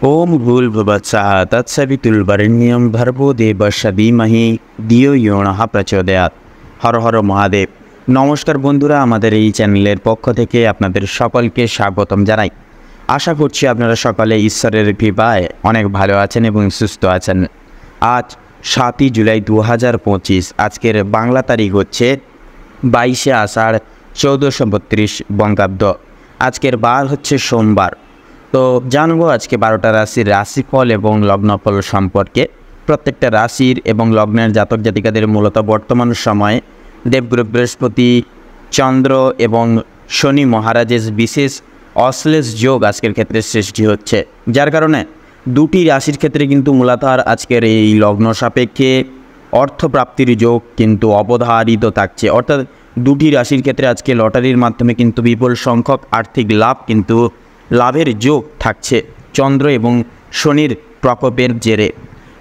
ओम भूर्भुवस्सुः तत्सवितुर्वरेण्यं भर्गो देवस्य धीमहि धियो यो नः प्रचोदयात्। हर हर महादेव। नमस्कार बंधुरा, आमादेर এই চ্যানেলের পক্ষ থেকে আপনাদের সকলকে স্বাগতম জানাই। আশা করছি আপনারা সকলে ঈশ্বরের কৃপায় অনেক ভালো আছেন এবং সুস্থ আছেন। আজ 7 জুলাই 2025। আজকের বাংলা তারিখ হচ্ছে 22 আষাঢ় 1432 বঙ্গাব্দ। আজকের বার হচ্ছে সোমবার। তো জানবো আজকে 12টা রাশির রাশিফল এবং লগ্নফল সম্পর্কে। প্রত্যেকটা রাশির এবং লগ্নের জাতক জাতিকাদের মূলত বর্তমান সময়ে দেবগুরু বৃহস্পতি, চন্দ্র এবং শনি মহারাজের বিশেষ অশ্লেষ যোগ আজকের ক্ষেত্রে সৃষ্টি হচ্ছে, যার কারণে দুটি রাশির ক্ষেত্রে কিন্তু মূলত আর আজকের এই লগ্ন সাপেক্ষে অর্থপ্রাপ্তির যোগ কিন্তু অবধারিত থাকছে। অর্থাৎ দুটি রাশির ক্ষেত্রে আজকে লটারির মাধ্যমে কিন্তু বিপুল সংখ্যক আর্থিক লাভ কিন্তু লাভের যোগ থাকছে চন্দ্র এবং শনির প্রকোপের জেরে।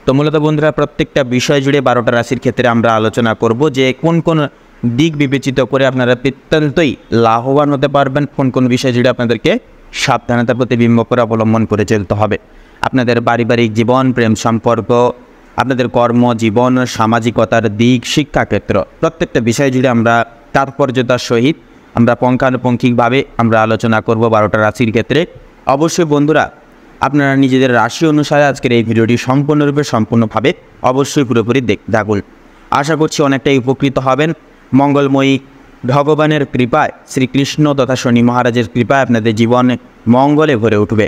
তো মূলত বন্ধুরা, প্রত্যেকটা বিষয় জুড়ে 12টা রাশির ক্ষেত্রে আমরা আলোচনা করব যে কোন কোন দিক বিবেচিত করে আপনারা অত্যন্তই লাভবান হতে পারবেন, কোন কোন বিষয় জুড়ে আপনাদেরকে সাবধানতার প্রতিবিম্ব করে অবলম্বন করে চলতে হবে। আপনাদের পারিবারিক জীবন, প্রেম সম্পর্ক, আপনাদের কর্মজীবন, সামাজিকতার দিক, শিক্ষাক্ষেত্র, প্রত্যেকটা বিষয় জুড়ে আমরা তাৎপর্যতার সহিত আমরা পুঙ্খানুপুঙ্খিকভাবে আমরা আলোচনা করব 12টা রাশির ক্ষেত্রে। অবশ্যই বন্ধুরা, আপনারা নিজেদের রাশি অনুসারে আজকের এই ভিডিওটি সম্পূর্ণভাবে অবশ্যই পুরোপুরি দেখতে থাকুন। আশা করছি অনেকটাই উপকৃত হবেন। মঙ্গলময়ী ভগবানের কৃপায়, শ্রীকৃষ্ণ তথা শনি মহারাজের কৃপায় আপনাদের জীবন মঙ্গলে ভরে উঠবে।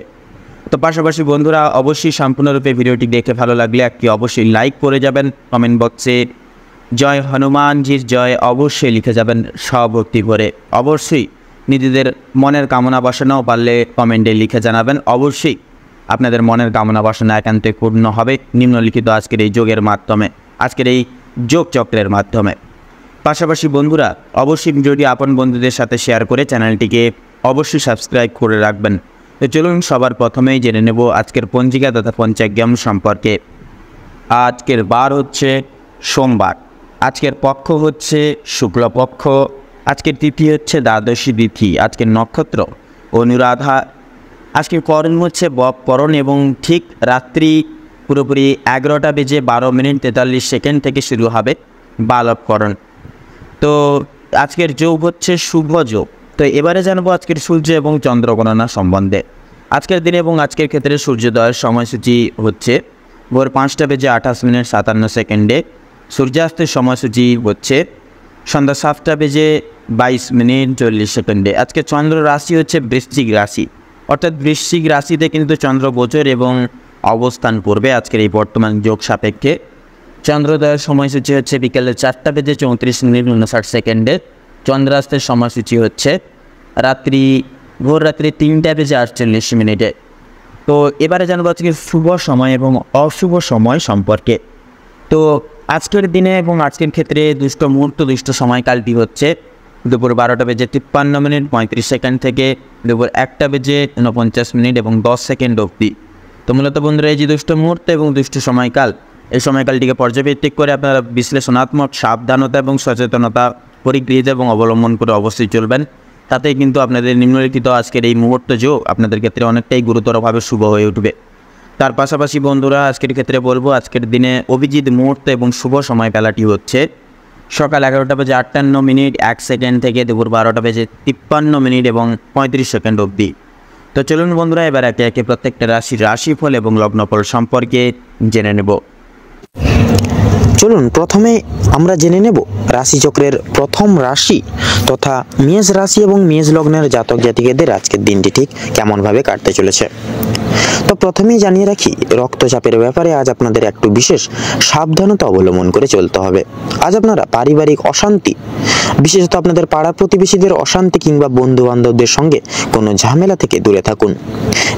তো পাশাপাশি বন্ধুরা, অবশ্যই সম্পূর্ণরূপে ভিডিওটি দেখে ভালো লাগলে একটি অবশ্যই লাইক করে যাবেন। কমেন্ট বক্সে জয় হনুমানজির জয় অবশ্যই লিখে যাবেন সভক্তি করে। অবশ্যই নিজেদের মনের কামনা বাসনাও পারলে কমেন্টে লিখে জানাবেন। অবশ্যই আপনাদের মনের কামনা বাসনা একান্তে পূর্ণ হবে নিম্নলিখিত আজকের এই যোগের মাধ্যমে, আজকের এই যোগ চক্রের মাধ্যমে। পাশাপাশি বন্ধুরা, অবশ্যই ভিডিওটি আপন বন্ধুদের সাথে শেয়ার করে চ্যানেলটিকে অবশ্যই সাবস্ক্রাইব করে রাখবেন। তো চলুন সবার প্রথমেই জেনে নেব আজকের পঞ্জিকা তথা পঞ্চাগ্রাম সম্পর্কে। আজকের বার হচ্ছে সোমবার। আজকের পক্ষ হচ্ছে শুক্লপক্ষ। আজকের তিথি হচ্ছে দ্বাদশী তিথি। আজকের নক্ষত্র অনুরাধা। আজকের করণ হচ্ছে বপকরণ এবং ঠিক রাত্রি পুরোপুরি 11:12:43 থেকে শুরু হবে বালবকরণ। তো আজকের যোগ হচ্ছে শুভ যোগ। তো এবারে জানবো আজকের সূর্য এবং চন্দ্র গণনা সম্বন্ধে। আজকের দিনে এবং আজকের ক্ষেত্রে সূর্যোদয়ের সময়সূচি হচ্ছে ভোর 5:58:57। সূর্যাস্তের সময়সূচি হচ্ছে সন্ধ্যা 7:22:40। আজকে চন্দ্র রাশি হচ্ছে বৃশ্চিক রাশি। অর্থাৎ বৃশ্চিক রাশিতে কিন্তু চন্দ্র গোচর এবং অবস্থান করবে আজকের এই বর্তমান যোগ সাপেক্ষে। চন্দ্রোদয়ের সময়সূচি হচ্ছে বিকেলে 4:34:59। চন্দ্রাস্তের সময়সূচি হচ্ছে ভোর রাত্রি 3:48। তো এবারে জানবো আজকে শুভ সময় এবং অশুভ সময় সম্পর্কে। তো আজকের দিনে এবং আজকের ক্ষেত্রে দুষ্ট মুহূর্ত, দুষ্ট সময়কালটি হচ্ছে দুপুর 12:53:35 থেকে দুপুর 1:49 এবং 10 সেকেন্ড অবধি। তো মূলত বন্ধুরা, এই যে দুষ্ট মুহূর্ত এবং দুষ্ট সময়কাল, এই সময়কালটিকে পর্যবেক্ষণ করে আপনারা বিশ্লেষণাত্মক সাবধানতা এবং সচেতনতা পরিগৃহীত এবং অবলম্বন করে অবশ্যই চলবেন। তাতেই কিন্তু আপনাদের নিম্নলিখিত আজকের এই মুহূর্ত যোগ আপনাদের ক্ষেত্রে অনেকটাই গুরুতরভাবে শুভ হয়ে উঠবে। তার পাশাপাশি বন্ধুরা, আজকের ক্ষেত্রে বলবো আজকের দিনে অভিজিৎ মুহূর্ত এবং শুভ সময়কালটি হচ্ছে সকাল 11:58:01 থেকে দুপুর 12:53 এবং 35 সেকেন্ড অবধি। তো চলুন বন্ধুরা, এবার একে একে প্রত্যেকটা রাশির রাশিফল এবং লগ্নফল সম্পর্কে জেনে নেব। চলুন প্রথমে আমরা জেনে নেব রাশিচক্রের প্রথম রাশি তথা মেষ রাশি এবং মেষ লগ্নের জাতক জাতিকাদের আজকের দিনটি ঠিক কেমনভাবে কাটতে চলেছে। তো প্রথমেই জানিয়ে রাখি, রক্তচাপের ব্যাপারে আজ আপনাদের একটু বিশেষ সাবধানতা অবলম্বন করে চলতে হবে। আজ আপনারা পারিবারিক অশান্তি, বিশেষত আপনাদের পাড়া প্রতিবেশীদের অশান্তি কিংবা বন্ধু বান্ধবদের সঙ্গে কোনো ঝামেলা থেকে দূরে থাকুন।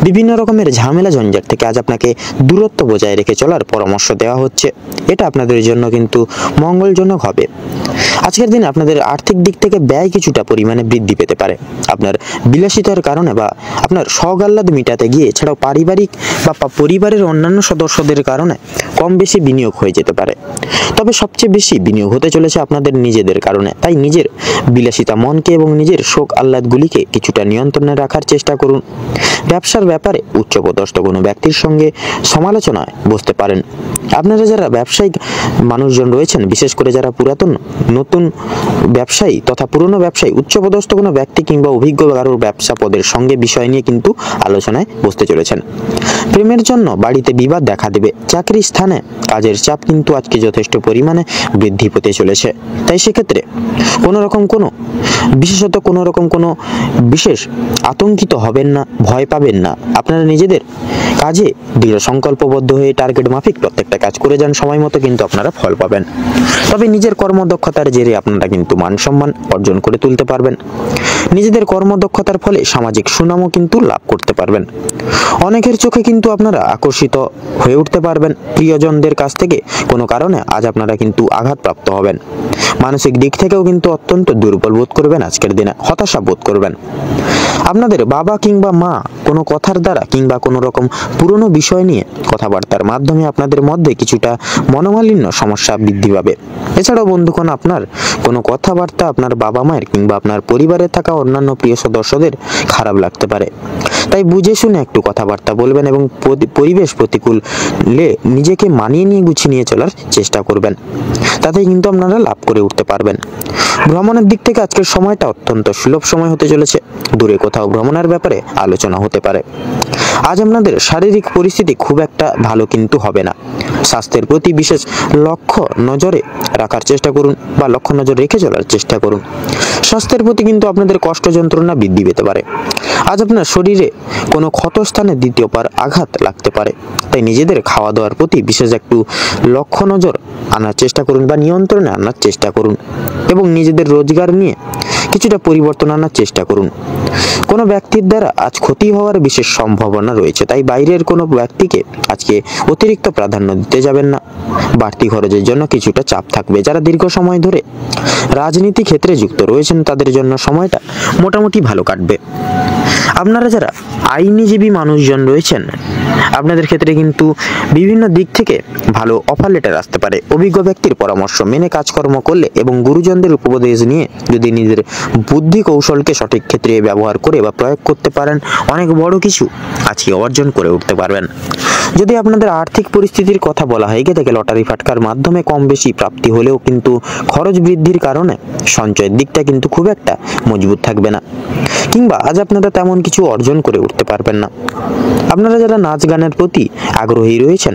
বিভিন্ন রকমের ঝামেলা ঝঞ্ঝাট থেকে আজ আপনাকে দূরত্ব বজায় রেখে চলার পরামর্শ দেওয়া হচ্ছে। এটা আপনাদের জন্য কিন্তু মঙ্গলজনক হবে। আজকের দিনে আপনাদের আর্থিক দিক থেকে ব্যয় কিছুটা পরিমাণে বৃদ্ধি পেতে পারে। আপনার বিলাসিতার কারণে বা আপনার শখ-আহ্লাদ মেটাতে গিয়ে এছাড়াও পারিবারিক বা পরিবারের অন্যান্য সদস্যদের কারণে কম বেশি বিনিয়োগ হয়ে যেতে পারে। তবে সবচেয়ে বেশি বিনিয়োগ হতে চলেছে আপনাদের নিজেদের কারণে। তাই তাই নিজের বিলাসিতা মনকে এবং নিজের শোক আহ্লাদগুলিকে কিছুটা নিয়ন্ত্রণে রাখার চেষ্টা করুন। ব্যবসার ব্যাপারে উচ্চপদস্থ কোনো ব্যক্তির সঙ্গে সমালোচনায় বসতে পারেন। আপনারা যারা ব্যবসায়িক মানুষজন রয়েছেন, বিশেষ করে যারা পুরাতন নতুন ব্যবসায়ী তথা পুরনো ব্যবসায়ী, উচ্চপদস্থ কোনো ব্যক্তি কিংবা অভিজ্ঞ কারোর ব্যবসা পদের সঙ্গে বিষয় নিয়ে কিন্তু আলোচনায় বসতে চলেছেন। প্রেমের জন্য বাড়িতে বিবাদ দেখা দেবে। চাকরি স্থানে কাজের চাপ কিন্তু আজকে যথেষ্ট পরিমাণে বৃদ্ধি পেতে চলেছে। তাই সেক্ষেত্রে বিশেষত কোনো রকম কোনো বিশেষ আতঙ্কিত হবেন না, ভয় পাবেন না। আপনারা নিজেদের কাজে দৃঢ় সংকল্পবদ্ধ হয়ে টার্গেট মাফিক প্রত্যেকটা কাজ করে যান, সময় মতো কিন্তু আপনারা ফল পাবেন। তবে নিজের কর্মদক্ষতার জেরে আপনারা কিন্তু মান সম্মান অর্জন করে তুলতে পারবেন। নিজেদের কর্মদক্ষতার ফলে সামাজিক সুনামও কিন্তু লাভ করতে পারবেন। অনেকের চোখে কিন্তু আপনারা আকর্ষিত হয়ে উঠতে পারবেন। প্রিয়জনদের কাছ থেকে কোনো কারণে আজ আপনারা কিন্তু আঘাতপ্রাপ্ত হবেন। মানসিক দিক থেকেও কিন্তু অত্যন্ত দুর্বল বোধ করবেন, আজকের দিনে হতাশা বোধ করবেন। আপনাদের বাবা কিংবা মা কোনো কথার দ্বারা কিংবা কোনো রকম পুরনো বিষয় নিয়ে কথাবার্তার মাধ্যমে আপনাদের মধ্যে কিছুটা মনোমালিন্য সমস্যা বৃদ্ধি পাবে। এছাড়াও বন্ধুগণ, আপনার কোনো কথাবার্তা আপনার বাবা মায়ের কিংবা আপনার পরিবারে থাকা অন্যান্য প্রিয় সদস্যদের খারাপ লাগতে পারে। তাই বুঝে শুনে একটু কথাবার্তা বলবেন এবং পরিবেশ প্রতিকূলে নিজেকে মানিয়ে নিয়ে গুছিয়ে নিয়ে চলার চেষ্টা করবেন। তাতেই কিন্তু আপনারা লাভ করে উঠতে পারবেন। ভ্রমণের দিক থেকে আজকের সময়টা অত্যন্ত সুলভ সময় হতে চলেছে। দূরে কোথাও ভ্রমণের ব্যাপারে আলোচনা হতে পারে। আজ আপনাদের শারীরিক পরিস্থিতি খুব একটা ভালো কিন্তু হবে না। স্বাস্থ্যের প্রতি বিশেষ লক্ষ্য নজরে রাখার চেষ্টা করুন বা লক্ষ্য নজর রেখে চলার চেষ্টা করুন। স্বাস্থ্যের প্রতি কিন্তু আপনাদের কষ্ট যন্ত্রণা বৃদ্ধি পেতে পারে। আজ আপনার শরীরে কোনো ক্ষতস্থানে দ্বিতীয়বার আঘাত লাগতে পারে। তাই নিজেদের খাওয়া দাওয়ার প্রতি বিশেষ একটু লক্ষ্য নজর আনার চেষ্টা করুন বা নিয়ন্ত্রণে আনার চেষ্টা করুন এবং নিজেদের রোজগার নিয়ে কিছুটা পরিবর্তন আনার চেষ্টা করুন। কোনো ব্যক্তির দ্বারা আজ ক্ষতি হওয়ার বিশেষ সম্ভাবনা রয়েছে। তাই বাইরের কোনো ব্যক্তিকে আজকে অতিরিক্ত প্রাধান্য দিতে যাবেন না। বাড়তি খরচের জন্য কিছুটা চাপ থাকবে। যারা দীর্ঘ সময় ধরে রাজনীতি ক্ষেত্রে যুক্ত রয়েছেন তাদের জন্য সময়টা মোটামুটি ভালো কাটবে। আপনারা যারা আইনজীবী মানুষজন রয়েছেন, আপনাদের ক্ষেত্রে কিন্তু বিভিন্ন দিক থেকে ভালো অফার লেটার আসতে পারে। অভিজ্ঞ ব্যক্তির পরামর্শ মেনে কাজকর্ম করলে এবং গুরুজনদের উপদেশ নিয়ে যদি নিজের বুদ্ধি কৌশলকে সঠিক ক্ষেত্রে ব্যবহার করে বা প্রয়োগ করতে পারেন, অনেক বড় কিছু আজকে অর্জন করে উঠতে পারবেন। যদি আপনাদের আর্থিক পরিস্থিতির কথা বলা হয়, গিয়ে থেকে লটারি ফাটকার মাধ্যমে কম বেশি প্রাপ্তি হলেও কিন্তু খরচ বৃদ্ধির কারণে সঞ্চয়ের দিকটা কিন্তু খুব একটা মজবুত থাকবে না, কিংবা আজ আপনারা তেমন কিছু অর্জন করে উঠতে পারবেন না। আপনারা যারা নাচ গানের প্রতি আগ্রহী রয়েছেন,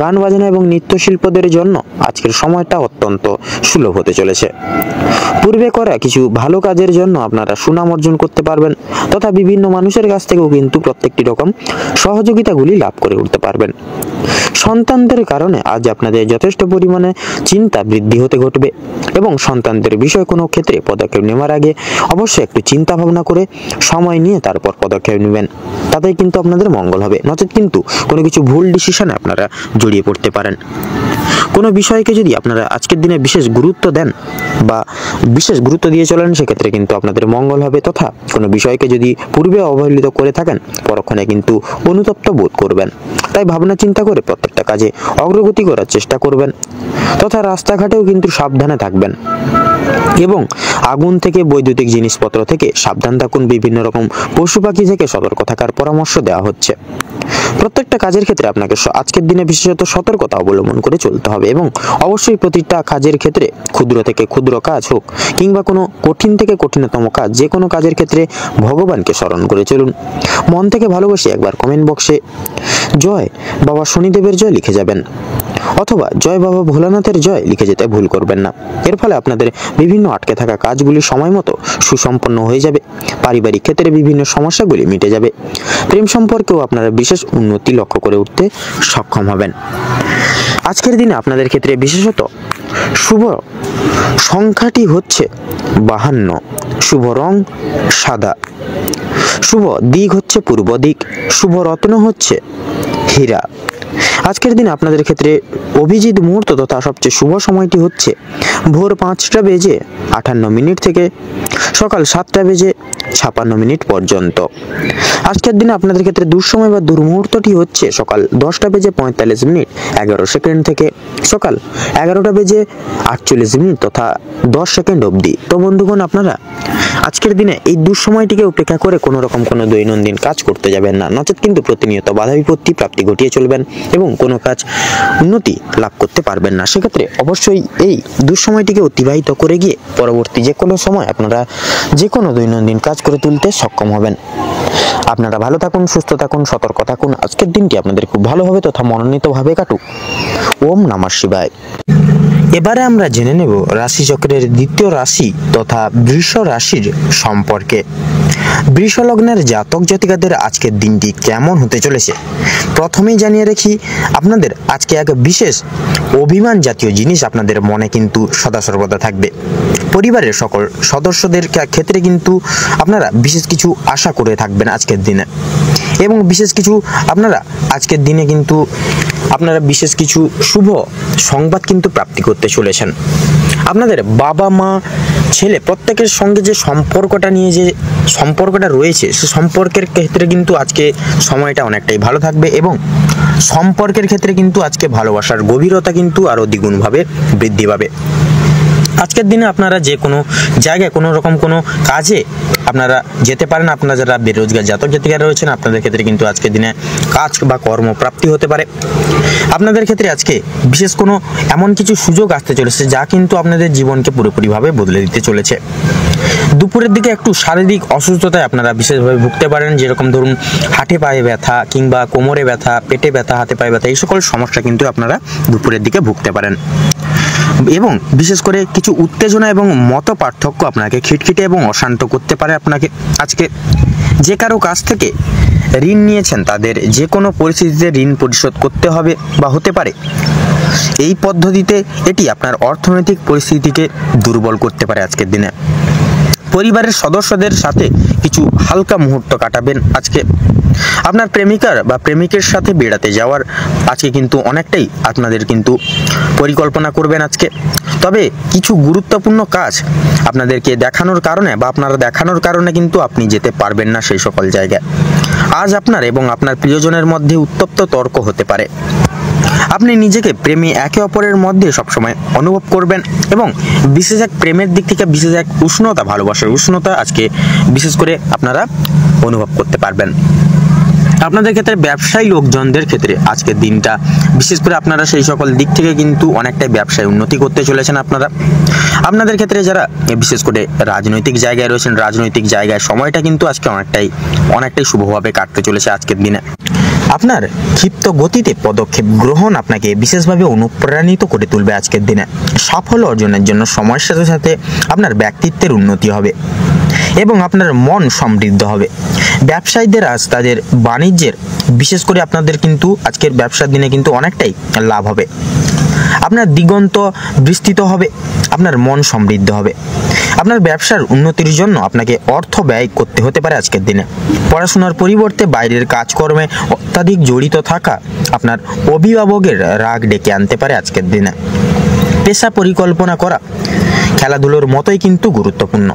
গান বাজনা এবং নৃত্যশিল্পদের জন্য আজকের সময়টা অত্যন্ত সুলভ হতে চলেছে। পূর্বে করা কিছু ভালো কাজের জন্য আপনারা সুনাম অর্জন করতে পারবেন তথা বিভিন্ন মানুষের কাছ থেকেও কিন্তু প্রত্যেকটি রকম সহযোগিতাগুলি লাভ করে উঠতে পারবেন। সন্তানদের কারণে আজ আপনাদের যথেষ্ট পরিমাণে চিন্তা বৃদ্ধি হতে ঘটবে এবং সন্তানদের বিষয় কোনো ক্ষেত্রে পদক্ষেপ নেওয়ার আগে অবশ্যই একটু চিন্তা ভাবনা করে সময় নিয়ে তারপর পদক্ষেপ নেবেন। তাতেই কিন্তু আপনাদের মঙ্গল হবে। নচেত কিন্তু কোনো কিছু ভুল ডিসিশনে আপনারা জড়িয়ে পড়তে পারেন। কোনো বিষয়কে যদি আপনারা আজকের দিনে বিশেষ গুরুত্ব দেন বা বিশেষ গুরুত্ব দিয়ে চলেন, সেক্ষেত্রে কিন্তু আপনাদের মঙ্গল হবে। তথা কোনো বিষয়কে যদি পূর্বে অবহেলিত করে থাকেন, পরক্ষণে কিন্তু অনুতপ্ত বোধ করবেন। তাই ভাবনা চিন্তা করে প্রত্যেকটা কাজে অগ্রগতি করার চেষ্টা করবেন তথা রাস্তাঘাটেও কিন্তু সাবধানে থাকবেন এবং আগুন থেকে বৈদ্যুতিক জিনিসপত্র থেকে সাবধান থাকুন। বিভিন্ন রকম পশু পাখি থেকে সতর্ক থাকার পরামর্শ দেওয়া হচ্ছে। প্রত্যেকটা কাজের ক্ষেত্রে আপনাকে আজকের দিনে বিশেষত সতর্কতা অবলম্বন করে চলতে হবে এবং অবশ্যই প্রতিটা কাজের ক্ষেত্রে ক্ষুদ্র থেকে ক্ষুদ্র কাজ হোক কিংবা কোনো কঠিন থেকে কঠিনতম কাজ, যে কোনো কাজের ক্ষেত্রে ভগবানকে স্মরণ করে চলুন। মন থেকে ভালোবাসি একবার কমেন্ট বক্সে জয় বাবা শনিদেবের জয় লিখে যাবেন অথবা জয় বাবা ভোলানাথের জয় লিখে যেতে ভুল করবেন না। এর ফলে আপনাদের বিভিন্ন আটকে থাকা কাজগুলি সময় মতো সুসম্পন্ন হয়ে যাবে। পারিবারিক ক্ষেত্রে বিভিন্ন সমস্যাগুলি মিটে যাবে। প্রেম সম্পর্কেও আপনারা বিশেষ উন্নতি লক্ষ্য করে উঠতে সক্ষম হবেন। আজকের দিনে আপনাদের ক্ষেত্রে বিশেষত শুভ সংখ্যাটি হচ্ছে 52, শুভ রং সাদা, শুভ দিক হচ্ছে পূর্ব দিক, শুভ রত্ন হচ্ছে হীরা। আজকের দিনে আপনাদের ক্ষেত্রে অভিজিৎ মুহূর্ত তথা সবচেয়ে শুভ সময়টি হচ্ছে ভোর 5টা বেজে 58 মিনিট থেকে সকাল 7:56 পর্যন্ত। আজকের দিনে আপনাদের ক্ষেত্রে দুঃসময় বা দুর্মুহূর্তটি হচ্ছে সকাল 10:45 11 থেকে সকাল 11:48 তথা 10 সেকেন্ড অবধি। তো বন্ধুগণ, আপনারা আজকের দিনে এই দুঃসময়টিকে উপেক্ষা করে কোনো রকম কোনো দৈনন্দিন কাজ করতে যাবেন না, নচেত কিন্তু প্রতিনিয়ত বাধা বিপত্তি প্রাপ্তি ঘটিয়ে চলবেন এবং কোনো কাজ উন্নতি লাভ করতে পারবেন না। সেক্ষেত্রে অবশ্যই এই দুঃসময়টিকে অতিবাহিত করে গিয়ে পরবর্তী যে কোনো সময় আপনারা যে কোনো দৈনন্দিন কাজ করে তুলতে সক্ষম হবেন। আপনারা ভালো থাকুন, সুস্থ থাকুন, সতর্ক থাকুন। আজকের দিনটি আপনাদের খুব ভালোভাবে তথা মনোনীতভাবে কাটুক। ওম নমঃ শিবায়। এবারে আমরা জেনে নেব রাশিচক্রের দ্বিতীয় রাশি তথা বৃষ রাশির সম্পর্কে। বৃষ লগ্নের জাতক জাতিকাদের আজকের দিনটি কেমন হতে চলেছে। প্রথমেই জানিয়ে রাখি, আপনাদের আজকে এক বিশেষ অভিমান জাতীয় জিনিস আপনাদের মনে কিন্তু সদা সর্বদা থাকবে। পরিবারের সকল সদস্যদের ক্ষেত্রে কিন্তু আপনারা বিশেষ কিছু আশা করে থাকবেন আজকের দিনে, এবং বিশেষ কিছু আপনারা আজকের দিনে কিন্তু আপনারা বিশেষ কিছু শুভ সংবাদ কিন্তু প্রাপ্তি করতে চলেছেন। আপনাদের বাবা মা ছেলে প্রত্যেকের সঙ্গে যে সম্পর্কটা রয়েছে, সে সম্পর্কের ক্ষেত্রে কিন্তু আজকে সময়টা অনেকটাই ভালো থাকবে এবং সম্পর্কের ক্ষেত্রে কিন্তু আজকে ভালোবাসার গভীরতা কিন্তু আরও দ্বিগুণভাবে বৃদ্ধি পাবে। আজকের দিনে আপনারা যে কোনো জায়গায় কোনো রকম কোনো কাজে আপনারা যেতে পারেন। আপনারা যারা বেরোজগার জাতক জাতিকারা রয়েছেন, আপনাদের ক্ষেত্রে কিন্তু আজকের দিনে কাজ বা কর্মপ্রাপ্তি হতে পারে। আপনাদের ক্ষেত্রে আজকে বিশেষ কোনো এমন কিছু সুযোগ আসতে চলেছে যা কিন্তু আপনাদের জীবনকে পুরোপুরিভাবে বদলে দিতে চলেছে। দুপুরের দিকে একটু শারীরিক অসুস্থতায় আপনারা বিশেষভাবে ভুগতে পারেন, যেরকম ধরুন হাঁটে পায়ে ব্যথা কিংবা কোমরে ব্যথা, পেটে ব্যথা, হাতে পায়ে ব্যথা, এই সকল সমস্যা কিন্তু আপনারা দুপুরের দিকে ভুগতে পারেন। এবং বিশেষ করে কিছু উত্তেজনা এবং মত পার্থক্য আপনাকে খিটখিটে এবং অশান্ত করতে পারে। আপনাকে আজকে যে কারো কাছ থেকে ঋণ নিয়েছেন, তাদের যে কোনো পরিস্থিতিতে ঋণ পরিশোধ করতে হবে বা হতে পারে। এই পদ্ধতিতে এটি আপনার অর্থনৈতিক পরিস্থিতিকে দুর্বল করতে পারে আজকের দিনে। পরিবারের সদস্যদের সাথে কিছু হালকা মুহূর্ত কাটাবেন আজকে। আপনার প্রেমিকার বা প্রেমিকের সাথে বেড়াতে যাওয়ার আজকে কিন্তু অনেকটাই আপনাদের কিন্তু পরিকল্পনা করবেন আজকে। তবে কিছু গুরুত্বপূর্ণ কাজ আপনাদেরকে দেখানোর কারণে বা আপনারা দেখানোর কারণে কিন্তু আপনি যেতে পারবেন না সেই সকল জায়গায়। আজ আপনার এবং আপনার প্রিয়জনের মধ্যে উত্তপ্ত তর্ক হতে পারে। আপনি নিজেকে প্রেমী একে অপরের মধ্যে সবসময় অনুভব করবেন এবং বিশেষ এক প্রেমের দিক থেকে বিশেষ এক উষ্ণতা, ভালোবাসার উষ্ণতা আজকে বিশেষ করে আপনারা অনুভব করতে পারবেন। আপনাদের ক্ষেত্রে ব্যবসায়ী লোকজনদের ক্ষেত্রে আজকের দিনটা বিশেষ করে আপনারা সেই সকল দিক থেকে কিন্তু অনেকটাই ব্যবসায় উন্নতি করতে চলেছেন। আপনাদের ক্ষেত্রে যারা বিশেষ করে রাজনৈতিক জায়গায় রয়েছেন, রাজনৈতিক জায়গায় সময়টা কিন্তু আজকে অনেকটাই শুভভাবে কাটতে চলেছে আজকের দিনে। আপনার ক্ষিপ্ত গতিতে পদক্ষেপ গ্রহণ আপনাকে বিশেষভাবে অনুপ্রাণিত করে তুলবে আজকের দিনে। সাফল্য অর্জনের জন্য সময়ের সাথে সাথে আপনার ব্যক্তিত্বের উন্নতি হবে এবং আপনার মন সমৃদ্ধ হবে। ব্যবসায়ীদের আজ তাদের বাণিজ্যের বিশেষ করে আপনাদের কিন্তু আজকের ব্যবসার দিনে কিন্তু অনেকটাই লাভ হবে। আপনার দিগন্ত বিস্তৃত হবে, আপনার মন সমৃদ্ধ হবে। আপনার ব্যবসার উন্নতির জন্য আপনাকে অর্থ ব্যয় করতে হতে পারে আজকের দিনে। পড়াশোনার পরিবর্তে বাইরের কাজকর্মে অত্যাধিক জড়িত থাকা আপনার অভিভাবকের রাগ ডেকে আনতে পারে আজকের দিনে। পেশা পরিকল্পনা করা খেলাধুলোর মতোই কিন্তু গুরুত্বপূর্ণ।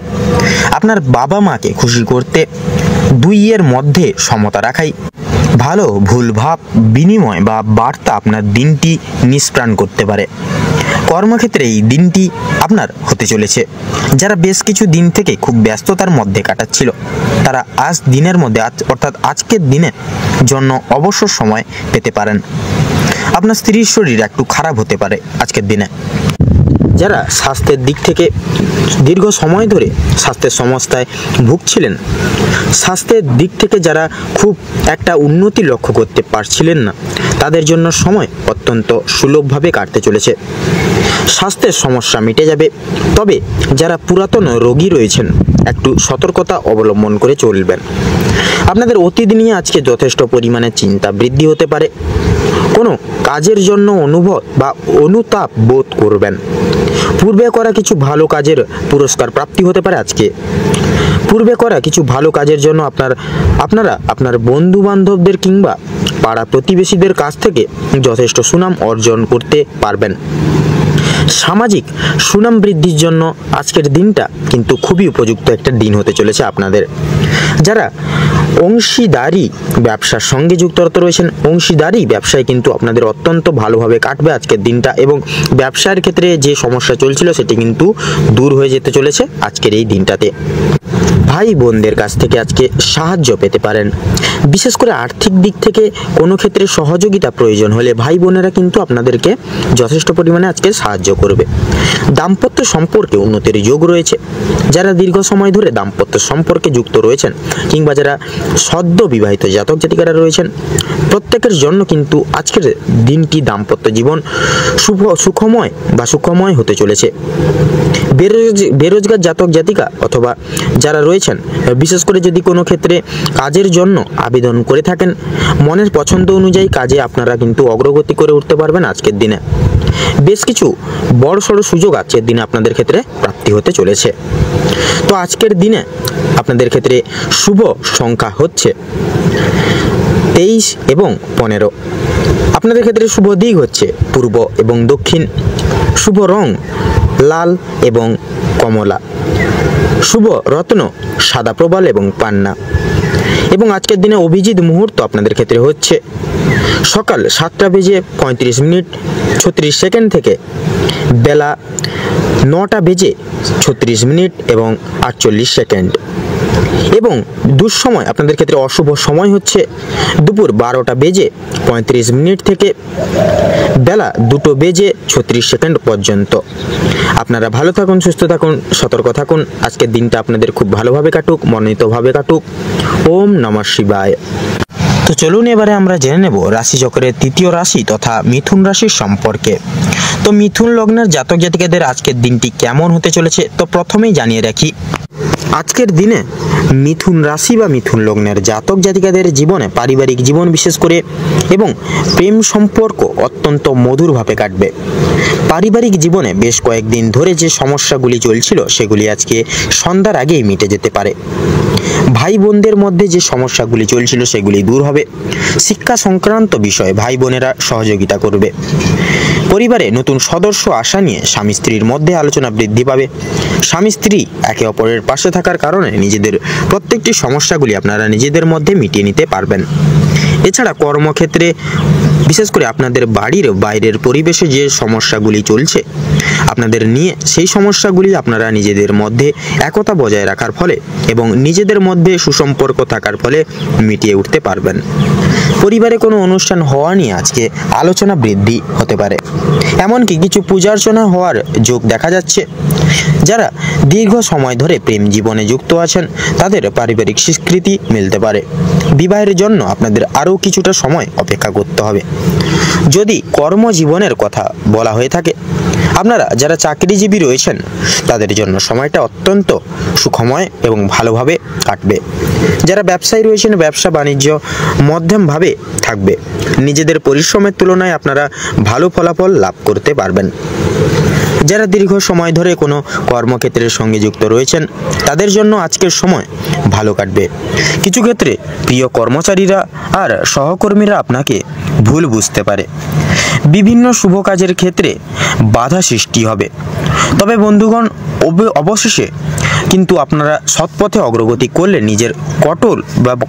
আপনার বাবা মাকে খুশি করতে দুইয়ের মধ্যে সমতা রাখাই ভালো। ভুলভাব বিনিময় বা বার্তা আপনার দিনটি নিষ্প্রাণ করতে পারে। কর্মক্ষেত্রে এই দিনটি আপনার হতে চলেছে। যারা বেশ কিছু দিন থেকে খুব ব্যস্ততার মধ্যে কাটাচ্ছিল, তারা আজ দিনের মধ্যে অর্থাৎ আজকের দিনের জন্য অবসর সময় পেতে পারেন। আপনার স্ত্রীর শরীর একটু খারাপ হতে পারে আজকের দিনে। যারা স্বাস্থ্যের দিক থেকে দীর্ঘ সময় ধরে স্বাস্থ্যের সমস্যায় ভুগছিলেন, স্বাস্থ্যের দিক থেকে যারা খুব একটা উন্নতি লক্ষ্য করতে পারছিলেন না, তাদের জন্য সময় অত্যন্ত সুলভভাবে কাটতে চলেছে। স্বাস্থ্যের সমস্যা মিটে যাবে। তবে যারা পুরাতন রোগী রয়েছেন, একটু সতর্কতা অবলম্বন করে চলবেন। আপনাদের অতীত নিয়ে আজকে যথেষ্ট পরিমাণে চিন্তা বৃদ্ধি হতে পারে। কোনো কাজের জন্য অনুভব বা অনুতাপ বোধ করবেন। পূর্বে করা কিছু ভালো কাজের পুরস্কার প্রাপ্তি হতে পারে আজকে। পূর্বে করা কিছু ভালো কাজের জন্য আপনারা আপনার বন্ধু বান্ধবদের কিংবা পাড়া প্রতিবেশীদের কাছ থেকে যথেষ্ট সুনাম অর্জন করতে পারবেন। সামাজিক সুনাম বৃদ্ধির জন্য আজকের দিনটা কিন্তু খুবই উপযুক্ত একটা দিন হতে চলেছে আপনাদের। যারা অংশীদারি ব্যবসার সঙ্গে যুক্তরত রয়েছেন, অংশীদারি ব্যবসায় কিন্তু আপনাদের অত্যন্ত ভালোভাবে কাটবে আজকের দিনটা, এবং ব্যবসার ক্ষেত্রে যে সমস্যা চলছিল সেটি কিন্তু দূর হয়ে যেতে চলেছে আজকের এই দিনটাতে। ভাই বোনদের কাছ থেকে আজকে সাহায্য পেতে পারেন। বিশেষ করে আর্থিক দিক থেকে কোনো ক্ষেত্রে সহযোগিতা প্রয়োজন হলে ভাই বোনেরা কিন্তু আপনাদেরকে যথেষ্ট পরিমাণে আজকে সাহায্য করবে। দাম্পত্য সম্পর্কে উন্নতির যোগ রয়েছে। যারা দীর্ঘ সময় ধরে দাম্পত্য সম্পর্কে যুক্ত রয়েছেন কিংবা যারা সদ্য বিবাহিত জাতক জাতিকারা রয়েছেন, প্রত্যেকের জন্য কিন্তু আজকের দিনটি দাম্পত্য জীবন সুখময় হতে চলেছে। বেরোজগার জাতক জাতিকা অথবা যারা রয়েছেন, বিশেষ করে যদি কোনো ক্ষেত্রে কাজের জন্য আবেদন করে থাকেন, মনের পছন্দ অনুযায়ী কাজে আপনারা কিন্তু অগ্রগতি করে উঠতে পারবেন আজকের দিনে। বেশ কিছু বড়সড় সুযোগ আজকের দিনে আপনাদের ক্ষেত্রে প্রাপ্তি হতে চলেছে। তো আজকের দিনে আপনাদের ক্ষেত্রে শুভ সংখ্যা হচ্ছে 23 এবং 15। আপনাদের ক্ষেত্রে শুভ দিক হচ্ছে পূর্ব এবং দক্ষিণ। শুভ রং লাল এবং কমলা। শুভ রত্ন সাদা প্রবাল এবং পান্না। এবং আজকের দিনে অভিজিৎ মুহূর্ত আপনাদের ক্ষেত্রে হচ্ছে সকাল 7:35 থেকে বেলা 9:36 এবং 48 এবং দুঃসময় আপনাদের ক্ষেত্রে অশুভ সময় হচ্ছে দুপুর 12:35 থেকে বেলা 2:36 পর্যন্ত। আপনারা ভালো থাকুন, সুস্থ থাকুন, সতর্ক থাকুন। আজকের দিনটা আপনাদের খুব ভালোভাবে কাটুক, মনোনীতভাবে কাটুক। ওম নমঃ শিবায়। তো চলুন এবারে আমরা জেনে নেব রাশিচক্রের তৃতীয় রাশি তথা মিথুন রাশির সম্পর্কে। তো মিথুন লগ্নের জাতক জাতিকাদের আজকের দিনটি কেমন হতে চলেছে, তো প্রথমেই জানিয়ে রাখি আজকের দিনে মিথুন রাশি বা মিথুন লগ্নের জাতক জাতিকাদের জীবনে পারিবারিক জীবন বিশেষ করে এবং প্রেম সম্পর্ক অত্যন্ত মধুরভাবে কাটবে। পারিবারিক জীবনে বেশ কয়েকদিন ধরে যে সমস্যাগুলি চলছিল সেগুলি আজকে সন্ধ্যার আগেই মিটে যেতে পারে। ভাই বোনদের মধ্যে যে সমস্যাগুলি চলছিল সেগুলি দূর হবে। শিক্ষা সংক্রান্ত বিষয়ে ভাই বোনেরা সহযোগিতা করবে। পরিবারে নতুন সদস্য আসা নিয়ে স্বামী স্ত্রীর মধ্যে আলোচনা বৃদ্ধি পাবে। স্বামী স্ত্রী একে অপরের পাশে থাকার কারণে নিজেদের প্রত্যেকটি সমস্যাগুলি আপনারা নিজেদের মধ্যে মিটিয়ে নিতে পারবেন। এছাড়া কর্মক্ষেত্রে বিশেষ করে আপনাদের বাড়ির বাইরের পরিবেশে যে সমস্যাগুলি চলছে আপনাদের নিয়ে, সেই সমস্যাগুলি আপনারা নিজেদের মধ্যে একতা বজায় রাখার ফলে এবং নিজেদের মধ্যে সুসম্পর্ক থাকার ফলে মিটিয়ে উঠতে পারবেন। পরিবারে কোনো অনুষ্ঠান হওয়া নিয়ে আজকে আলোচনা বৃদ্ধি হতে পারে। এমনকি কিছু পূজার্চনা হওয়ার যোগ দেখা যাচ্ছে। যারা দীর্ঘ সময় ধরে প্রেম জীবনে যুক্ত আছেন তাদের পারিবারিক স্বীকৃতি মিলতে পারে। বিবাহের জন্য আপনাদের আরও কিছুটা সময় অপেক্ষা করতে হবে। যদি কর্মজীবনের কথা বলা হয়ে থাকে, আপনারা যারা চাকরিজীবী রয়েছেন তাদের জন্য সময়টা অত্যন্ত সুখময় এবং ভালোভাবে কাটবে। যারা ব্যবসায়ী রয়েছেন ব্যবসা বাণিজ্য মধ্যমভাবে থাকবে। নিজেদের পরিশ্রমের তুলনায় আপনারা ভালো ফলাফল লাভ করতে পারবেন। যারা দীর্ঘ সময় ধরে কোনো কর্মক্ষেত্রের সঙ্গে যুক্ত রয়েছেন তাদের জন্য আজকের সময় ভালো কাটবে। কিছু ক্ষেত্রে প্রিয় কর্মচারীরা আর সহকর্মীরা আপনাকে ভুল বুঝতে পারে। বিভিন্ন শুভ কাজের ক্ষেত্রে বাধা সৃষ্টি হবে। তবে বন্ধুগণ, অবশেষে কিন্তু আপনারা সৎপথে অগ্রগতি করলে নিজের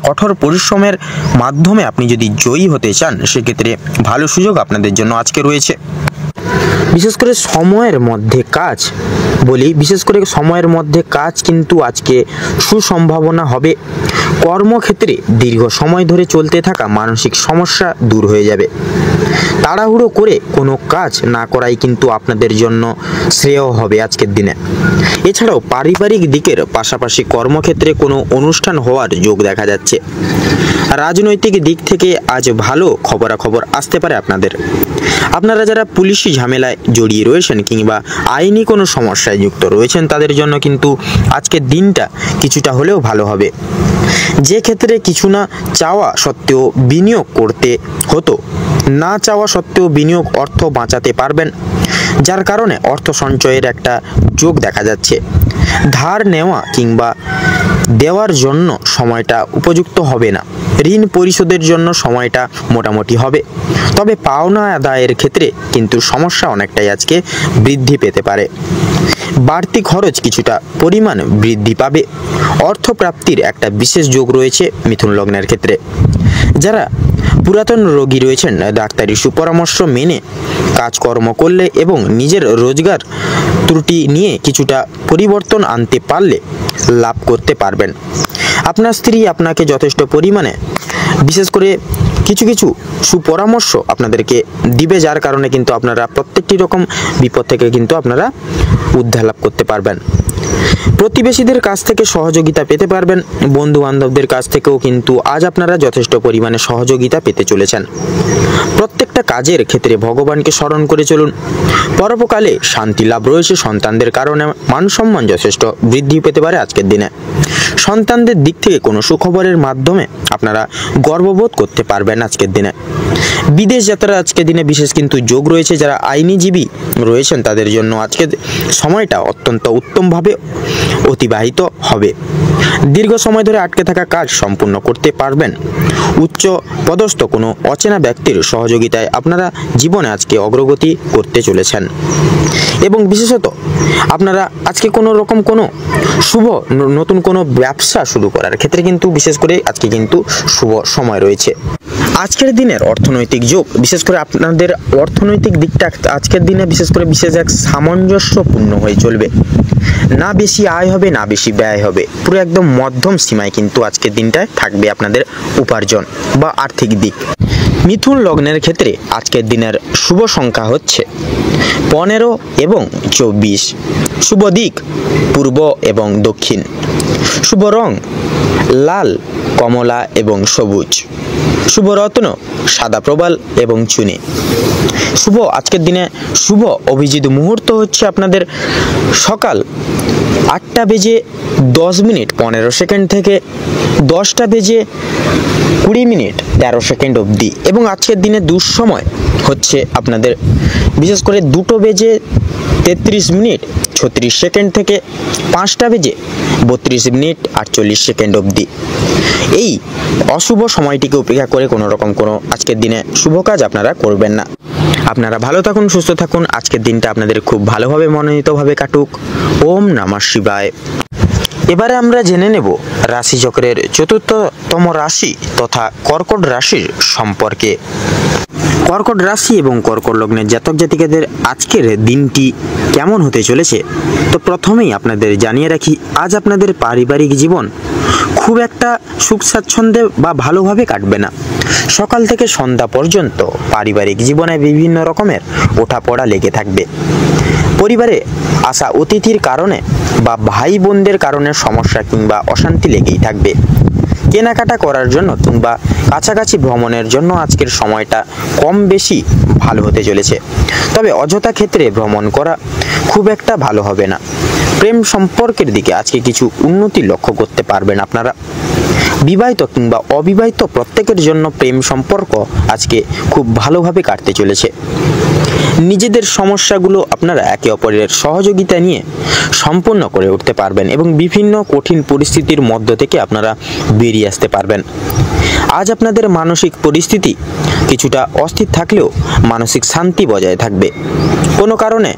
কঠোর পরিশ্রমের মাধ্যমে আপনি যদি জয়ী হতে চান সেক্ষেত্রে ভালো সুযোগ আপনাদের জন্য আজকে রয়েছে। বিশেষ করে সময়ের মধ্যে কাজ কিন্তু আজকে সুসম্ভাবনা হবে। কর্মক্ষেত্রে দীর্ঘ সময় ধরে চলতে থাকা মানসিক সমস্যা দূর হয়ে যাবে। তাড়াহুড়ো করে কোনো কাজ না করাই কিন্তু আপনাদের জন্য শ্রেয় হবে আজকের দিনে। এছাড়াও পারিবারিক দিকের পাশাপাশি কর্মক্ষেত্রে কোনো অনুষ্ঠান হওয়ার যোগ দেখা যাচ্ছে। রাজনৈতিক দিক থেকে আজ ভালো খবরাখবর আসতে পারে আপনাদের। আপনারা যারা পুলিশি ঝামেলায় জড়িয়ে রয়েছেন কিংবা আইনি কোনো সমস্যায় যুক্ত রয়েছেন তাদের জন্য কিন্তু আজকের দিনটা কিছুটা হলেও ভালো হবে। যে ক্ষেত্রে কিছু না চাওয়া সত্ত্বেও বিনিয়োগ করতে হতো, না চাওয়া সত্ত্বেও বিনিয়োগ অর্থ বাঁচাতে পারবেন, যার কারণে অর্থ সঞ্চয়ের একটা যোগ দেখা যাচ্ছে। ধার নেওয়া কিংবা দেওয়ার জন্য সময়টা উপযুক্ত হবে না। ঋণ পরিশোধের জন্য সময়টা মোটামুটি হবে, তবে পাওনা আদায়ের ক্ষেত্রে কিন্তু সমস্যা অনেকটাই আজকে বৃদ্ধি পেতে পারে। বাড়তি খরচ কিছুটা পরিমাণ বৃদ্ধি পাবে। অর্থপ্রাপ্তির একটা বিশেষ যোগ রয়েছে মিথুন লগ্নের ক্ষেত্রে। যারা পুরাতন রোগী রয়েছেন, ডাক্তারি সুপরামর্শ মেনে কাজকর্ম করলে এবং নিজের রোজগার ত্রুটি নিয়ে কিছুটা পরিবর্তন আনতে পারলে লাভ করতে পারবেন। আপনার স্ত্রী আপনাকে যথেষ্ট পরিমাণে বিশেষ করে কিছু কিছু সুপরামর্শ আপনাদেরকে দিবে, যার কারণে কিন্তু আপনারা প্রত্যেকটি রকম বিপদ থেকে কিন্তু আপনারা উদ্ধার লাভ করতে পারবেন। প্রতিবেশীদের কাছ থেকে সহযোগিতা পেতে পারবেন। বন্ধু বান্ধবদের কাছ থেকেও কিন্তু আজ আপনারা যথেষ্ট পরিমাণে সহযোগিতা পেতে চলেছেন। প্রত্যেকটা কাজের ক্ষেত্রে ভগবানকে স্মরণ করে চলুন। পরোপকালে শান্তি লাভ রয়েছে। সন্তানদের কারণে মান সম্মান যথেষ্ট বৃদ্ধি পেতে পারে আজকের দিনে। সন্তানদের দিক থেকে কোনো সুখবরের মাধ্যমে আপনারা গর্ববোধ করতে পারবেন আজকের দিনে। বিদেশ যাত্রা আজকের দিনে বিশেষ কিন্তু যোগ রয়েছে। যারা আইনজীবী রয়েছেন তাদের জন্য আজকের সময়টা অত্যন্ত উত্তমভাবে অতিবাহিত হবে। দীর্ঘ সময় ধরে আটকে থাকা কাজ সম্পূর্ণ করতে পারবেন। উচ্চ পদস্থ কোনো অচেনা ব্যক্তির সহযোগিতায় আপনারা জীবনে আজকে অগ্রগতি করতে চলেছেন এবং বিশেষত আপনারা আজকে কোনো রকম কোনো শুভ নতুন কোনো ব্যবসা শুরু করার ক্ষেত্রে কিন্তু বিশেষ করে আজকে কিন্তু শুভ সময় রয়েছে। আজকের দিনের অর্থনৈতিক যোগ বিশেষ করে আপনাদের অর্থনৈতিক দিকটা আজকের দিনে বিশেষ করে বিশেষ এক সামঞ্জস্যপূর্ণ হয়ে চলবে। না বেশি আয় হবে না বেশি ব্যয় হবে, পুরো একদম মধ্যম সীমায় কিন্তু আজকের দিনটায় থাকবে আপনাদের উপার্জন বা আর্থিক দিক। মিথুন লগ্নের ক্ষেত্রে আজকের দিনের শুভ সংখ্যা হচ্ছে 15 এবং 24। শুভ দিক পূর্ব এবং দক্ষিণ। শুভ রং লাল, কমলা এবং সবুজ। শুভ রত্ন সাদা প্রবাল এবং চুনি। শুভ আজকের দিনে শুভ অভিজিৎ মুহূর্ত হচ্ছে আপনাদের সকাল 8টা বেজে 10 মিনিট 15 সেকেন্ড থেকে 10টা বেজে 20 মিনিট 13 সেকেন্ড অবধি, এবং আজকের দিনে দুঃসময় হচ্ছে আপনাদের বিশেষ করে 2টো বেজে 33 মিনিট 36 সেকেন্ড থেকে 5টা বেজে 32 মিনিট 48 সেকেন্ড অবধি। এই অশুভ সময়টিকে উপেক্ষা করে কোনো রকম কোনো আজকের দিনে শুভ কাজ আপনারা করবেন না। আপনারা ভালো থাকুন, সুস্থ থাকুন। আজকের দিনটা আপনাদের খুব ভালোভাবে মনোনীতভাবে কাটুক। ওম নমঃ শিবায়। এবারে আমরা জেনে নেব রাশিচক্রের চতুর্থতম রাশি তথা কর্কট রাশির সম্পর্কে। কর্কট রাশি এবং কর্কট লগ্নের জাতক জাতিকাদের আজকের দিনটি কেমন হতে চলেছে, তো প্রথমেই আপনাদের জানিয়ে রাখি আজ আপনাদের পারিবারিক জীবন খুব একটা সুখ স্বাচ্ছন্দ্যে বা ভালোভাবে কাটবে না। সকাল থেকে সন্ধ্যা পর্যন্ত পারিবারিক জীবনে বিভিন্ন রকমের ওঠাপড়া লেগে থাকবে। পরিবারে আসা অতিথির কারণে বা ভাই বোনদের কারণে সমস্যা কিংবা অশান্তি লেগেই থাকবে। কেনাকাটা করার জন্য কিংবা কাছাকাছি ভ্রমণের জন্য আজকের সময়টা কম বেশি ভালো হতে চলেছে, তবে অযথা ক্ষেত্রে ভ্রমণ করা খুব একটা ভালো হবে না। প্রেম সম্পর্কের দিকে আজকে কিছু উন্নতি লক্ষ্য করতে পারবেন আপনারা। বিবাহিত কিংবা অবিবাহিত প্রত্যেকের জন্য প্রেম সম্পর্ক আজকে খুব ভালোভাবে কাটতে চলেছে। নিজেদের সমস্যাগুলো আপনারা একে অপরের সহযোগিতা নিয়ে সম্পূর্ণ করে উঠতে পারবেন এবং বিভিন্ন কঠিন পরিস্থিতির মধ্য থেকে আপনারা বেরিয়ে আসতে পারবেন। আজ আপনাদের মানসিক পরিস্থিতি কিছুটা অস্থির থাকলেও মানসিক শান্তি বজায় থাকবে। কোনো কারণে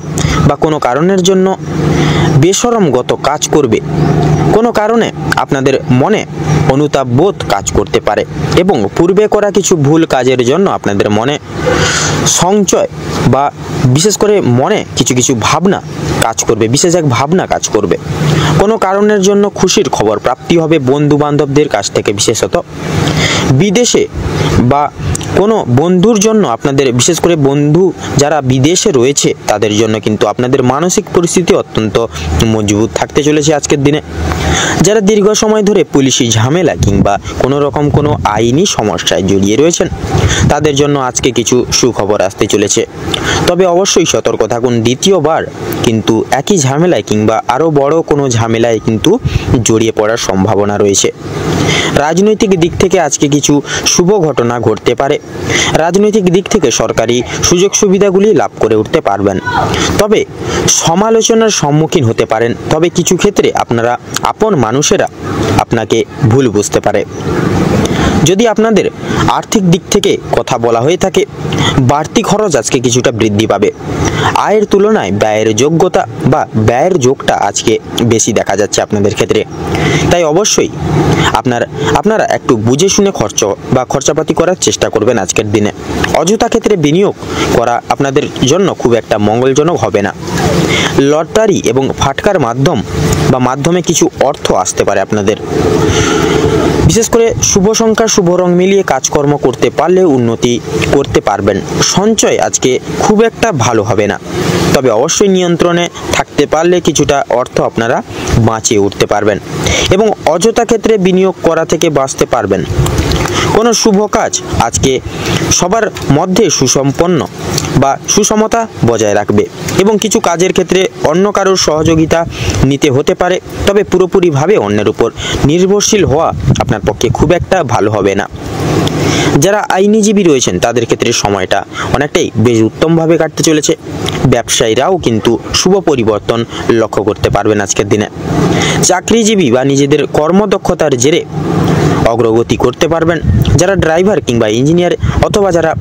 বা কোনো কারণের জন্য বেশরমগত কাজ করবে। কোনো কারণে আপনাদের মনে অনুতাপ বোধ কাজ করতে পারে এবং পূর্বে করা কিছু ভুল কাজের জন্য আপনাদের মনে সংশয় বা বিশেষ করে মনে কিছু কিছু ভাবনা কাজ করবে, বিশেষ এক ভাবনা কাজ করবে। কোনো কারণের জন্য খুশির খবর প্রাপ্তি হবে বন্ধু বান্ধবদের কাছ থেকে। বিশেষত বিদেশে বা কোনো বন্ধুর জন্য আপনাদের বিশেষ করে বন্ধু যারা বিদেশে রয়েছে তাদের জন্য কিন্তু আপনাদের মানসিক পরিস্থিতি অত্যন্ত মজবুত থাকতে চলেছে আজকের দিনে। যারা দীর্ঘ সময় ধরে পুলিশি ঝামেলা কিংবা কোনো রকম কোনো আইনি সমস্যায় জড়িয়ে রয়েছেন তাদের জন্য আজকে কিছু সুখবর আসতে চলেছে, তবে অবশ্যই সতর্ক থাকুন। দ্বিতীয়বার কিন্তু একই ঝামেলায় কিংবা আরও বড় কোনো ঝামেলায় কিন্তু জড়িয়ে পড়ার সম্ভাবনা রয়েছে। রাজনৈতিক দিক থেকে আজকে কিছু শুভ ঘটনা ঘটতে পারে। রাজনৈতিক দিক থেকে সরকারি সুযোগ সুবিধাগুলি লাভ করে উঠতে পারবেন, তবে সমালোচনার সম্মুখীন হতে পারেন। তবে কিছু ক্ষেত্রে আপনারা আপন মানুষেরা আপনাকে ভুল বুঝতে পারে। যদি আপনাদের আর্থিক দিক থেকে কথা বলা হয়ে থাকে, বাড়তি খরচ আজকে কিছুটা বৃদ্ধি পাবে। আয়ের তুলনায় ব্যয়ের যোগ্যতা বা ব্যয়ের যোগটা আজকে বেশি দেখা যাচ্ছে আপনাদের ক্ষেত্রে। তাই অবশ্যই আপনারা একটু বুঝে শুনে খরচাপাতি করার চেষ্টা করবেন আজকের দিনে। অযথা ক্ষেত্রে বিনিয়োগ করা আপনাদের জন্য খুব একটা মঙ্গলজনক হবে না। লটারি এবং ফাটকার মাধ্যমে কিছু অর্থ আসতে পারে আপনাদের। বিশেষ করে শুভ সংখ্যা শুভ রং মিলিয়ে কাজকর্ম করতে পারলে উন্নতি করতে পারবেন। সঞ্চয় আজকে খুব একটা ভালো হবে না, তবে অবশ্যই নিয়ন্ত্রণে থাকতে পারলে কিছুটা অর্থ আপনারা বাঁচিয়ে উঠতে পারবেন এবং অযথা ক্ষেত্রে বিনিয়োগ করা থেকে বাঁচতে পারবেন। কোনো শুভ কাজ আজকে সবার মধ্যে সুসম্পন্ন বা সুসমতা বজায় রাখবে এবং কিছু কাজের ক্ষেত্রে অন্য কারোর সহযোগিতা নিতে হতে পারে, তবে পুরোপুরিভাবে অন্যের উপর নির্ভরশীল হওয়া আপনার পক্ষে খুব একটা ভালো হবে না। যারা আইনজীবী রয়েছেন তাদের ক্ষেত্রে সময়টা অনেকটাই বেশ উত্তমভাবে কাটতে চলেছে। ব্যবসায়ীরাও কিন্তু শুভ পরিবর্তন লক্ষ্য করতে পারবেন আজকের দিনে। চাকরিজীবী বা নিজেদের কর্মদক্ষতার জেরে অগ্রগতি করতে পারবেন। যারা ড্রাইভার কিংবা ইঞ্জিনিয়ার অথবা যারা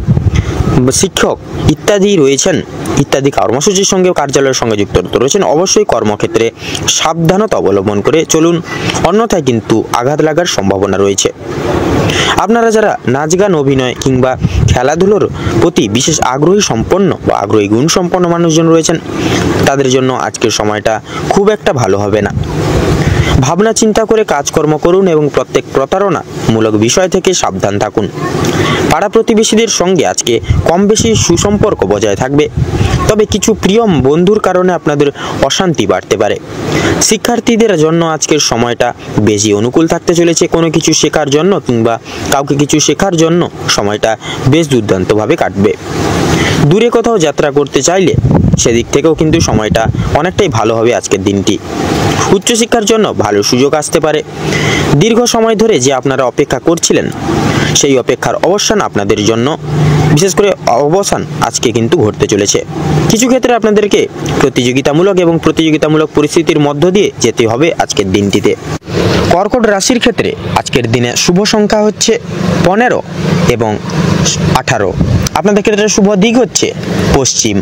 শিক্ষক ইত্যাদি কর্মসূচির সঙ্গে কার্যালয়ের সঙ্গে যুক্ত রয়েছেন, অবশ্যই কর্মক্ষেত্রে সাবধানতা অবলম্বন করে চলুন, অন্যথায় কিন্তু আঘাত লাগার সম্ভাবনা রয়েছে। আপনারা যারা নাচ গান অভিনয় কিংবা খেলাধুলোর প্রতি বিশেষ আগ্রহী গুণ সম্পন্ন মানুষজন রয়েছেন, তাদের জন্য আজকের সময়টা খুব একটা ভালো হবে না। ভাবনা চিন্তা করে কাজকর্ম করুন এবং প্রত্যেক প্রতারণামূলক বিষয় থেকে সাবধান থাকুন। পাড়া প্রতিবেশীদের সঙ্গে আজকে কম বেশি সুসম্পর্ক বজায় থাকবে, তবে কিছু প্রিয় বন্ধুর কারণে আপনাদের অশান্তি বাড়তে পারে। শিক্ষার্থীদের জন্য আজকের সময়টা বেশি অনুকূল থাকতে চলেছে। কোনো কিছু শেখার জন্য কিংবা কাউকে কিছু শেখার জন্য সময়টা বেশ দুর্দান্তভাবে কাটবে। দূরে কোথাও যাত্রা করতে চাইলে সেদিক থেকেও কিন্তু সময়টা অনেকটাই ভালো হবে আজকের দিনটি। উচ্চশিক্ষার জন্য ভালো সুযোগ আসতে পারে। দীর্ঘ সময় ধরে যে আপনারা অপেক্ষা করছিলেন, সেই অপেক্ষার অবসান আপনাদের জন্য বিশেষ করে অবসান আজকে কিন্তু ঘটতে চলেছে। কিছু ক্ষেত্রে আপনাদেরকে প্রতিযোগিতামূলক পরিস্থিতির মধ্য দিয়ে যেতে হবে আজকের দিনটিতে। কর্কট রাশির ক্ষেত্রে আজকের দিনে শুভ সংখ্যা হচ্ছে 15 এবং 18। আপনাদের ক্ষেত্রে শুভ দিক হচ্ছে পশ্চিম,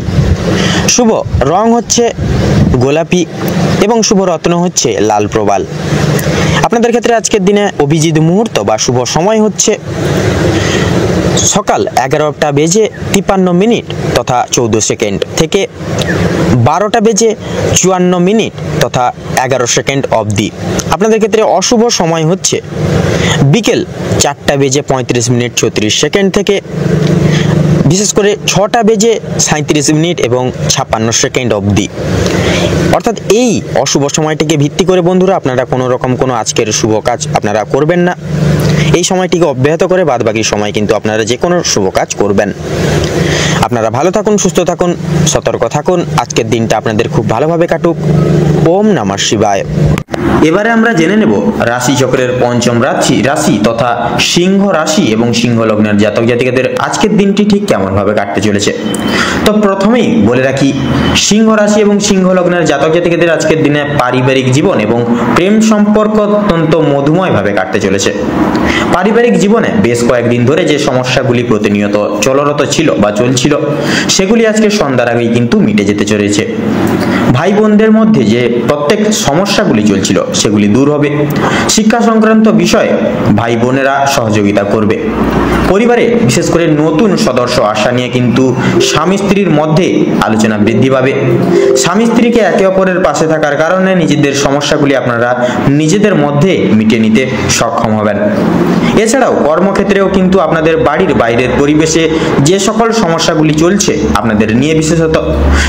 শুভ রং হচ্ছে গোলাপি এবং শুভ রত্ন হচ্ছে লাল প্রবাল। আপনাদের ক্ষেত্রে আজকের দিনে অভিজিৎ মুহূর্ত বা শুভ সময় হচ্ছে সকাল 11টা বেজে 53 মিনিট তথা 14 সেকেন্ড থেকে 12টা বেজে 54 মিনিট তথা 11 সেকেন্ড অবধি। আপনাদের ক্ষেত্রে অশুভ সময় হচ্ছে বিকেল 4টা বেজে 35 মিনিট 36 সেকেন্ড থেকে বিশেষ করে 6টা বেজে 37 মিনিট এবং 56 সেকেন্ড অবধি। অর্থাৎ এই অশুভ সময়টিকে ভিত্তি করে বন্ধুরা আপনারা কোনো আজকের শুভ কাজ আপনারা করবেন না। এই সময়টিকে অব্যাহত করে বাদবাকি সময় কিন্তু আপনারা যে কোনো শুভ কাজ করবেন। আপনারা ভালো থাকুন, সুস্থ থাকুন, সতর্ক থাকুন। আজকের দিনটা আপনাদের খুব ভালোভাবে কাটুক। ওম নমঃ শিবায়। এবারে আমরা জেনে নেব রাশি চক্রের পঞ্চম রাশি তথা সিংহ রাশি এবং সিংহ লগ্নের জাতক জাতিকাদের আজকের দিনটি ঠিক কেমন ভাবে কাটতে চলেছে। তো প্রথমেই বলে রাখি, সিংহ রাশি এবং সিংহ লগ্নের জাতক জাতিকাদের আজকের দিনে পারিবারিক জীবন এবং প্রেম সম্পর্ক অত্যন্ত মধুময় ভাবে কাটতে চলেছে। পারিবারিক জীবনে বেশ কয়েকদিন ধরে যে সমস্যাগুলি প্রতিনিয়ত চলরত ছিল বা চলছিল, সেগুলি আজকে সন্ধ্যার আগেই কিন্তু মিটে যেতে চলেছে। ভাই বোনদের মধ্যে যে প্রত্যেক সমস্যাগুলি চলছিল সেগুলি দূর হবে। শিক্ষা সংক্রান্ত বিষয়ে ভাই বোনেরা সহযোগিতা করবে। পরিবারে বিশেষ করে নতুন সদস্য আসা নিয়ে কিন্তু স্বামী স্ত্রীর মধ্যে আলোচনা বৃদ্ধি পাবে। স্বামী স্ত্রীকে একে অপরের পাশে থাকার কারণে নিজেদের সমস্যাগুলি আপনারা নিজেদের মধ্যে মিটিয়ে নিতে সক্ষম হবেন। এছাড়াও কর্মক্ষেত্রেও কিন্তু আপনাদের বাড়ির বাইরের পরিবেশে যে সকল সমস্যাগুলি চলছে আপনাদের নিয়ে বিশেষত,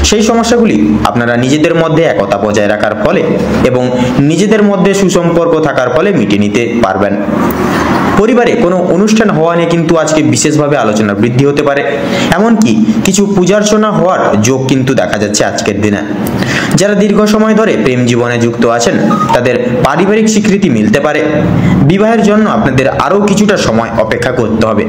সেই সমস্যাগুলি আপনারা নিজেদের মধ্যে একতা বজায় রাখার ফলে এবং নিজেদের মধ্যে সুসম্পর্ক থাকার ফলে মিটিয়ে নিতে পারবেন। পরিবারে কোনো অনুষ্ঠান হওয়া নিয়ে কিন্তু আজকে বিশেষভাবে আলোচনা বৃদ্ধি হতে পারে। এমনকি কিছু পূজার্চনা হওয়ার যোগ কিন্তু দেখা যাচ্ছে আজকের দিনে। যারা দীর্ঘ সময় ধরে প্রেম জীবনে যুক্ত আছেন তাদের পারিবারিক স্বীকৃতি মিলতে পারে। বিবাহের জন্য আপনাদের আরও কিছুটা সময় অপেক্ষা করতে হবে।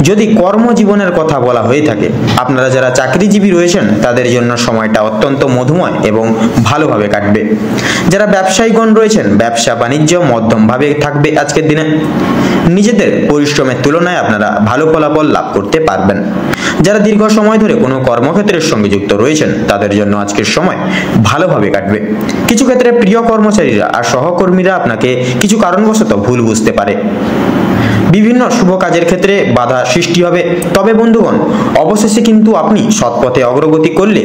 যদি কর্মজীবনের কথা বলা হয়ে থাকে, আপনারা যারা চাকরিজীবী রয়েছেন তাদের জন্য সময়টা অত্যন্ত মধুময় এবং ভালোভাবে কাটবে। যারা ব্যবসায়ীগণ রয়েছেন, ব্যবসা বাণিজ্য মধ্যমভাবে থাকবে আজকের দিনে। নিজেদের পরিশ্রমের তুলনায় আপনারা ভালো ফলাফল লাভ করতে পারবেন। যারা দীর্ঘ সময় ধরে কোনো কর্মক্ষেত্রের সঙ্গে যুক্ত রয়েছেন তাদের জন্য আজকের সময় ভালোভাবে কাটবে। কিছু ক্ষেত্রে প্রিয় কর্মচারীরা আর সহকর্মীরা আপনাকে কিছু কারণবশত ভুল বুঝতে পারে। বিভিন্ন শুভ কাজের ক্ষেত্রে বাধা সৃষ্টি হবে। তবে বন্ধুগণ, অবশেষে কিন্তু আপনি সৎপথে অগ্রগতি করলে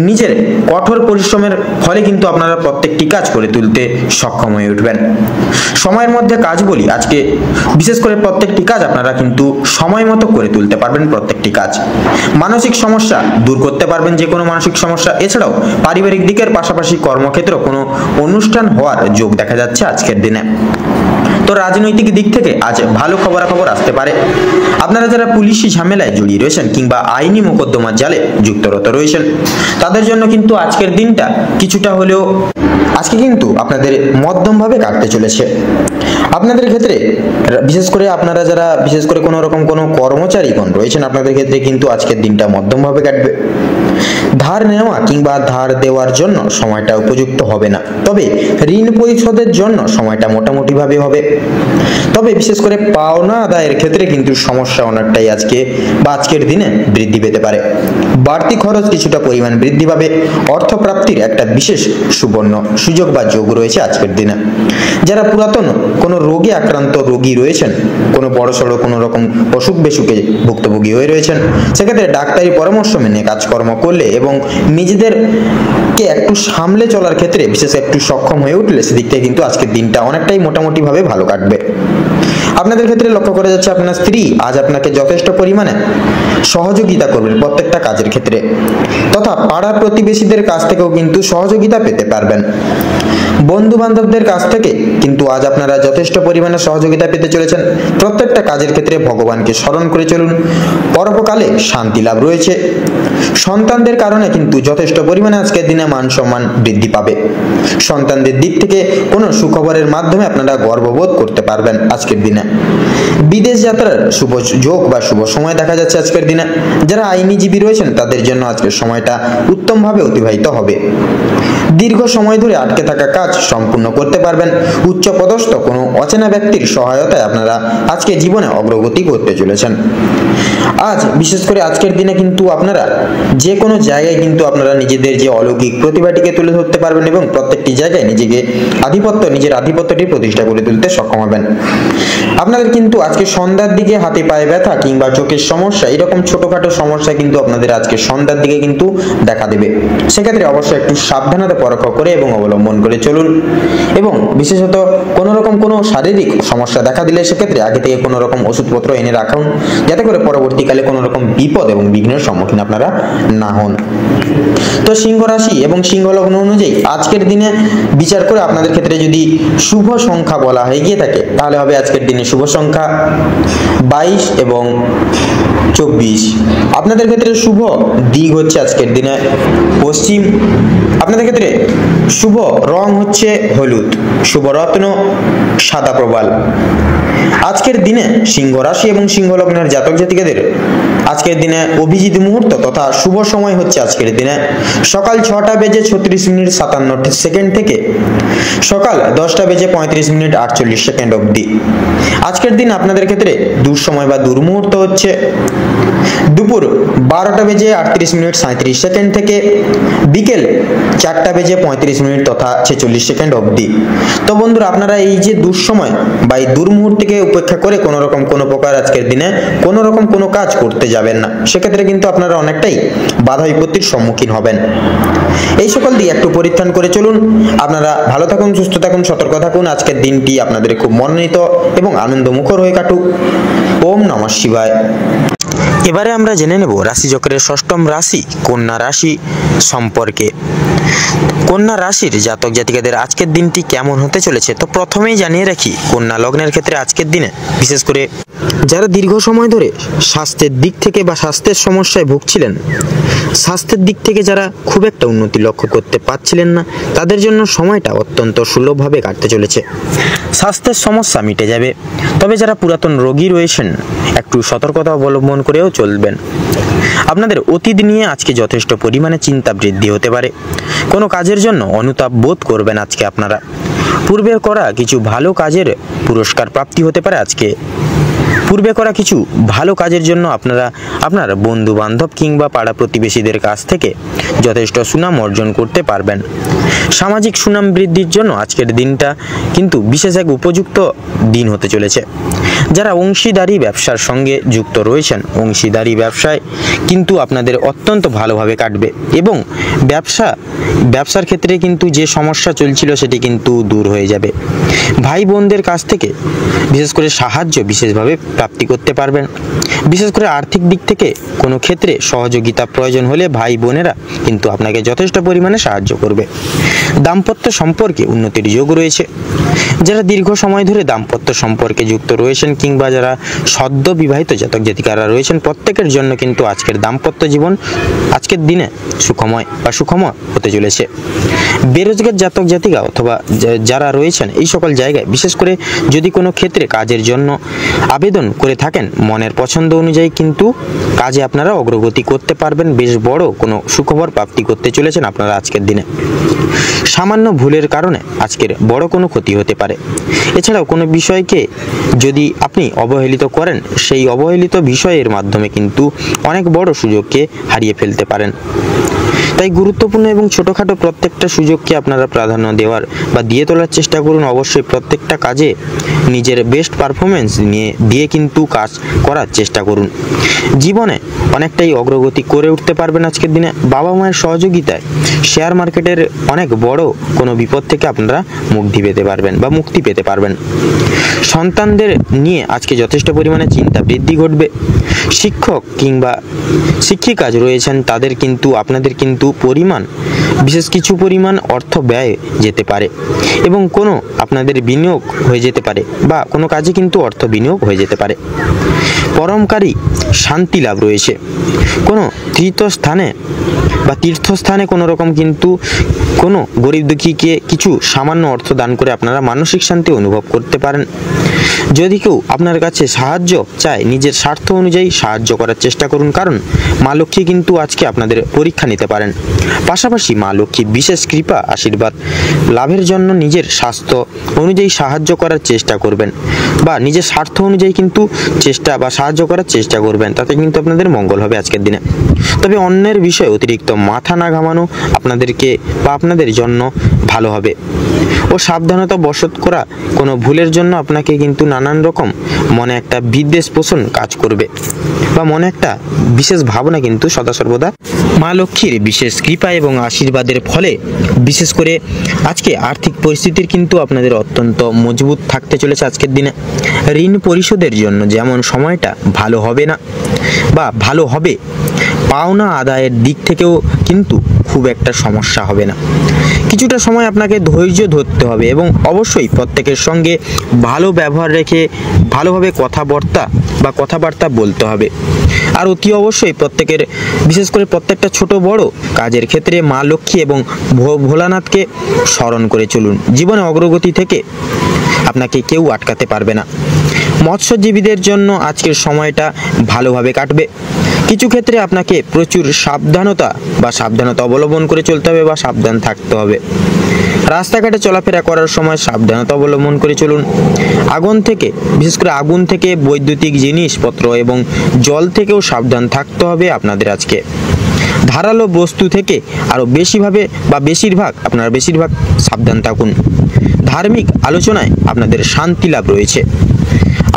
নিজের কঠোর পরিশ্রমের ফলে কিন্তু আপনারা প্রত্যেকটি কাজ করে তুলতে সক্ষম হয়ে উঠবেন। সময়ের মধ্যে কাজ বলি, আজকে বিশেষ করে প্রত্যেকটি কাজ আপনারা কিন্তু সময় মতো করে তুলতে পারবেন। প্রত্যেকটি কাজ মানসিক সমস্যা দূর করতে পারবেন, যে কোনো মানসিক সমস্যা। এছাড়াও পারিবারিক দিকের পাশাপাশি কর্মক্ষেত্রে কোনো অনুষ্ঠান হওয়ার যোগ দেখা যাচ্ছে আজকের দিনে। তো রাজনৈতিক দিক থেকে আজ ভালো খবরাখবর আসতে পারে। আপনারা যারা পুলিশি ঝামেলায় জড়িয়ে রয়েছেন কিংবা আইনি মোকদ্দমার জালে যুক্তরত রয়েছেন তাদের জন্য কিন্তু আজকের দিনটা কিছুটা হলেও আজকে কিন্তু আপনাদের মধ্যমভাবে কাটতে চলেছে। আপনাদের ক্ষেত্রে বিশেষ করে আপনারা যারা বিশেষ করে কোনো রকম কোনো কর্মচারীগণ রয়েছেন আপনাদের ক্ষেত্রে কিন্তু আজকের দিনটা মধ্যমভাবে কাটবে। ধার নেওয়া কিংবা ধার দেওয়ার জন্য সময়টা উপযুক্ত হবে না, তবে ঋণ পরিশোধের জন্য সময়টা মোটামুটিভাবে হবে। তবে বিশেষ করে পাওনা আদায়ের ক্ষেত্রে কিন্তু সমস্যা অনেকটাই আজকের দিনে বৃদ্ধি পেতে পারে। বাড়তি খরচ কিছুটা পরিমাণ বৃদ্ধি পাবে। অর্থপ্রাপ্তির একটা বিশেষ সুবর্ণ সুযোগ বা যোগ রয়েছে আজকের দিনে। যারা পুরাতন কোনো রোগে আক্রান্ত রোগী রয়েছেন, কোনো বড়সড় কোনো রকম অসুখ বেসুখে ভুক্তভোগী হয়ে রয়েছেন, সেক্ষেত্রে ডাক্তারি পরামর্শ মেনে কাজকর্ম করলে এবং নিজেদেরকে একটু সামলে চলার ক্ষেত্রে বিশেষ একটু সক্ষম হয়ে উঠলে সেদিক থেকে কিন্তু আজকের দিনটা অনেকটাই মোটামুটিভাবে ভালো কাটবে। আপনাদের ক্ষেত্রে লক্ষ্য করা যাচ্ছে আপনার স্ত্রী আজ আপনাকে যথেষ্ট পরিমাণে সহযোগিতা করবেন প্রত্যেকটা কাজের ক্ষেত্রে, তথা পাড়া প্রতিবেশীদের কাছ থেকেও কিন্তু সহযোগিতা পেতে পারবেন। বন্ধু বান্ধবদের কাছ থেকে কিন্তু আজ আপনারা যথেষ্ট পরিমাণে সহযোগিতা পেতে চলেছেন। প্রত্যেকটা কাজের ক্ষেত্রে ভগবানকে স্মরণ করে চলুন। পরোপকালে শান্তি লাভ রয়েছে। সন্তানদের কারণে কিন্তু যথেষ্ট পরিমাণে আজকের দিনে মান সম্মান বৃদ্ধি পাবে। সন্তানদের দিক থেকে কোনো সুখবরের মাধ্যমে আপনারা গর্ববোধ করতে পারবেন আজকের দিনে। বিদেশ যাত্রার শুভ যোগ বা শুভ সময় দেখা যাচ্ছে আজকের দিনে। যারা আইনজীবী রয়েছেন তাদের জন্য আজকের সময়টা উত্তমভাবে অতিবাহিত হবে। দীর্ঘ সময় ধরে আটকে থাকা কাজ সম্পূর্ণ করতে পারবেন। উচ্চপদস্থ কোনো অচেনা ব্যক্তির সহায়তায় আপনারা আজকে জীবনে অগ্রগতি করতে চলেছেন। আজ বিশেষ করে আজকের দিনে কিন্তু আপনারা যে কোনো জায়গায় কিন্তু আপনারা নিজেদের যে অলৌকিক প্রতিভাটিকে তুলে ধরতে পারবেন এবং প্রত্যেকটি জায়গায় নিজের আধিপত্যটি প্রতিষ্ঠা করে তুলতে সক্ষম হবেন। আপনাদের কিন্তু আজকে সন্ধ্যার দিকে হাতে পায়ে ব্যথা কিংবা চোখের সমস্যা, এরকম ছোটখাটো সমস্যা কিন্তু আপনাদের আজকে সন্ধ্যার দিকে কিন্তু দেখা দেবে। সেক্ষেত্রে অবশ্যই একটু সাবধানতা পরখ করে এবং অবলম্বন করে চলুন। এবং বিশেষত কোনো রকম কোনো শারীরিক সমস্যা দেখা দিলে সেক্ষেত্রে আগে থেকে কোনো রকম ওষুধপত্র এনে রাখুন, যাতে করে পরবর্তীকালে কোনো রকম বিপদ এবং বিঘ্নের সম্মুখীন আপনারা না হন। তো সিংহ রাশি এবং সিংহ লগ্ন অনুযায়ী আজকের দিনে বিচার করে আপনাদের ক্ষেত্রে যদি শুভ সংখ্যা বলা হয়ে গিয়ে থাকে তাহলে হবে আজকের দিনে শুভ সংখ্যা 22 এবং 24। আপনাদের ক্ষেত্রে শুভ দিক হচ্ছে আজকের দিনে পশ্চিম। আপনাদের ক্ষেত্রে শুভ রং হচ্ছে হলুদ, শুভ রত্ন সাদা প্রবাল। আজকের দিনে সিংহ রাশি এবং সিংহ লগ্নের জাতক জাতিকাদের আজকের দিনে অভিজিৎ মুহূর্ত তথা শুভ সময় হচ্ছে আজকের দিনে সকাল 6টা বেজে 36 মিনিট 57 সেকেন্ড থেকে সকাল 10টা বেজে 35 মিনিট 48 সেকেন্ড অবধি। আজকের দিন আপনাদের ক্ষেত্রে দুঃসময় বা দুর্মুহূর্ত হচ্ছে দুপুর 12টা বেজে 38 মিনিট 37 সেকেন্ড থেকে বিকেল 4টা বেজে 35 মিনিট তথা 46 সেকেন্ড অবধি। তো বন্ধুরা, আপনারা এই যে দুঃসময় বা এই দুর্মুহূর্তকে উপেক্ষা করে কোনো রকম কোনো প্রকার আজকের দিনে কোনো রকম কোনো কাজ করতে যাবেন না। সেক্ষেত্রে কিন্তু আপনারা অনেকটাই বাধা বিপত্তির সম্মুখীন হবেন। এই সকল দিয়ে একটু পরিত্রাণ করে চলুন। আপনারা ভালো থাকুন, সুস্থ থাকুন, সতর্ক থাকুন। আজকের দিনটি আপনাদের খুব মনোনীত এবং আনন্দমুখর হয়ে কাটুক। ওম নমঃ শিবায়। এবারে আমরা জেনে নেব রাশিচক্রের ষষ্ঠম রাশি কন্যা রাশি সম্পর্কে। কন্যা রাশির জাতক জাতিকাদের আজকের দিনটি কেমন হতে চলেছে। তো প্রথমেই জানিয়ে রাখি, কন্যা লগ্নের ক্ষেত্রে আজকের দিনে বিশেষ করে যারা দীর্ঘ সময় ধরে স্বাস্থ্যের দিক থেকে বা স্বাস্থ্যের সমস্যায় ভুগছিলেন, স্বাস্থ্যের দিক থেকে যারা খুব একটা উন্নতি লক্ষ্য করতে পারছিলেন না, তাদের জন্য সময়টা অত্যন্ত সুলভভাবে কাটতে চলেছে। স্বাস্থ্যের সমস্যা মিটে যাবে। তবে যারা পুরাতন রোগী রয়েছেন, একটু সতর্কতা অবলম্বন করেও চলবেন। আপনাদের অতীত নিয়ে আজকে যথেষ্ট পরিমাণে চিন্তা বৃদ্ধি হতে পারে। কোনো কাজের জন্য অনুতাপ বোধ করবেন আজকে আপনারা। পূর্বে করা কিছু ভালো কাজের পুরস্কার প্রাপ্তি হতে পারে আজকে। পূর্বে করা কিছু ভালো কাজের জন্য আপনারা আপনার বন্ধু বান্ধব কিংবা পাড়া প্রতিবেশীদের কাছ থেকে যথেষ্ট সুনাম অর্জন করতে পারবেন। সামাজিক সুনাম বৃদ্ধির জন্য আজকের দিনটা কিন্তু বিশেষ এক উপযুক্ত দিন হতে চলেছে। যারা অংশীদারি ব্যবসার সঙ্গে যুক্ত রয়েছেন, অংশীদারি ব্যবসায় কিন্তু আপনাদের অত্যন্ত ভালোভাবে কাটবে এবং ব্যবসার ক্ষেত্রে কিন্তু যে সমস্যা চলছিল সেটি কিন্তু দূর হয়ে যাবে। ভাই বোনদের কাছ থেকে বিশেষ করে সাহায্য বিশেষভাবে প্রাপ্তি করতে পারবেন। বিশেষ করে আর্থিক দিক থেকে কোনো ক্ষেত্রে সহযোগিতা প্রয়োজন হলে ভাই বোনেরা কিন্তু আপনাকে যথেষ্ট পরিমাণে সাহায্য করবে। দাম্পত্য সম্পর্কে উন্নতির যোগ রয়েছে। যারা দীর্ঘ সময় ধরে দাম্পত্য সম্পর্কে যুক্ত রয়েছেন কিংবা যারা সদ্য বিবাহিত জাতক জাতিকারা রয়েছেন, প্রত্যেকের জন্য কিন্তু আজকের দাম্পত্য জীবন আজকের দিনে সুখময় হতে চলেছে। বেরোজগার জাতক জাতিকা অথবা যারা রয়েছেন এই সকল জায়গায় বিশেষ করে যদি কোনো ক্ষেত্রে কাজের জন্য আবেদন করে থাকেন, মনের পছন্দ অনুযায়ী কিন্তু কাজে আপনারা অগ্রগতি করতে পারবেন। বেশ বড় কোনো সুখবর প্রাপ্তি করতে চলেছেন আপনারা আজকের দিনে। সামান্য ভুলের কারণে আজকের বড় কোনো ক্ষতি হতে পারে। এছাড়াও কোনো বিষয়কে যদি আপনি অবহেলিত করেন, সেই অবহেলিত বিষয়ের মাধ্যমে কিন্তু অনেক বড় সুযোগকে হারিয়ে ফেলতে পারেন। তাই গুরুত্বপূর্ণ এবং ছোটোখাটো প্রত্যেকটা সুযোগকে আপনারা প্রাধান্য দেওয়ার বা দিয়ে তোলার চেষ্টা করুন। অবশ্যই প্রত্যেকটা কাজে নিজের বেস্ট পারফরমেন্স দিয়ে কিন্তু কাজ করার চেষ্টা করুন। জীবনে অনেকটাই অগ্রগতি করে উঠতে পারবেন আজকের দিনে। বাবা মায়ের সহযোগিতায় শেয়ার মার্কেটের অনেক বড় কোনো বিপদ থেকে আপনারা মুক্তি পেতে পারবেন। সন্তানদের নিয়ে আজকে যথেষ্ট পরিমাণে চিন্তা বৃদ্ধি ঘটবে। শিক্ষক কিংবা শিক্ষিকা রয়েছেন, আপনাদের কিন্তু বিশেষ কিছু পরিমাণ অর্থ ব্যয় যেতে পারে এবং কোনো আপনাদের বিনিয়োগ হয়ে যেতে পারে বা কোনো কাজে কিন্তু অর্থ বিনিয়োগ হয়ে যেতে পারে। পরমকারী শান্তি লাভ রয়েছে। কোনো তীর্থস্থানে কোনো রকম কিন্তু কোনো গরিব দুঃখীকে কিছু সামান্য অর্থ দান করে আপনারা মানসিক শান্তি অনুভব করতে পারেন। যদি কেউ আপনার কাছে সাহায্য চায়, নিজের স্বার্থ অনুযায়ী সাহায্য করার চেষ্টা করুন, কারণ মা লক্ষ্মী কিন্তু আজকে আপনাদের পরীক্ষা নিতে পারেন। পাশাপাশি মা লক্ষ্মী বিশেষ কৃপা আশীর্বাদ লাভের জন্য নিজের স্বাস্থ্য অনুযায়ী সাহায্য করার চেষ্টা করবেন বা নিজের স্বার্থ অনুযায়ী কিন্তু সাহায্য করার চেষ্টা করবেন। তাতে কিন্তু আপনাদের মঙ্গল হবে আজকের দিনে। তবে অন্যের বিষয়ে অতিরিক্ত মাথা না ঘামানো আপনাদের জন্য ভালো হবে ও সাবধানতা বশত করা কোনো ভুলের জন্য আপনাকে কিন্তু নানান রকম মনে একটা বিদ্বেষ পোষণ কাজ করবে বা মনে একটা বিশেষ ভাবনা কিন্তু সদা সর্বদা মা লক্ষ্মীর বিশেষ কৃপা এবং আশীর্বাদের ফলে বিশেষ করে আজকে আর্থিক পরিস্থিতির কিন্তু আপনাদের অত্যন্ত মজবুত থাকতে চলেছে আজকের দিনে। ঋণ পরিশোধের জন্য যেমন সময়টা ভালো হবে না বা ভালো হবে, পাওনা আদায়ের দিক থেকেও কিন্তু খুব একটা সমস্যা হবে না। কিছুটা সময় আপনাকে ধৈর্য ধরতে হবে এবং অবশ্যই প্রত্যেকের সঙ্গে ভালো ব্যবহার রেখে ভালোভাবে কথাবার্তা বলতে হবে। আর অতি অবশ্যই বিশেষ করে প্রত্যেকটা ছোট বড় কাজের ক্ষেত্রে মা লক্ষ্মী এবং ভোলানাথকে স্মরণ করে চলুন। জীবনে অগ্রগতি থেকে আপনাকে কেউ আটকাতে পারবে না। মৎস্যজীবীদের জন্য আজকের সময়টা ভালোভাবে কাটবে। কিছু ক্ষেত্রে আপনাকে প্রচুর সাবধানতা অবলম্বন করে চলতে হবে বা সাবধান থাকতে হবে। রাস্তাঘাটে চলাফেরা করার সময় সাবধানতা অবলম্বন করে চলুন। বিশেষ করে আগুন থেকে, বৈদ্যুতিক জিনিসপত্র এবং জল থেকেও সাবধান থাকতে হবে আপনাদের আজকে। ধারালো বস্তু থেকে আরও বেশিরভাগ সাবধান থাকুন। ধার্মিক আলোচনায় আপনাদের শান্তি লাভ রয়েছে।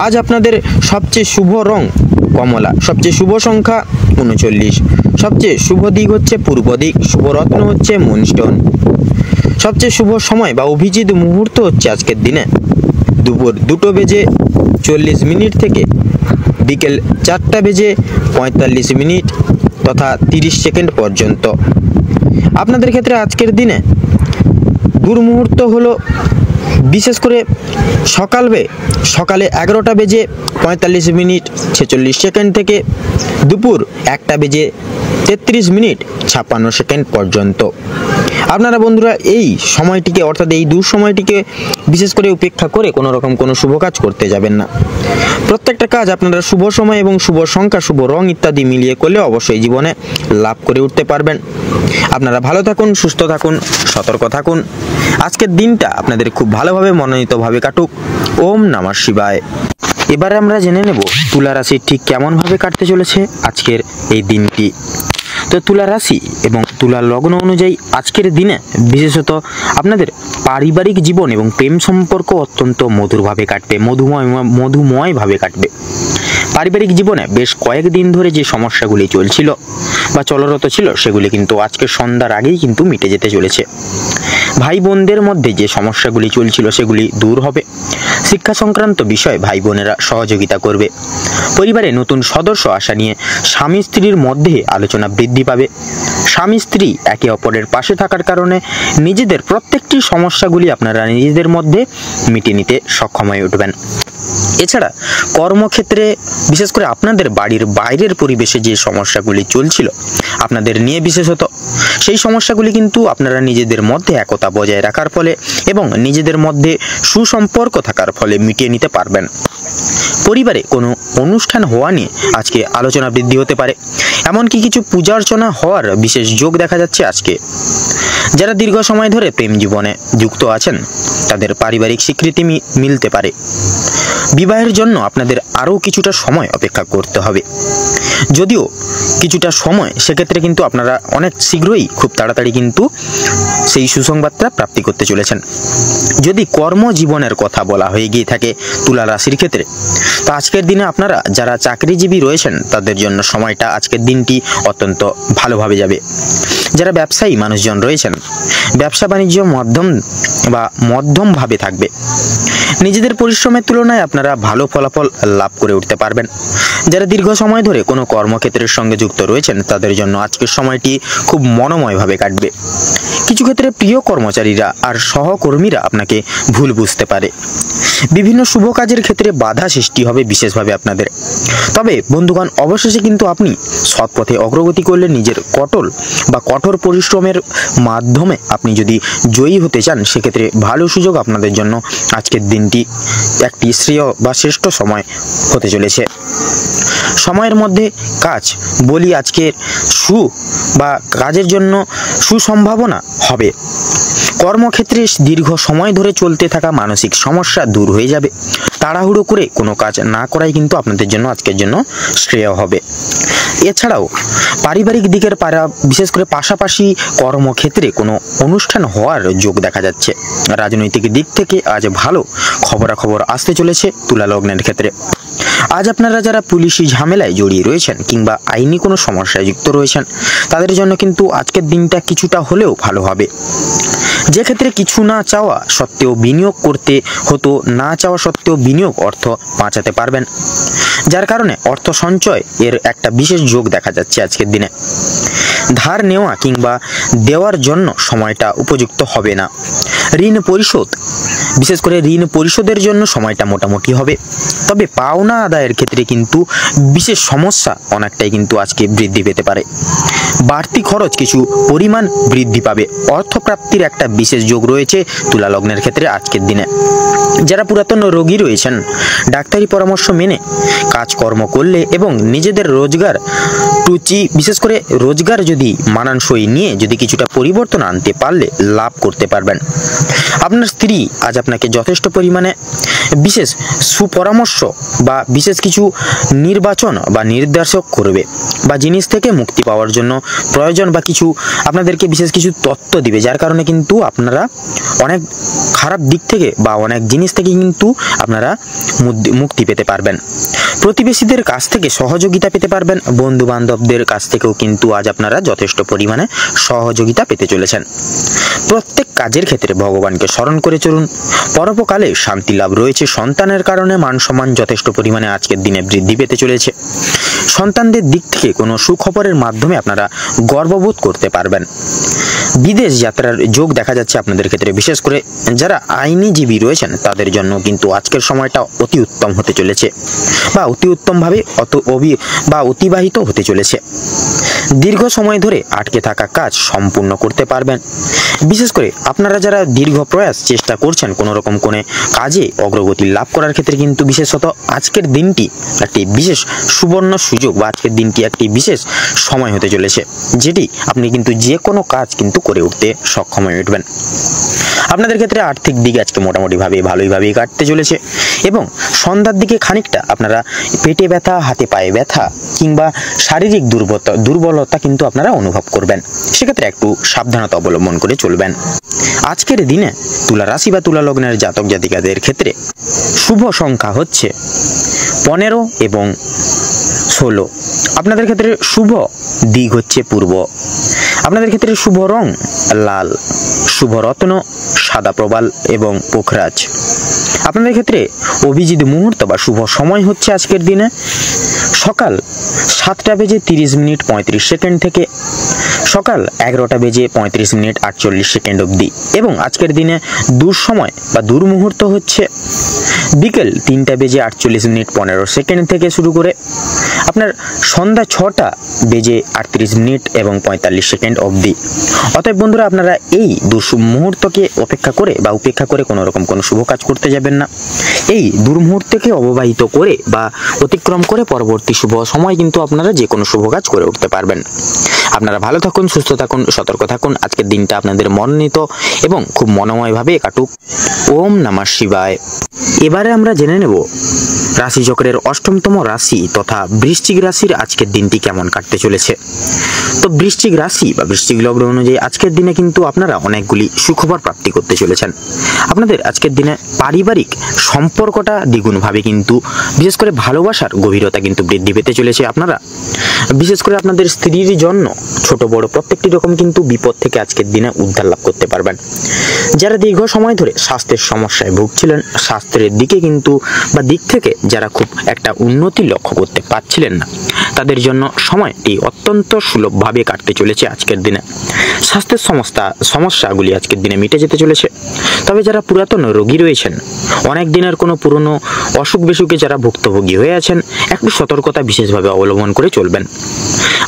আজ আপনাদের সবচেয়ে শুভ রং কমলা, সবচেয়ে শুভ সংখ্যা 39, সবচেয়ে শুভ দিক হচ্ছে পূর্ব দিক, শুভ রত্ন হচ্ছে মুনস্টোন, সবচেয়ে শুভ সময় বা অভিজিৎ মুহূর্ত হচ্ছে আজকের দিনে দুপুর 2:40 থেকে বিকেল 4:45 তথা 30 সেকেন্ড পর্যন্ত। আপনাদের ক্ষেত্রে আজকের দিনে দুর্মুহূর্ত হলো বিশেষ করে সকালে 11:45 থেকে দুপুর 1:33 পর্যন্ত। আপনারা বন্ধুরা এই সময়টিকে অর্থাৎ এই দুঃসময়টিকে বিশেষ করে উপেক্ষা করে কোনো রকম কোনো শুভ কাজ করতে যাবেন না। প্রত্যেকটা কাজ আপনারা শুভ সময় এবং শুভ সংখ্যা, শুভ রং ইত্যাদি মিলিয়ে করলে অবশ্যই জীবনে লাভ করে উঠতে পারবেন। আপনারা ভালো থাকুন, সুস্থ থাকুন, সতর্ক থাকুন। আজকের দিনটা আপনাদের খুব ভালোভাবে মনোনীতভাবে কাটুক। ওম নমঃ শিবায়। এবারে আমরা জেনে নেব তুলা রাশি ঠিক কেমনভাবে কাটতে চলেছে আজকের এই দিনটি। তো তুলা রাশি এবং তুলা লগ্ন অনুযায়ী আজকের দিনে বিশেষত আপনাদের পারিবারিক জীবন এবং প্রেম সম্পর্ক অত্যন্ত মধুরভাবে কাটবে, মধুময়ভাবে কাটবে। পারিবারিক জীবনে বেশ কয়েকদিন ধরে যে সমস্যাগুলি চলছিল বা চলরত ছিল সেগুলি কিন্তু আজকে সন্ধ্যার আগেই কিন্তু মিটে যেতে চলেছে। ভাই বোনদের মধ্যে যে সমস্যাগুলি চলছিল সেগুলি দূর হবে। শিক্ষা সংক্রান্ত বিষয়ে ভাই বোনেরা সহযোগিতা করবে। পরিবারে নতুন সদস্য আসা নিয়ে স্বামী স্ত্রীর মধ্যে আলোচনা বৃদ্ধি পাবে। স্বামী স্ত্রী একে অপরের পাশে থাকার কারণে নিজেদের প্রত্যেকটি সমস্যাগুলি আপনারা নিজেদের মধ্যে মিটিয়ে নিতে সক্ষম হয়ে উঠবেন। এছাড়া কর্মক্ষেত্রে বিশেষ করে আপনাদের বাড়ির বাইরের পরিবেশে যে সমস্যাগুলি চলছিল আপনাদের নিয়ে বিশেষত, সেই সমস্যাগুলি কিন্তু আপনারা নিজেদের মধ্যে একতা বজায় রাখার ফলে এবং নিজেদের মধ্যে সুসম্পর্ক থাকার ফলে মিটিয়ে নিতে পারবেন। পরিবারে কোনো অনুষ্ঠান হওয়া নিয়ে আজকে আলোচনা বৃদ্ধি হতে পারে। এমনকি কিছু পূজা অর্চনা হওয়ার বিশেষ যোগ দেখা যাচ্ছে আজকে। যারা দীর্ঘ সময় ধরে প্রেম জীবনে যুক্ত আছেন তাদের পারিবারিক স্বীকৃতি মিলতে পারে। বিবাহের জন্য আপনাদের আরও কিছুটা সময় অপেক্ষা করতে হবে। যদিও কিছুটা সময়, সেক্ষেত্রে কিন্তু আপনারা অনেক শীঘ্রই খুব তাড়াতাড়ি কিন্তু সেই সুসংবাদটা প্রাপ্তি করতে চলেছেন। যদি কর্মজীবনের কথা বলা হয়ে গিয়ে থাকে তুলা রাশির ক্ষেত্রে, তো আজকের দিনে আপনারা যারা চাকরিজীবী রয়েছেন তাদের জন্য সময়টা আজকের দিনটি অত্যন্ত ভালোভাবে যাবে। যারা ব্যবসায়ী মানুষজন রয়েছেন, ব্যবসা বাণিজ্য মধ্যমভাবে থাকবে। নিজেদের পরিশ্রমের তুলনায় আপনারা ভালো ফলাফল লাভ করে উঠতে পারবেন। যারা দীর্ঘ সময় ধরে কোনো কর্মক্ষেত্রের সঙ্গে যুক্ত রয়েছেন তাদের জন্য আজকের সময়টি খুব মনোময়ভাবে কাটবে। কিছু ক্ষেত্রে প্রিয় কর্মচারীরা আর সহকর্মীরা আপনাকে ভুল বুঝতে পারে। বিভিন্ন শুভ কাজের ক্ষেত্রে বাধা সৃষ্টি হবে বিশেষভাবে আপনাদের। তবে বন্ধুগণ, অবশেষে কিন্তু আপনি সৎ পথে অগ্রগতি করলে নিজের কঠোর পরিশ্রমের মাধ্যমে আপনি যদি জয়ী হতে চান, সেক্ষেত্রে ভালো সুযোগ আপনাদের জন্য আজকের দিনটি একটি শ্রেয় বা শ্রেষ্ঠ সময় হতে চলেছে। সময়ের মধ্যে কাজ বলি আজকের কাজের জন্য সুসম্ভাবনা হবে। কর্মক্ষেত্রে দীর্ঘ সময় ধরে চলতে থাকা মানসিক সমস্যা দূর হয়ে যাবে। তাড়াহুড়ো করে কোনো কাজ না করাই কিন্তু আপনাদের জন্য আজকের জন্য শ্রেয় হবে। এছাড়াও পারিবারিক দিকের বিশেষ করে পাশাপাশি কর্মক্ষেত্রে কোনো অনুষ্ঠান হওয়ার যোগ দেখা যাচ্ছে। রাজনৈতিক দিক থেকে আজ ভালো খবরাখবর আসতে চলেছে তুলা লগ্নের ক্ষেত্রে। আজ আপনারা যারা পুলিশি ঝামেলায় জড়িয়ে রয়েছেন কিংবা আইনি কোনো সমস্যায় যুক্ত রয়েছেন তাদের জন্য কিন্তু আজকের দিনটা কিছুটা হলেও ভালো হবে। যে ক্ষেত্রে কিছু না চাওয়া সত্ত্বেও বিনিয়োগ করতে হতো, না চাওয়া সত্ত্বেও বিনিয়োগ অর্থ বাঁচাতে পারবেন, যার কারণে অর্থ সঞ্চয় এর একটা বিশেষ যোগ দেখা যাচ্ছে আজকের দিনে। ধার নেওয়া কিংবা দেওয়ার জন্য সময়টা উপযুক্ত হবে না। বিশেষ করে ঋণ পরিশোধের জন্য সময়টা মোটামুটি হবে। তবে পাওনা আদায়ের ক্ষেত্রে কিন্তু বিশেষ সমস্যা অনেকটাই কিন্তু আজকে বৃদ্ধি পেতে পারে। বাড়তি খরচ কিছু পরিমাণ বৃদ্ধি পাবে। অর্থপ্রাপ্তির একটা বিশেষ যোগ রয়েছে তুলা লগ্নের ক্ষেত্রে আজকের দিনে। যারা পুরাতন রোগী রয়েছেন, ডাক্তারি পরামর্শ মেনে কাজকর্ম করলে এবং নিজেদের বিশেষ করে রোজগার যদি মানানসই নিয়ে যদি কিছুটা পরিবর্তন আনতে পারলে লাভ করতে পারবেন। আপনার স্ত্রী আজ আপনাকে যথেষ্ট পরিমাণে বিশেষ সুপরামর্শ বা বিশেষ কিছু নির্বাচন বা নির্দেশক করবে বা জিনিস থেকে মুক্তি পাওয়ার জন্য প্রয়োজন বা কিছু আপনাদেরকে বিশেষ কিছু তথ্য দিবে, যার কারণে কিন্তু আপনারা অনেক খারাপ দিক থেকে বা অনেক জিনিস থেকে কিন্তু আপনারা মুক্তি পেতে পারবেন। প্রতিবেশীদের কাছ থেকে সহযোগিতা পেতে পারবেন। বন্ধু বান্ধবদের কাছ থেকেও কিন্তু আজ আপনারা যথেষ্ট পরিমাণে সহযোগিতা পেতে চলেছেন। প্রত্যেক কাজের ক্ষেত্রে ভগবানকে স্মরণ করে চলুন। পরোপকালে শান্তি লাভ রয়েছে। সন্তানের কারণে মান সম্মান যথেষ্ট পরিমাণে আজকের দিনে বৃদ্ধি পেতে চলেছে। সন্তানদের দিক থেকে কোনো সুখবরের মাধ্যমে আপনারা গর্ববোধ করতে পারবেন। বিদেশ যাত্রার যোগ দেখা যাচ্ছে আপনাদের ক্ষেত্রে, বিশেষ করে যারা আইনজীবী রয়েছেন তাদের জন্য কিন্তু আজকের সময়টা অতি উত্তম হতে চলেছে, বা অতি উত্তমভাবে অতিবাহিত হতে চলেছে। দীর্ঘ সময় ধরে আটকে থাকা কাজ সম্পূর্ণ করতে পারবেন। বিশেষ করে আপনারা যারা দীর্ঘ প্রয়াস চেষ্টা করছেন কোনো রকম কোনো কাজে অগ্রগতি লাভ করার ক্ষেত্রে কিন্তু বিশেষত আজকের দিনটি একটি বিশেষ সুবর্ণ সুযোগ, বা আজকের দিনটি একটি বিশেষ সময় হতে চলেছে, যেটি আপনি কিন্তু যে কোনো কাজ কিন্তু করে উঠতে সক্ষম হয়ে উঠবেন। আপনাদের ক্ষেত্রে আর্থিক দিক আজকে মোটামুটিভাবে ভালোইভাবেই কাটতে চলেছে, এবং সন্ধ্যার দিকে খানিকটা আপনারা পেটে ব্যথা, হাতে পায়ে ব্যথা কিংবা শারীরিক দুর্বলতা কিন্তু আপনারা অনুভব করবেন। সেক্ষেত্রে একটু সাবধানতা অবলম্বন করে চলবেন। আজকের দিনে তুলা রাশি বা তুলা লগ্নের জাতক জাতিকাদের ক্ষেত্রে শুভ সংখ্যা হচ্ছে 15 এবং 16। আপনাদের ক্ষেত্রে শুভ দিক হচ্ছে পূর্ব। আপনাদের ক্ষেত্রে শুভ রং লাল, শুভ রত্ন সাদা প্রবাল এবং পোখরাজ। আপনাদের ক্ষেত্রে অভিজিৎ মুহূর্ত বা শুভ সময় হচ্ছে আজকের দিনে সকাল 7:30 থেকে সকাল 11:35 অবধি, এবং আজকের দিনে দুঃসময় বা দুর্মুহূর্ত হচ্ছে বিকেল 3:48 থেকে শুরু করে আপনার সন্ধ্যা 6:38 এবং 45 অবধি। অতএব বন্ধুরা, আপনারা এই দুর্মুহূর্তকে উপেক্ষা করে কোনো রকম কোনো শুভ কাজ করতে যাবেন না। এই দুর্মুহূর্তকে অববাহিত করে বা অতিক্রম করে পরবর্তী শুভ সময় কিন্তু আপনারা যে কোনো শুভ কাজ করে উঠতে পারবেন। আপনারা ভালো থাকুন, সুস্থ থাকুন, সতর্ক থাকুন। আজকের দিনটা আপনাদের মনোনীত এবং খুব মনোময়ভাবে কাটুক। ওম নমঃ শিবায়। এবারে আমরা জেনে নেব রাশিচক্রের অষ্টমতম রাশি তথা বৃশ্চিক রাশির আজকের দিনটি কেমন কাটতে চলেছে। তো বৃশ্চিক রাশি বা বৃশ্চিক লগ্ন অনুযায়ী আজকের দিনে কিন্তু আপনারা অনেকগুলি সুখবর প্রাপ্তি করতে চলেছেন। আপনাদের আজকের দিনে পারিবারিক সম্পর্কটা দ্বিগুণভাবে কিন্তু বিশেষ করে ভালোবাসার গভীরতা কিন্তু বৃদ্ধি পেতে চলেছে। আপনারা বিশেষ করে আপনাদের স্ত্রীর জন্য ছোট বড় প্রত্যেকটি রকম কিন্তু বিপদ থেকে আজকের দিনে উদ্ধার লাভ করতে পারবেন। যারা দীর্ঘ সময় ধরে স্বাস্থ্যের সমস্যায় ভুগছিলেন, স্বাস্থ্যের দিকে কিন্তু বা দিক থেকে যারা খুব একটা উন্নতি লক্ষ্য করতে পারছিলেন না, তাদের জন্য সময়টি অত্যন্ত সুলভভাবে কাটতে চলেছে আজকের দিনে। স্বাস্থ্যের সমস্যাগুলি আজকের দিনে মিটে যেতে চলেছে। তবে যারা পুরাতন রোগী রয়েছেন, অনেক দিনের কোনো পুরনো অসুখ বিসুখে যারা ভুক্তভোগী হয়ে আছেন, একটু সতর্কতা বিশেষভাবে অবলম্বন করে চলবেন।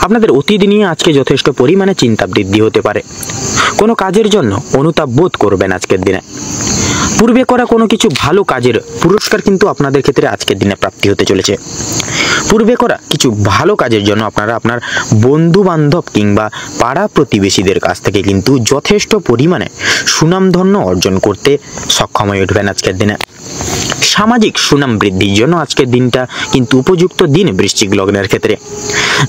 আপনাদের অতীত নিয়ে আজকে যথেষ্ট পরিমাণে চিন্তা বৃদ্ধি হতে পারে। কোনো কাজের জন্য অনুতাপ বোধ করবেন আজকের দিনে। পূর্বে করা কোনো কিছু ভালো কাজের পুরস্কার কিন্তু আপনাদের ক্ষেত্রে আজকের দিনে প্রাপ্তি হতে চলেছে। পূর্বে করা কিছু ভালো কাজের জন্য আপনারা আপনার বন্ধু বান্ধব কিংবা পাড়া প্রতিবেশীদের কাছ থেকে কিন্তু যথেষ্ট পরিমাণে সুনামধন্য অর্জন করতে সক্ষম হয়ে উঠবেন আজকের দিনে। সামাজিক সুনাম বৃদ্ধির জন্য আজকের দিনটা কিন্তু উপযুক্ত দিন বৃশ্চিক লগ্নের ক্ষেত্রে।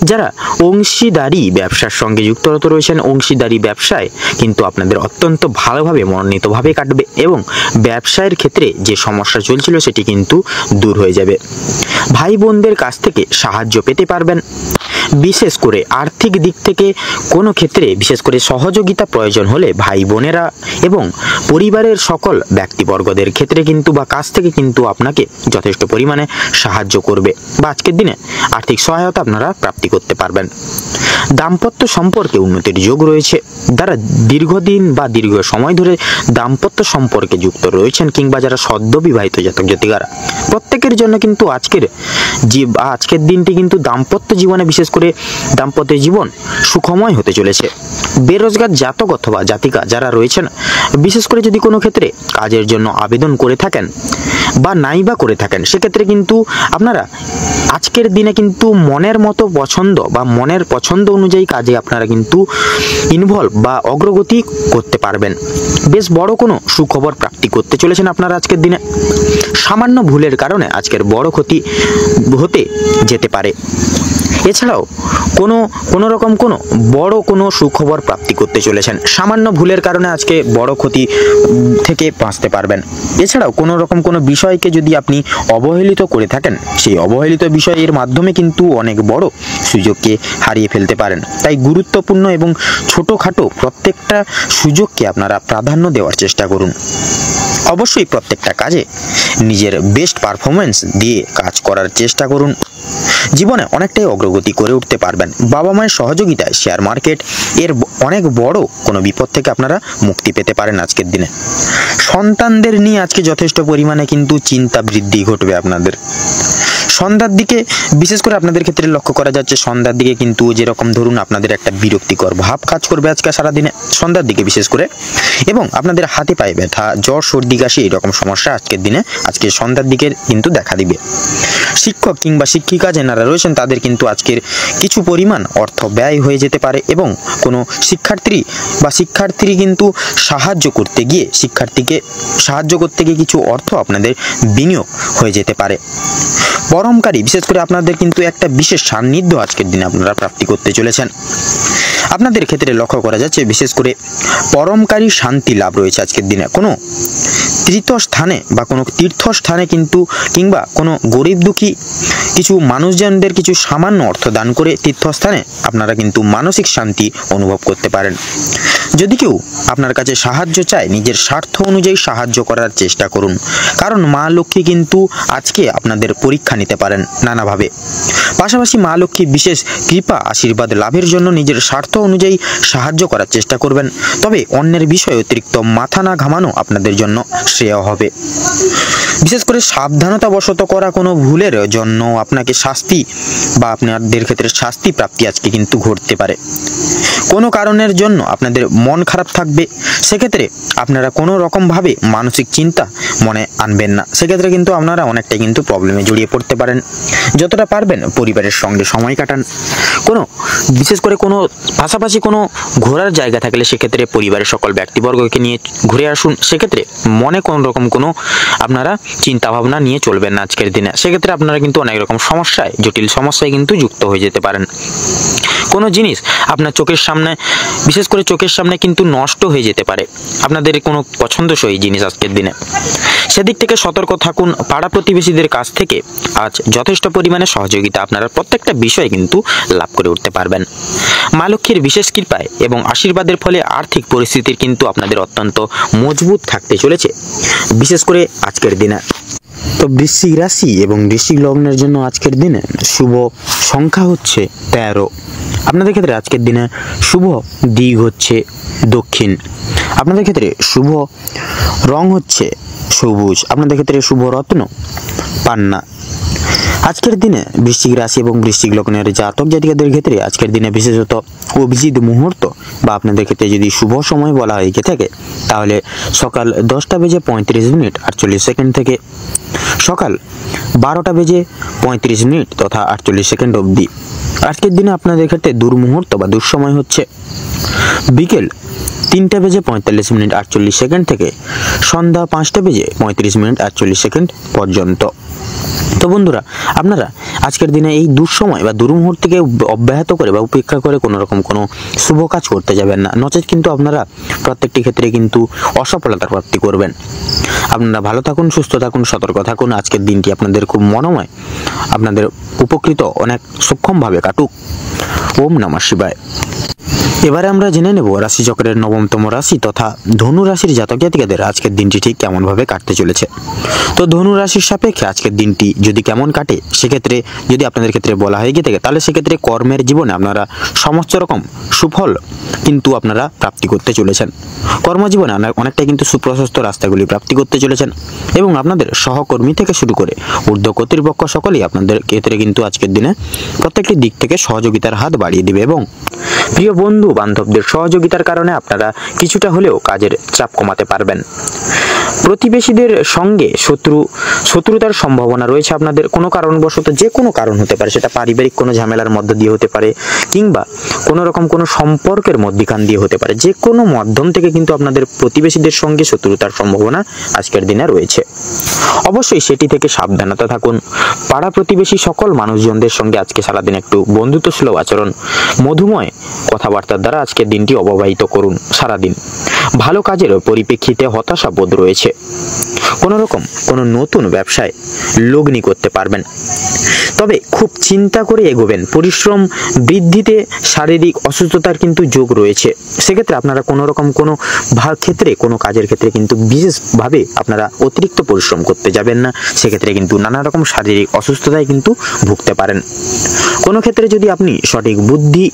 যারা অংশীদারি ব্যবসার সঙ্গে যুক্তরত রয়েছেন, অংশীদারি ব্যবসায় কিন্তু আপনাদের অত্যন্ত ভালোভাবে মনোনীতভাবে কাটবে, এবং ব্যবসায়ের ক্ষেত্রে যে সমস্যা চলছিল সেটি কিন্তু দূর হয়ে যাবে। ভাই বোনদের কাছ থেকে সাহায্য পেতে পারবেন। বিশেষ করে আর্থিক দিক থেকে কোনো ক্ষেত্রে বিশেষ করে সহযোগিতা প্রয়োজন হলে ভাই বোনেরা এবং পরিবারের সকল ব্যক্তিবর্গদের ক্ষেত্রে কিন্তু বা কাছ থেকে কিন্তু আপনাকে যথেষ্ট পরিমাণে সাহায্য করবে, বা আজকের দিনে আর্থিক সহায়তা আপনারা প্রাপ্তি করতে পারবেন। দাম্পত্য সম্পর্কে উন্নতির যোগ রয়েছে। যারা দীর্ঘদিন বা দীর্ঘ সময় ধরে দাম্পত্য সম্পর্কে যুক্ত রয়েছেন কিংবা যারা সদ্য বিবাহিত জাতক জাতিকারা, প্রত্যেকের জন্য কিন্তু আজকের দিনটি কিন্তু দাম্পত্য জীবনে বিশেষ করে দাম্পত্য জীবন সুখময় হতে চলেছে। বেরোজগার জাতক অথবা জাতিকা যারা রয়েছেন, বিশেষ করে যদি কোনো ক্ষেত্রে কাজের জন্য আবেদন করে থাকেন বা নাইবা করে থাকেন, সেক্ষেত্রে কিন্তু আপনারা আজকের দিনে কিন্তু মনের মতো পছন্দ বা মনের পছন্দ অনুযায়ী কাজে আপনারা কিন্তু ইনভলভ বা অগ্রগতি করতে পারবেন। বেশ বড় কোনো সুখবর প্রাপ্তি করতে চলেছেন আপনারা আজকের দিনে। সামান্য ভুলের কারণে আজকের বড় ক্ষতি হতে যেতে পারে। এছাড়াও কোনো রকম কোনো বড় কোনো সুখবর প্রাপ্তি করতে চলেছেন। সামান্য ভুলের কারণে আজকে বড় ক্ষতি থেকে বাঁচতে পারবেন। এছাড়াও কোনো রকম কোনো বিষয়কে যদি আপনি অবহেলিত করে থাকেন, সেই অবহেলিত বিষয়ের মাধ্যমে কিন্তু অনেক বড় সুযোগকে হারিয়ে ফেলতে পারেন। তাই গুরুত্বপূর্ণ এবং ছোটোখাটো প্রত্যেকটা সুযোগকে আপনারা প্রাধান্য দেওয়ার চেষ্টা করুন। অবশ্যই প্রত্যেকটা কাজে নিজের বেস্ট পারফরমেন্স দিয়ে কাজ করার চেষ্টা করুন। জীবনে অনেকটাই অগ্রগতি করে উঠতে পারবেন। বাবা মায়ের সহযোগিতায় শেয়ার মার্কেট এর অনেক বড় কোনো বিপদ থেকে আপনারা মুক্তি পেতে পারেন আজকের দিনে। সন্তানদের নিয়ে আজকে যথেষ্ট পরিমাণে কিন্তু চিন্তা বৃদ্ধি ঘটবে আপনাদের। সন্ধ্যার দিকে বিশেষ করে আপনাদের ক্ষেত্রে লক্ষ্য করা যাচ্ছে, সন্ধ্যার দিকে কিন্তু যেরকম ধরুন আপনাদের একটা বিরক্তিকর ভাব কাজ করবে আজকে সারাদিনে সন্ধ্যার দিকে বিশেষ করে, এবং আপনাদের হাতে পায়ে ব্যথা, জ্বর, সর্দি, কাশি এরকম সমস্যা আজকের দিনে আজকে সন্ধ্যার দিকে কিন্তু দেখা দিবে। শিক্ষক কিংবা শিক্ষিকা যারা রয়েছেন তাদের কিন্তু আজকের কিছু পরিমাণ অর্থ ব্যয় হয়ে যেতে পারে, এবং কোনো শিক্ষার্থী কিন্তু শিক্ষার্থীকে সাহায্য করতে গিয়ে কিছু অর্থ আপনাদের বিনিয়োগ হয়ে যেতে পারে। পরমকারী বিশেষ করে আপনাদের কিন্তু একটা বিশেষ সান্নিধ্য আজকের দিনে আপনারা প্রাপ্তি করতে চলেছেন। আপনাদের ক্ষেত্রে লক্ষ্য করা যাচ্ছে বিশেষ করে পরমকারী শান্তি লাভ রয়েছে আজকের দিনে। কোনো তীর্থস্থানে বা কোনো তীর্থস্থানে কিন্তু কিংবা কোনো গরিব দুঃখী কিছু মানুষজনদের কিছু সামান্য অর্থ দান করে তীর্থস্থানে আপনারা কিন্তু মানসিক শান্তি অনুভব করতে পারেন। যদি কেউ আপনার কাছে সাহায্য চায়, নিজের স্বার্থ অনুযায়ী সাহায্য করার চেষ্টা করুন, কারণ মা লক্ষ্মী কিন্তু আজকে আপনাদের পরীক্ষা নিতে পারেন নানাভাবে। পাশাপাশি মা লক্ষ্মী বিশেষ কৃপা আশীর্বাদ লাভের জন্য নিজের স্বার্থ অনুযায়ী সাহায্য করার চেষ্টা করবেন, তবে অন্যের বিষয়ে অতিরিক্ত মাথা না ঘামানো আপনাদের জন্য শ্রেয় হবে। বিশেষ করে সাবধানতাবশত করা কোনো ভুলের জন্য আপনাকে শাস্তি বা আপনাদের ক্ষেত্রে শাস্তি প্রাপ্তি আজকে কিন্তু ঘটতে পারে। কোনো কারণের জন্য আপনাদের মন খারাপ থাকবে, সেক্ষেত্রে আপনারা কোনো রকমভাবে মানসিক চিন্তা মনে আনবেন না, সেক্ষেত্রে কিন্তু আপনারা অনেকটাই কিন্তু প্রবলেমে জড়িয়ে পড়তে পারেন। যতটা পারবেন পরিবারের সঙ্গে সময় কাটান। কোনো বিশেষ করে কোনো পাশাপাশি কোনো ঘোরার জায়গা থাকলে সেক্ষেত্রে পরিবারের সকল ব্যক্তিবর্গকে নিয়ে ঘুরে আসুন, সেক্ষেত্রে মনে কোনো রকম কোনো আপনারা চিন্তাভাবনা নিয়ে চলবেন না আজকের দিনে, সেক্ষেত্রে আপনারা কিন্তু অনেক রকম সমস্যায়, জটিল সমস্যায় কিন্তু যুক্ত হয়ে যেতে পারেন। কোনো জিনিস আপনার চোখের সামনে বিশেষ করে চোখের সামনে কিন্তু নষ্ট হয়ে যেতে পারে, আপনাদের কোনো পছন্দসই জিনিস আজকের দিনে, সেদিক থেকে সতর্ক থাকুন। পাড়া প্রতিবেশীদের কাছ থেকে আজ যথেষ্ট পরিমাণে সহযোগিতা আপনারা প্রত্যেকটা বিষয়ে কিন্তু লাভ করে উঠতে পারবেন। মা লক্ষ্মীর বিশেষ কৃপায় এবং আশীর্বাদের ফলে আর্থিক পরিস্থিতির কিন্তু আপনাদের অত্যন্ত মজবুত থাকতে চলেছে বিশেষ করে আজকের দিনে। তো বৃশ্চিক রাশি এবং বৃশ্চিক লগ্নের জন্য আজকের দিনে শুভ সংখ্যা হচ্ছে 13। আপনাদের ক্ষেত্রে আজকের দিনে শুভ দিক হচ্ছে দক্ষিণ। আপনাদের ক্ষেত্রে শুভ রং হচ্ছে সবুজ। আপনাদের ক্ষেত্রে শুভ রত্ন পান্না। আজকের দিনে বৃশ্চিক রাশি এবং বৃশ্চিক লগ্নের জাতক জাতিকাদের ক্ষেত্রে আজকের দিনে বিশেষত অভিজিৎ মুহূর্ত বা আপনাদের ক্ষেত্রে যদি শুভ সময় বলা হয়ে থাকে তাহলে সকাল 10:35 থেকে সকাল 12:35 তথা 48 অবধি। আজকের দিনে আপনাদের ক্ষেত্রে দুর্মুহূর্ত বা দুঃসময় হচ্ছে বিকেল 3:45 থেকে সন্ধ্যা 5:35 পর্যন্ত। তো বন্ধুরা, আপনারা আজকের দিনে এই দুঃসময় বা দুর্মুহূর্তকে অব্যাহত করে বা উপেক্ষা করে কোনো রকম কোনো শুভ কাজ করতে যাবেন না, নচেত কিন্তু আপনারা প্রত্যেকটি ক্ষেত্রে কিন্তু অসফলতার প্রাপ্তি করবেন। আপনারা ভালো থাকুন, সুস্থ থাকুন, সতর্ক থাকুন। আজকের দিনটি আপনাদের খুব মনোময়, আপনাদের উপকৃত অনেক সক্ষমভাবে কাটুক। ওম নমঃ শিবায়। এবারে আমরা জেনে নেব রাশিচক্রের 9তম রাশি তথা ধনু রাশির জাতক জাতিকাদের আজকের দিনটি ঠিক কেমনভাবে কাটতে চলেছে। তো ধনু রাশির সাপেক্ষে আজকের দিনটি যদি কেমন কাটে, সেক্ষেত্রে যদি আপনাদের ক্ষেত্রে বলা হয়ে গিয়ে থাকে তাহলে সেক্ষেত্রে কর্মের জীবনে আপনারা সমস্ত রকম সুফল কিন্তু আপনারা প্রাপ্তি করতে চলেছেন। কর্মজীবনে অনেকটাই কিন্তু সুপ্রশস্ত রাস্তাগুলি প্রাপ্তি করতে চলেছেন, এবং আপনাদের সহকর্মী থেকে শুরু করে ঊর্ধ্ব কর্তৃপক্ষ সকলেই আপনাদের ক্ষেত্রে কিন্তু আজকের দিনে প্রত্যেকটি দিক থেকে সহযোগিতার হাত বাড়িয়ে দিবে, এবং প্রিয় বন্ধু বান্ধবদের সহযোগিতার কারণে আপনারা কিছুটা হলেও কাজের চাপ কমাতে পারবেন। প্রতিবেশীদের সঙ্গে শত্রুতার সম্ভাবনা রয়েছে আপনাদের কোনো কারণবশত, যে কোনো কারণ হতে পারে, সেটা পারিবারিক কোনো ঝামেলার মধ্য দিয়ে হতে পারে কিংবা কোনো রকম কোনো সম্পর্কের মধ্যখান দিয়ে হতে পারে, যে কোনো মাধ্যম থেকে কিন্তু আপনাদের প্রতিবেশীদের সঙ্গে শত্রুতার সম্ভাবনা আজকের দিনে রয়েছে। অবশ্যই সেটি থেকে সাবধানতা থাকুন। পাড়া প্রতিবেশী সকল মানুষজনদের সঙ্গে আজকে সারাদিন একটু বন্ধুত্বসুলভ আচরণ, মধুময় কথাবার্তার দ্বারা আজকের দিনটি অববাহিত করুন সারাদিন। ভালো কাজের পরিপ্রেক্ষিতে হতাশা বোধ রয়েছে। কোনো নতুন ব্যবসায় লগ্নি করতে পারবেন, তবে খুব চিন্তা করে এগোবেন। পরিশ্রম বৃদ্ধিতে শারীরিক অসুস্থতার কিন্তু যোগ রয়েছে। সেক্ষেত্রে আপনারা কোনো ক্ষেত্রে কোনো কাজের ক্ষেত্রে কিন্তু বিশেষভাবে আপনারা অতিরিক্ত পরিশ্রম করতে যাবেন না। সেক্ষেত্রে কিন্তু নানা রকম শারীরিক অসুস্থতায় কিন্তু ভুগতে পারেন। কোনো ক্ষেত্রে যদি আপনি সঠিক বুদ্ধি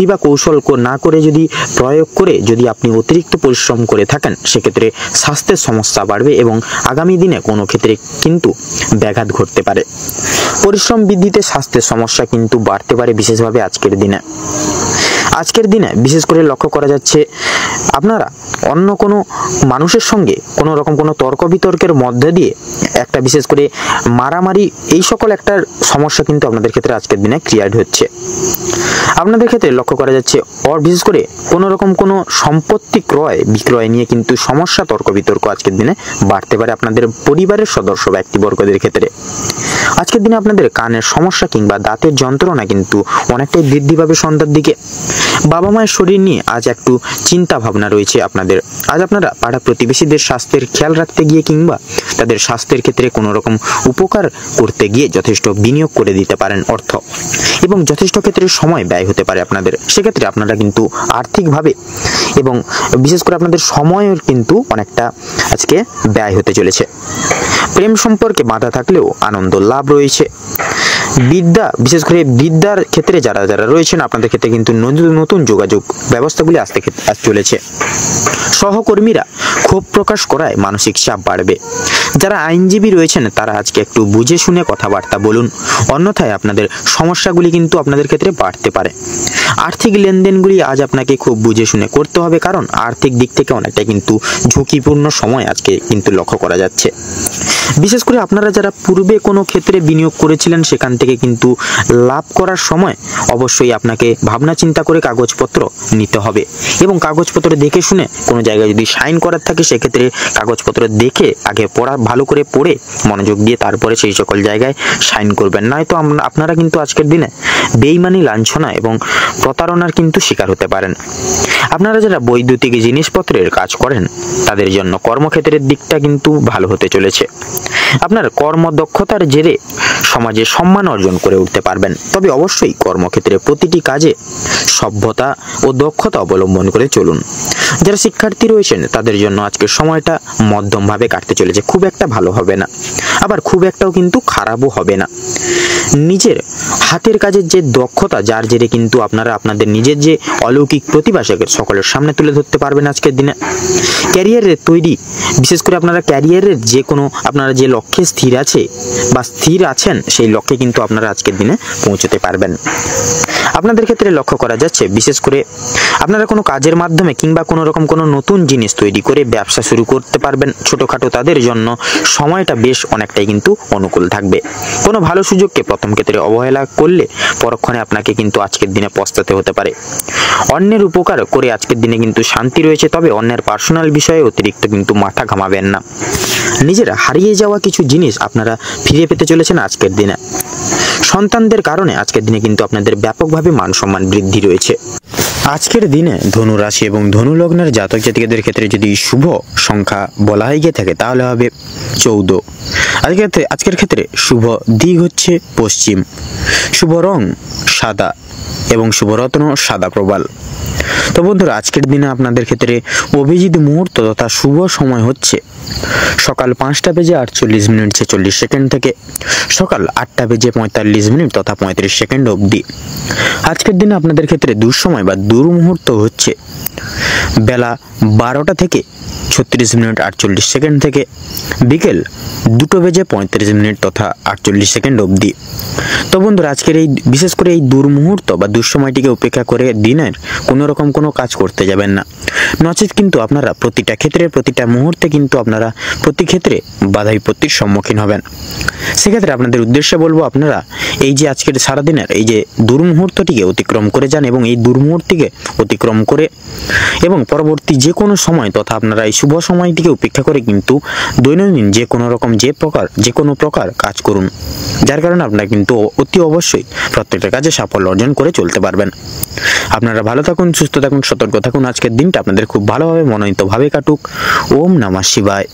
বা কৌশল না করে যদি প্রয়োগ করে যদি আপনি অতিরিক্ত পরিশ্রম করে থাকেন, সেক্ষেত্রে স্বাস্থ্যের সমস্যা বাড়বে এবং আগামী দিনে কোনো ক্ষেত্রে কিন্তু ব্যাঘাত ঘটতে পারে। পরিশ্রম বৃদ্ধিতে স্বাস্থ্যের সমস্যা কিন্তু বাড়তে পারে বিশেষভাবে আজকের দিনে বিশেষ করে লক্ষ্য করা যাচ্ছে আপনারা অন্য কোনো মানুষের সঙ্গে কোনো তর্ক বিতর্কের মধ্যে দিয়ে একটা বিশেষ করে মারামারি এই সকল একটা সমস্যা কিন্তু আপনাদের ক্ষেত্রে আজকের দিনে ক্রিয়েট হচ্ছে। আপনাদের ক্ষেত্রে লক্ষ্য করা যাচ্ছে বিশেষ করে কোনো সম্পত্তি ক্রয় বিক্রয় নিয়ে কিন্তু সমস্যা, তর্ক বিতর্ক আজকের দিনে বাড়তে পারে আপনাদের পরিবারের সদস্য ব্যক্তিবর্গদের ক্ষেত্রে। আজকের দিনে আপনাদের কানের সমস্যা কিংবা দাঁতের যন্ত্রণা কিন্তু অনেকটাই বৃদ্ধি পাবে সন্ধ্যার দিকে। বাবা মায়ের শরীর নিয়ে আজ একটু চিন্তা ভাবনা রয়েছে আপনাদের। আজ আপনারা পাড়া প্রতিবেশীদের স্বাস্থ্যের খেয়াল রাখতে গিয়ে কিংবা তাদের স্বাস্থ্যের ক্ষেত্রে কোনো রকম উপকার করতে গিয়ে যথেষ্ট বিনিয়োগ করে দিতে পারেন অর্থ, এবং যথেষ্ট ক্ষেত্রে সময় ব্যয় হতে পারে আপনাদের। সেক্ষেত্রে আপনারা কিন্তু আর্থিকভাবে এবং বিশেষ করে আপনাদের সময়ের কিন্তু অনেকটা আজকে ব্যয় হতে চলেছে। প্রেম সম্পর্কে বাধা থাকলেও আনন্দ লাভ রয়েছে। বিশেষ করে বিদ্যার ক্ষেত্রে যারা রয়েছেন আপনাদের ক্ষেত্রে কিন্তু নতুন যোগাযোগ ব্যবস্থাগুলি আসতে চলেছে। সহকর্মীরা ক্ষোভ প্রকাশ করায় মানসিক চাপ বাড়বে। যারা আইনজীবী রয়েছেন তারা আজকে একটু বুঝে শুনে কথাবার্তা বলুন, অন্যথায় আপনাদের সমস্যাগুলি কিন্তু আপনাদের ক্ষেত্রে বাড়তে পারে। আর্থিক লেনদেনগুলি আজ আপনাকে খুব বুঝে শুনে করতে হবে, কারণ আর্থিক দিক থেকে অনেকটা কিন্তু ঝুঁকিপূর্ণ সময় আজকে কিন্তু লক্ষ্য করা যাচ্ছে। বিশেষ করে আপনারা যারা পূর্বে কোনো ক্ষেত্রে বিনিয়োগ করেছিলেন সেখান থেকে কিন্তু লাভ করার সময় অবশ্যই আপনাকে ভাবনা চিন্তা করে কাগজপত্র নিতে হবে, এবং কাগজপত্র দেখে শুনে কোনো জায়গায় যদি সাইন করার থাকে সেক্ষেত্রে কাগজপত্র দেখে আগে ভালো করে পড়ে মনোযোগ দিয়ে তারপরে সেই সকল জায়গায় সাইন করবেন। নয়তো আপনারা কিন্তু আজকের দিনে বেইমানি, লাঞ্ছনা এবং প্রতারণার কিন্তু শিকার হতে পারেন। আপনারা যারা বৈদ্যুতিক জিনিসপত্রের কাজ করেন তাদের জন্য কর্মক্ষেত্রের দিকটা কিন্তু ভালো হতে চলেছে। আপনার কর্মদক্ষতার জেরে সমাজে সম্মান অর্জন করে উঠতে পারবেন, তবে অবশ্যই কর্মক্ষেত্রে প্রতিটি কাজে সভ্যতা ও দক্ষতা অবলম্বন করে চলুন। যারা শিক্ষার্থী রয়েছেন তাদের জন্য আজকের সময়টা মধ্যমভাবে কাটতে চলেছে। খুব একটা ভালো হবে না, আবার খুব একটাও কিন্তু খারাপও হবে না। নিজের হাতের কাজের যে দক্ষতা, যার জেরে কিন্তু আপনারা আপনাদের নিজের যে অলৌকিক প্রতিভা সকলের সামনে তুলে ধরতে পারবেন আজকের দিনে। ক্যারিয়ারের তৈরি, বিশেষ করে আপনারা ক্যারিয়ারের আপনারা যে লক্ষ্যে স্থির আছেন সেই লক্ষ্যে কিন্তু আপনারা আজকের দিনে পৌঁছতে পারবেন। আপনাদের ক্ষেত্রে লক্ষ্য করা যাচ্ছে বিশেষ করে আপনারা কোনো কাজের মাধ্যমে কিংবা কোনো নতুন জিনিস তৈরি করে ব্যবসা শুরু করতে পারবেন। ছোটখাটো তাদের জন্য সময়টা বেশ অনেকটাই কিন্তু অনুকূল থাকবে। কোনো ভালো সুযোগকে প্রথম ক্ষেত্রে অবহেলা করলে পরক্ষণে আপনাকে কিন্তু আজকের দিনে পস্তাতে হতে পারে। অন্যের উপকার করে আজকের দিনে কিন্তু শান্তি রয়েছে, তবে অন্যের পার্সোনাল বিষয়ে অতিরিক্ত কিন্তু মাথা ঘামাবেন না। নিজেরা হারিয়ে যাওয়া কিছু জিনিস আপনারা ফিরে পেতে চলেছেন আজকের দিনে। সন্তানদের কারণে আজকের দিনে কিন্তু আপনাদের ব্যাপকভাবে মান সম্মান বৃদ্ধি রয়েছে। আজকের দিনে ধনু রাশি এবং ধনু লগ্নের জাতক জাতিকাদের ক্ষেত্রে যদি শুভ সংখ্যা বলা হয়ে গিয়ে থাকে তাহলে হবে 14। আজকের ক্ষেত্রে শুভ দিক হচ্ছে পশ্চিম, শুভ রং সাদা এবং শুভরত্ন সাদা প্রবাল। তো বন্ধুরা, আজকের দিনে আপনাদের ক্ষেত্রে অভিজিৎ মুহূর্ত তথা শুভ সময় হচ্ছে সকাল 5টা বেজে 48 মিনিট 46 সেকেন্ড থেকে সকাল 8টা বেজে 45 মিনিট তথা 35 সেকেন্ড অবধি। আজকের দিনে আপনাদের ক্ষেত্রে দুঃসময় বা দুর্মুহূর্ত হচ্ছে বেলা 12টা থেকে 36 মিনিট 48 সেকেন্ড থেকে বিকেল 2টো বেজে 35 মিনিট তথা 48 সেকেন্ড অবধি। তো বন্ধুরা, আজকের এই বিশেষ করে এই দুর্মুহূর্ত বা দুঃসময়টিকে উপেক্ষা করে দিনের কোনো কাজ করতে যাবেন না, নচেত কিন্তু আপনারা প্রতিটা ক্ষেত্রে প্রতিটা মুহূর্তে কিন্তু আপনারা প্রতি ক্ষেত্রে বাধা বিপত্তির সম্মুখীন হবেন। সেক্ষেত্রে আপনাদের উদ্দেশ্যে বলবো, আপনারা এই যে আজকের সারাদিনের এই যে দুর্মুহূর্তটিকে অতিক্রম করে যান এবং এই দুর্মুহূর্তটিকে অতিক্রম করে এবং পরবর্তী যে কোনো সময় তথা আপনারা এই শুভ সময়টিকে উপেক্ষা করে কিন্তু দৈনন্দিন যে কোনো প্রকার কাজ করুন, যার কারণে আপনারা কিন্তু অতি অবশ্যই প্রত্যেকটা কাজে সাফল্য অর্জন করে চলতে পারবেন। আপনারা ভালো থাকুন, সুস্থ থাকুন, সতর্ক থাকুন। আজকের দিনটা আপনাদের খুব ভালোভাবে মনোনীতভাবে কাটুক। ওম নমঃ শিবায়।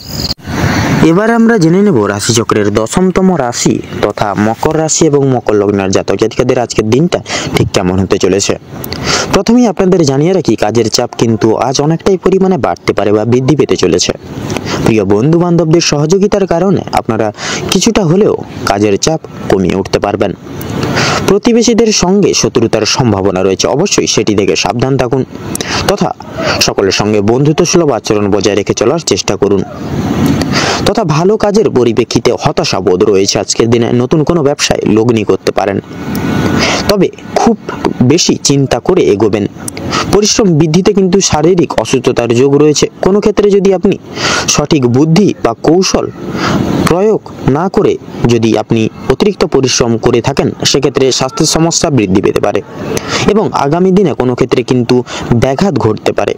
এবার আমরা জেনে নেব রাশিচক্রের 10তম রাশি তথা মকর রাশি এবং মকর লগ্নের জাতক জাতিকাদের আজকের দিনটা ঠিক কেমন হতে চলেছে। প্রথমেই আপনাদের জানিয়ে রাখি, কাজের চাপ কিন্তু আজ অনেকটাই পরিমাণে বাড়তে পারে বা বৃদ্ধি পেতে চলেছে। প্রিয় বন্ধু বান্ধবদের সহযোগিতার কারণে আপনারা কিছুটা হলেও কাজের চাপ কমিয়ে উঠতে পারবেন। প্রতিবেশীদের সঙ্গে শত্রুতার সম্ভাবনা রয়েছে, অবশ্যই সেটি থেকে সাবধান থাকুন তথা সকলের সঙ্গে বন্ধুত্বসুলভ আচরণ বজায় রেখে চলার চেষ্টা করুন। তথা ভালো কাজের পরিপ্রেক্ষিতে হতাশাবোধ রয়েছে। আজকের দিনে নতুন কোনো ব্যবসায় লগ্নি করতে পারেন, তবে খুব বেশি চিন্তা করে এগোবেন। পরিশ্রম বৃদ্ধিতে কিন্তু শারীরিক অসুস্থতার যোগ রয়েছে। কোনো ক্ষেত্রে যদি আপনি সঠিক বুদ্ধি বা কৌশল প্রয়োগ না করে যদি আপনি অতিরিক্ত পরিশ্রম করে থাকেন, সেক্ষেত্রে স্বাস্থ্যের সমস্যা বৃদ্ধি পেতে পারে এবং আগামী দিনে কোনো ক্ষেত্রে কিন্তু ব্যাঘাত ঘটতে পারে।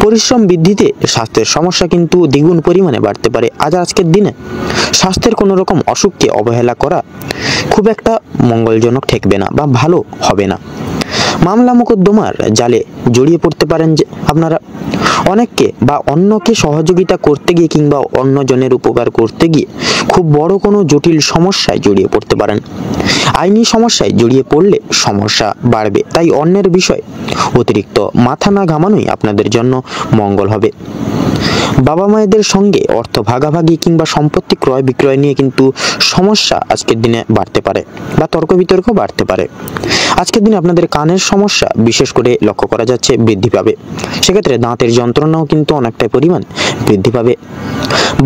পরিশ্রম বৃদ্ধিতে স্বাস্থ্যের সমস্যা কিন্তু দ্বিগুণ পরিমাণে বাড়তে পারে। আজকের দিনে স্বাস্থ্যের কোনো রকম অসুখকে অবহেলা করা খুব একটা মঙ্গলজনক ঠেকবে না বা ভালো হবে না। মামলা মোকদ্দমার জালে জড়িয়ে পড়তে পারেন যে আপনারা। অনেককে বা অন্যকে সহযোগিতা করতে গিয়ে কিংবা অন্যজনের উপকার করতে গিয়ে খুব বড় কোনো জটিল সমস্যায় জড়িয়ে পড়তে পারেন। আইনি সমস্যায় জড়িয়ে পড়লে সমস্যা বাড়বে, তাই অন্যের বিষয় অতিরিক্ত মাথা না ঘামানোই আপনাদের জন্য মঙ্গল হবে। বাবা মায়েদের সঙ্গে অর্থ ভাগাভাগি কিংবা সম্পত্তি ক্রয় বিক্রয় নিয়ে কিন্তু সমস্যা আজকের দিনে বাড়তে পারে বা তর্ক বিতর্ক বাড়তে পারে। আজকের দিনে আপনাদের কানের সমস্যা বিশেষ করে লক্ষ্য করা যাচ্ছে বৃদ্ধি পাবে। সেক্ষেত্রে দাঁতের যন্ত্রণাও কিন্তু অনেকটা পরিমাণ বৃদ্ধি পাবে।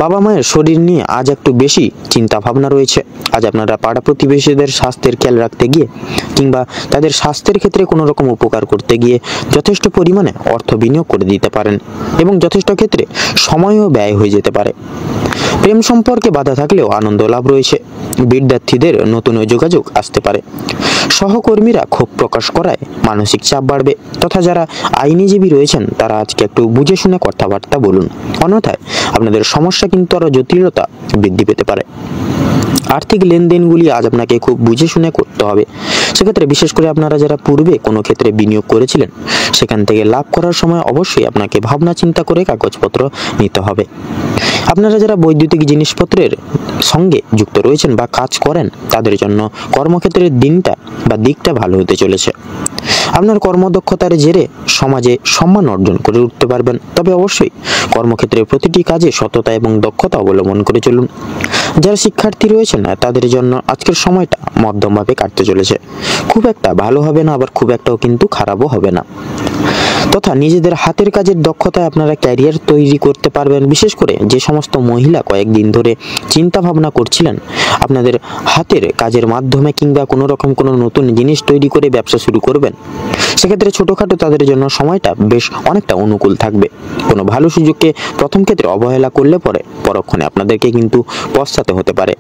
বাবা মায়ের শরীর নিয়ে আজ একটু বেশি চিন্তা ভাবনা রয়েছে। আজ আপনারা পাড়া প্রতিবেশীদের স্বাস্থ্যের খেয়াল রাখতে গিয়ে কিংবা তাদের স্বাস্থ্যের ক্ষেত্রে কোনো রকম উপকার করতে গিয়ে যথেষ্ট পরিমাণে অর্থ বিনিয়োগ করে দিতে পারেন এবং যথেষ্ট ক্ষেত্রে সময়ও ব্যয় হয়ে যেতে পারে। প্রেম সম্পর্কে বাধা থাকলেও আনন্দ লাভ রয়েছে। বিদ্যার্থীদের নতুন যোগাযোগ আসতে পারে। সহকর্মীরা ক্ষোভ প্রকাশ করায় মানসিক চাপ বাড়বে তথা যারা আইনজীবী রয়েছেন তারা আজকে একটু বুঝে শুনে কথাবার্তা বলুন, অন্যথায় আপনাদের সমস্যা কিন্তু আরো জটিলতা বৃদ্ধি পেতে পারে। আর্থিক লেনদেনগুলি আজ আপনাকে খুব বুঝে শুনে করতে হবে। সেক্ষেত্রে বিশেষ করে আপনারা যারা পূর্বে কোনো ক্ষেত্রে বিনিয়োগ করেছিলেন, সেখান থেকে লাভ করার সময় অবশ্যই আপনাকে ভাবনা চিন্তা করে কাগজপত্র নিতে হবে। আপনারা যারা বৈদ্যুতিক জিনিসপত্রের সঙ্গে যুক্ত রয়েছেন বা কাজ করেন, তাদের জন্য কর্মক্ষেত্রের দিকটা ভালো হতে চলেছে। আপনার কর্মদক্ষতার জেরে সমাজে সম্মান অর্জন করে উঠতে পারবেন, তবে অবশ্যই কর্মক্ষেত্রে প্রতিটি কাজে সততা এবং দক্ষতা অবলম্বন করে চলুন। যারা শিক্ষার্থী রয়েছেন তাদের জন্য আজকের সময়টা মধ্যমভাবে কাটতে চলেছে। খুব একটা ভালো হবে না, আবার খুব একটাও কিন্তু খারাপও হবে না। তথা নিজেদের হাতের কাজের দক্ষতায় আপনারা ক্যারিয়ার তৈরি করতে পারবেন। বিশেষ করে যে সমস্ত মহিলা কয়েকদিন ধরে চিন্তা ভাবনা করছিলেন আপনাদের হাতের কাজের মাধ্যমে কিংবা কোনো রকম কোনো নতুন জিনিস তৈরি করে ব্যবসা শুরু করবেন, সেক্ষেত্রে ছোটোখাটো তাদের জন্য সময়টা বেশ অনেকটা অনুকূল থাকবে। কোনো ভালো সুযোগকে প্রথম ক্ষেত্রে অবহেলা করলে পরে পরক্ষণে আপনাদেরকে কিন্তু পশ্চাতে হতে পারে।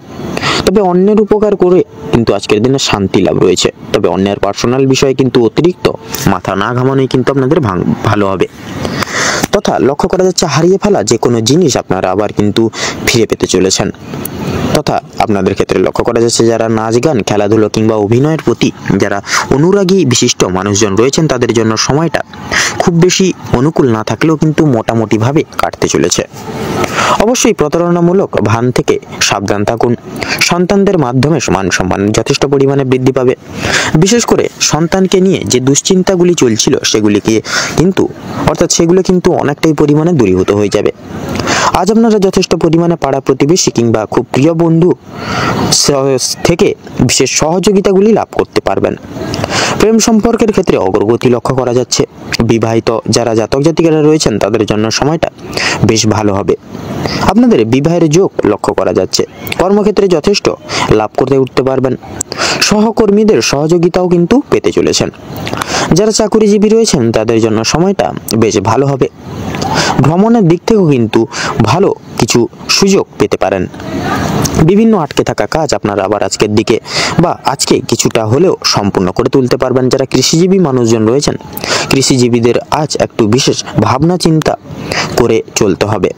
তবে অন্যের উপকার করে কিন্তু আজকের দিনে শান্তি লাভ রয়েছে। তবে অন্যের পার্সোনাল বিষয়ে কিন্তু অতিরিক্ত মাথা না ঘামানোই কিন্তু আপনাদের ভালো হবে। তথা লক্ষ্য করা যাচ্ছে হারিয়ে ফেলা যে কোনো জিনিস আপনারা আবার কিন্তু ফিরে পেতে চলেছেন। তথা আপনাদের ক্ষেত্রে লক্ষ্য করা যাচ্ছে যারা নাচ গান, খেলাধুলো কিংবা অভিনয়ের প্রতি যারা অনুরাগী বিশিষ্ট মানুষজন রয়েছেন, তাদের জন্য সময়টা খুব বেশি অনুকূল না থাকলেও কিন্তু মোটামুটিভাবে কাটতে চলেছে। অবশ্যই প্রতারণামূলক ভান থেকে সাবধান থাকুন। সন্তানদের মাধ্যমে মান সম্মান যথেষ্ট পরিমাণে বৃদ্ধি পাবে। বিশেষ করে সন্তানকে নিয়ে যে দুশ্চিন্তাগুলি চলছিল সেগুলো কিন্তু অনেকটাই পরিমাণে দূরীভূত হয়ে যাবে। আজ আপনারা যথেষ্ট পরিমাণে পাড়া প্রতিবেশী কিংবা খুব প্রিয় বন্ধু থেকে বিশেষ সহযোগিতাগুলি লাভ করতে পারবেন। প্রেম সম্পর্কের ক্ষেত্রে অগ্রগতি লক্ষ্য করা যাচ্ছে। বিবাহিত যারা জাতক জাতিকারা রয়েছেন তাদের জন্য সময়টা বেশ ভালো হবে। আপনাদের বিবাহের যোগ লক্ষ্য করা যাচ্ছে। কর্মক্ষেত্রে যথেষ্ট লাভ করতে উঠতে পারবেন। সহকর্মীদের সহযোগিতাও কিন্তু পেতে চলেছেন। যারা চাকুরিজীবী রয়েছেন তাদের জন্য সময়টা বেশ ভালো হবে। ভ্রমণের দিক থেকেও কিন্তু ভালো কিছু সুযোগ পেতে পারেন। বিভিন্ন আটকে থাকা কাজ আপনারা আবার আজকে কিছুটা হলেও সম্পূর্ণ করে তুলতে পারবেন। যারা কৃষিজীবী মানুষজন রয়েছেন, কৃষিজীবীদের আজ একটু বিশেষ ভাবনা চিন্তা করে চলতে হবে।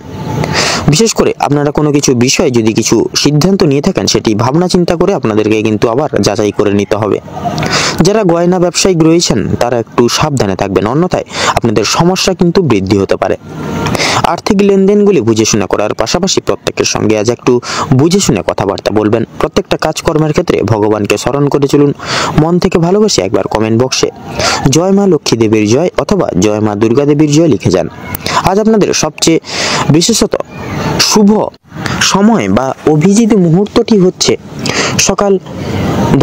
বিশেষ করে আপনারা কোনো কিছু বিষয়ে যদি কিছু সিদ্ধান্ত নিয়ে থাকেন, সেটি ভাবনা চিন্তা করে আপনাদেরকে কিন্তু আবার যাচাই করে নিতে হবে। যারা গয়না ব্যবসায়িক রয়েছেন তারা একটু সাবধানে থাকবেন, অন্যথায় আপনাদের সমস্যা কিন্তু বৃদ্ধি হতে পারে। আর্থিক লেনদেনগুলি বুঝে শুনে করার পাশাপাশি প্রত্যেকের সঙ্গে আজ একটু বুঝে শুনে কথাবার্তা বলবেন। প্রত্যেকটা কাজকর্মের ক্ষেত্রে ভগবানকে স্মরণ করে চলুন। মন থেকে ভালোবেসে একবার কমেন্ট বক্সে জয় মা লক্ষ্মী দেবীর জয় অথবা জয় মা দুর্গা দেবীর জয় লিখে যান। আজ আপনাদের সবচেয়ে বিশেষত শুভ সময় বা অভিজিৎ মুহূর্তটি হচ্ছে সকাল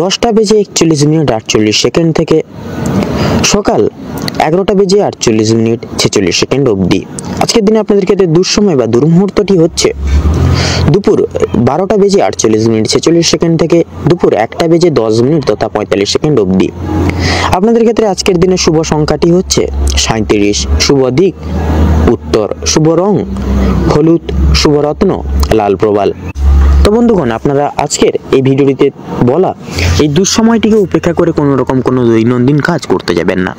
10টা বেজে 41 মিনিট 48 সেকেন্ড থেকে সকাল 11টা বেজে 48 মিনিট 46 সেকেন্ড অবধি। আজকের দিনে আপনাদের ক্ষেত্রে দুঃসময় বা দুর্মুহূর্তটি হচ্ছে দুপুর 12টা বেজে 48 মিনিট 46 সেকেন্ড থেকে দুপুর 1টা বেজে 10 মিনিট তথা 45 সেকেন্ড অবধি। আপনাদের ক্ষেত্রে আজকের দিনে শুভ সংখ্যাটি হচ্ছে 37, শুভ দিক উত্তর, শুভ রং হলুদ, শুভ রত্ন লাল প্রবাল। তো বন্ধুগণ, আপনারা আজকের এই ভিডিওটিতে বলা এই দুঃসময়টিকে উপেক্ষা করে কোনো রকম কোনো দৈনন্দিন কাজ করতে যাবেন না,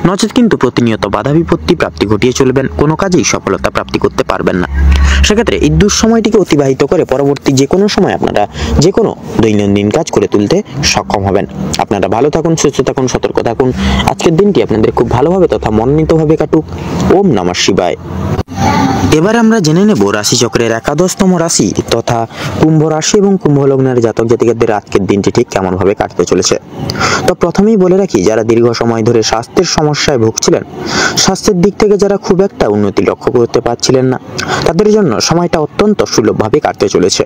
নচেত কিন্তু প্রতিনিয়ত বাধা বিপত্তি প্রাপ্তি ঘটিয়ে চলবেন, কোনো কাজেই সফলতা প্রাপ্তি করতে পারবেন না। সেক্ষেত্রে এই দুঃসময়টিকে অতিবাহিত করে পরবর্তী যে কোনো সময় আপনারা যে কোনো দৈনন্দিন কাজ করে তুলতে সক্ষম হবেন। আপনারা ভালো থাকুন, সুস্থ থাকুন, সতর্ক থাকুন। আজকের দিনটি আপনাদের খুব ভালোভাবে তথা মনোনীতভাবে কাটুক। ওম নমঃ শিবায়। এবার আমরা জেনে নেব রাশিচক্রের একাদশতম রাশি তথা কুম্ভ রাশি এবং কুম্ভ লগ্নের জাতক জাতিকাদের আজকের দিনটি ঠিক কেমন ভাবে কাটতে চলেছে। তো প্রথমেই বলে রাখি, যারা দীর্ঘ সময় ধরে স্বাস্থ্যের সমস্যায় ভুগছিলেন, স্বাস্থ্যের দিক থেকে যারা খুব একটা উন্নতি লক্ষ্য করতে পারছিলেন না, তাদের জন্য সময়টা অত্যন্ত সুলভভাবে কাটতে চলেছে।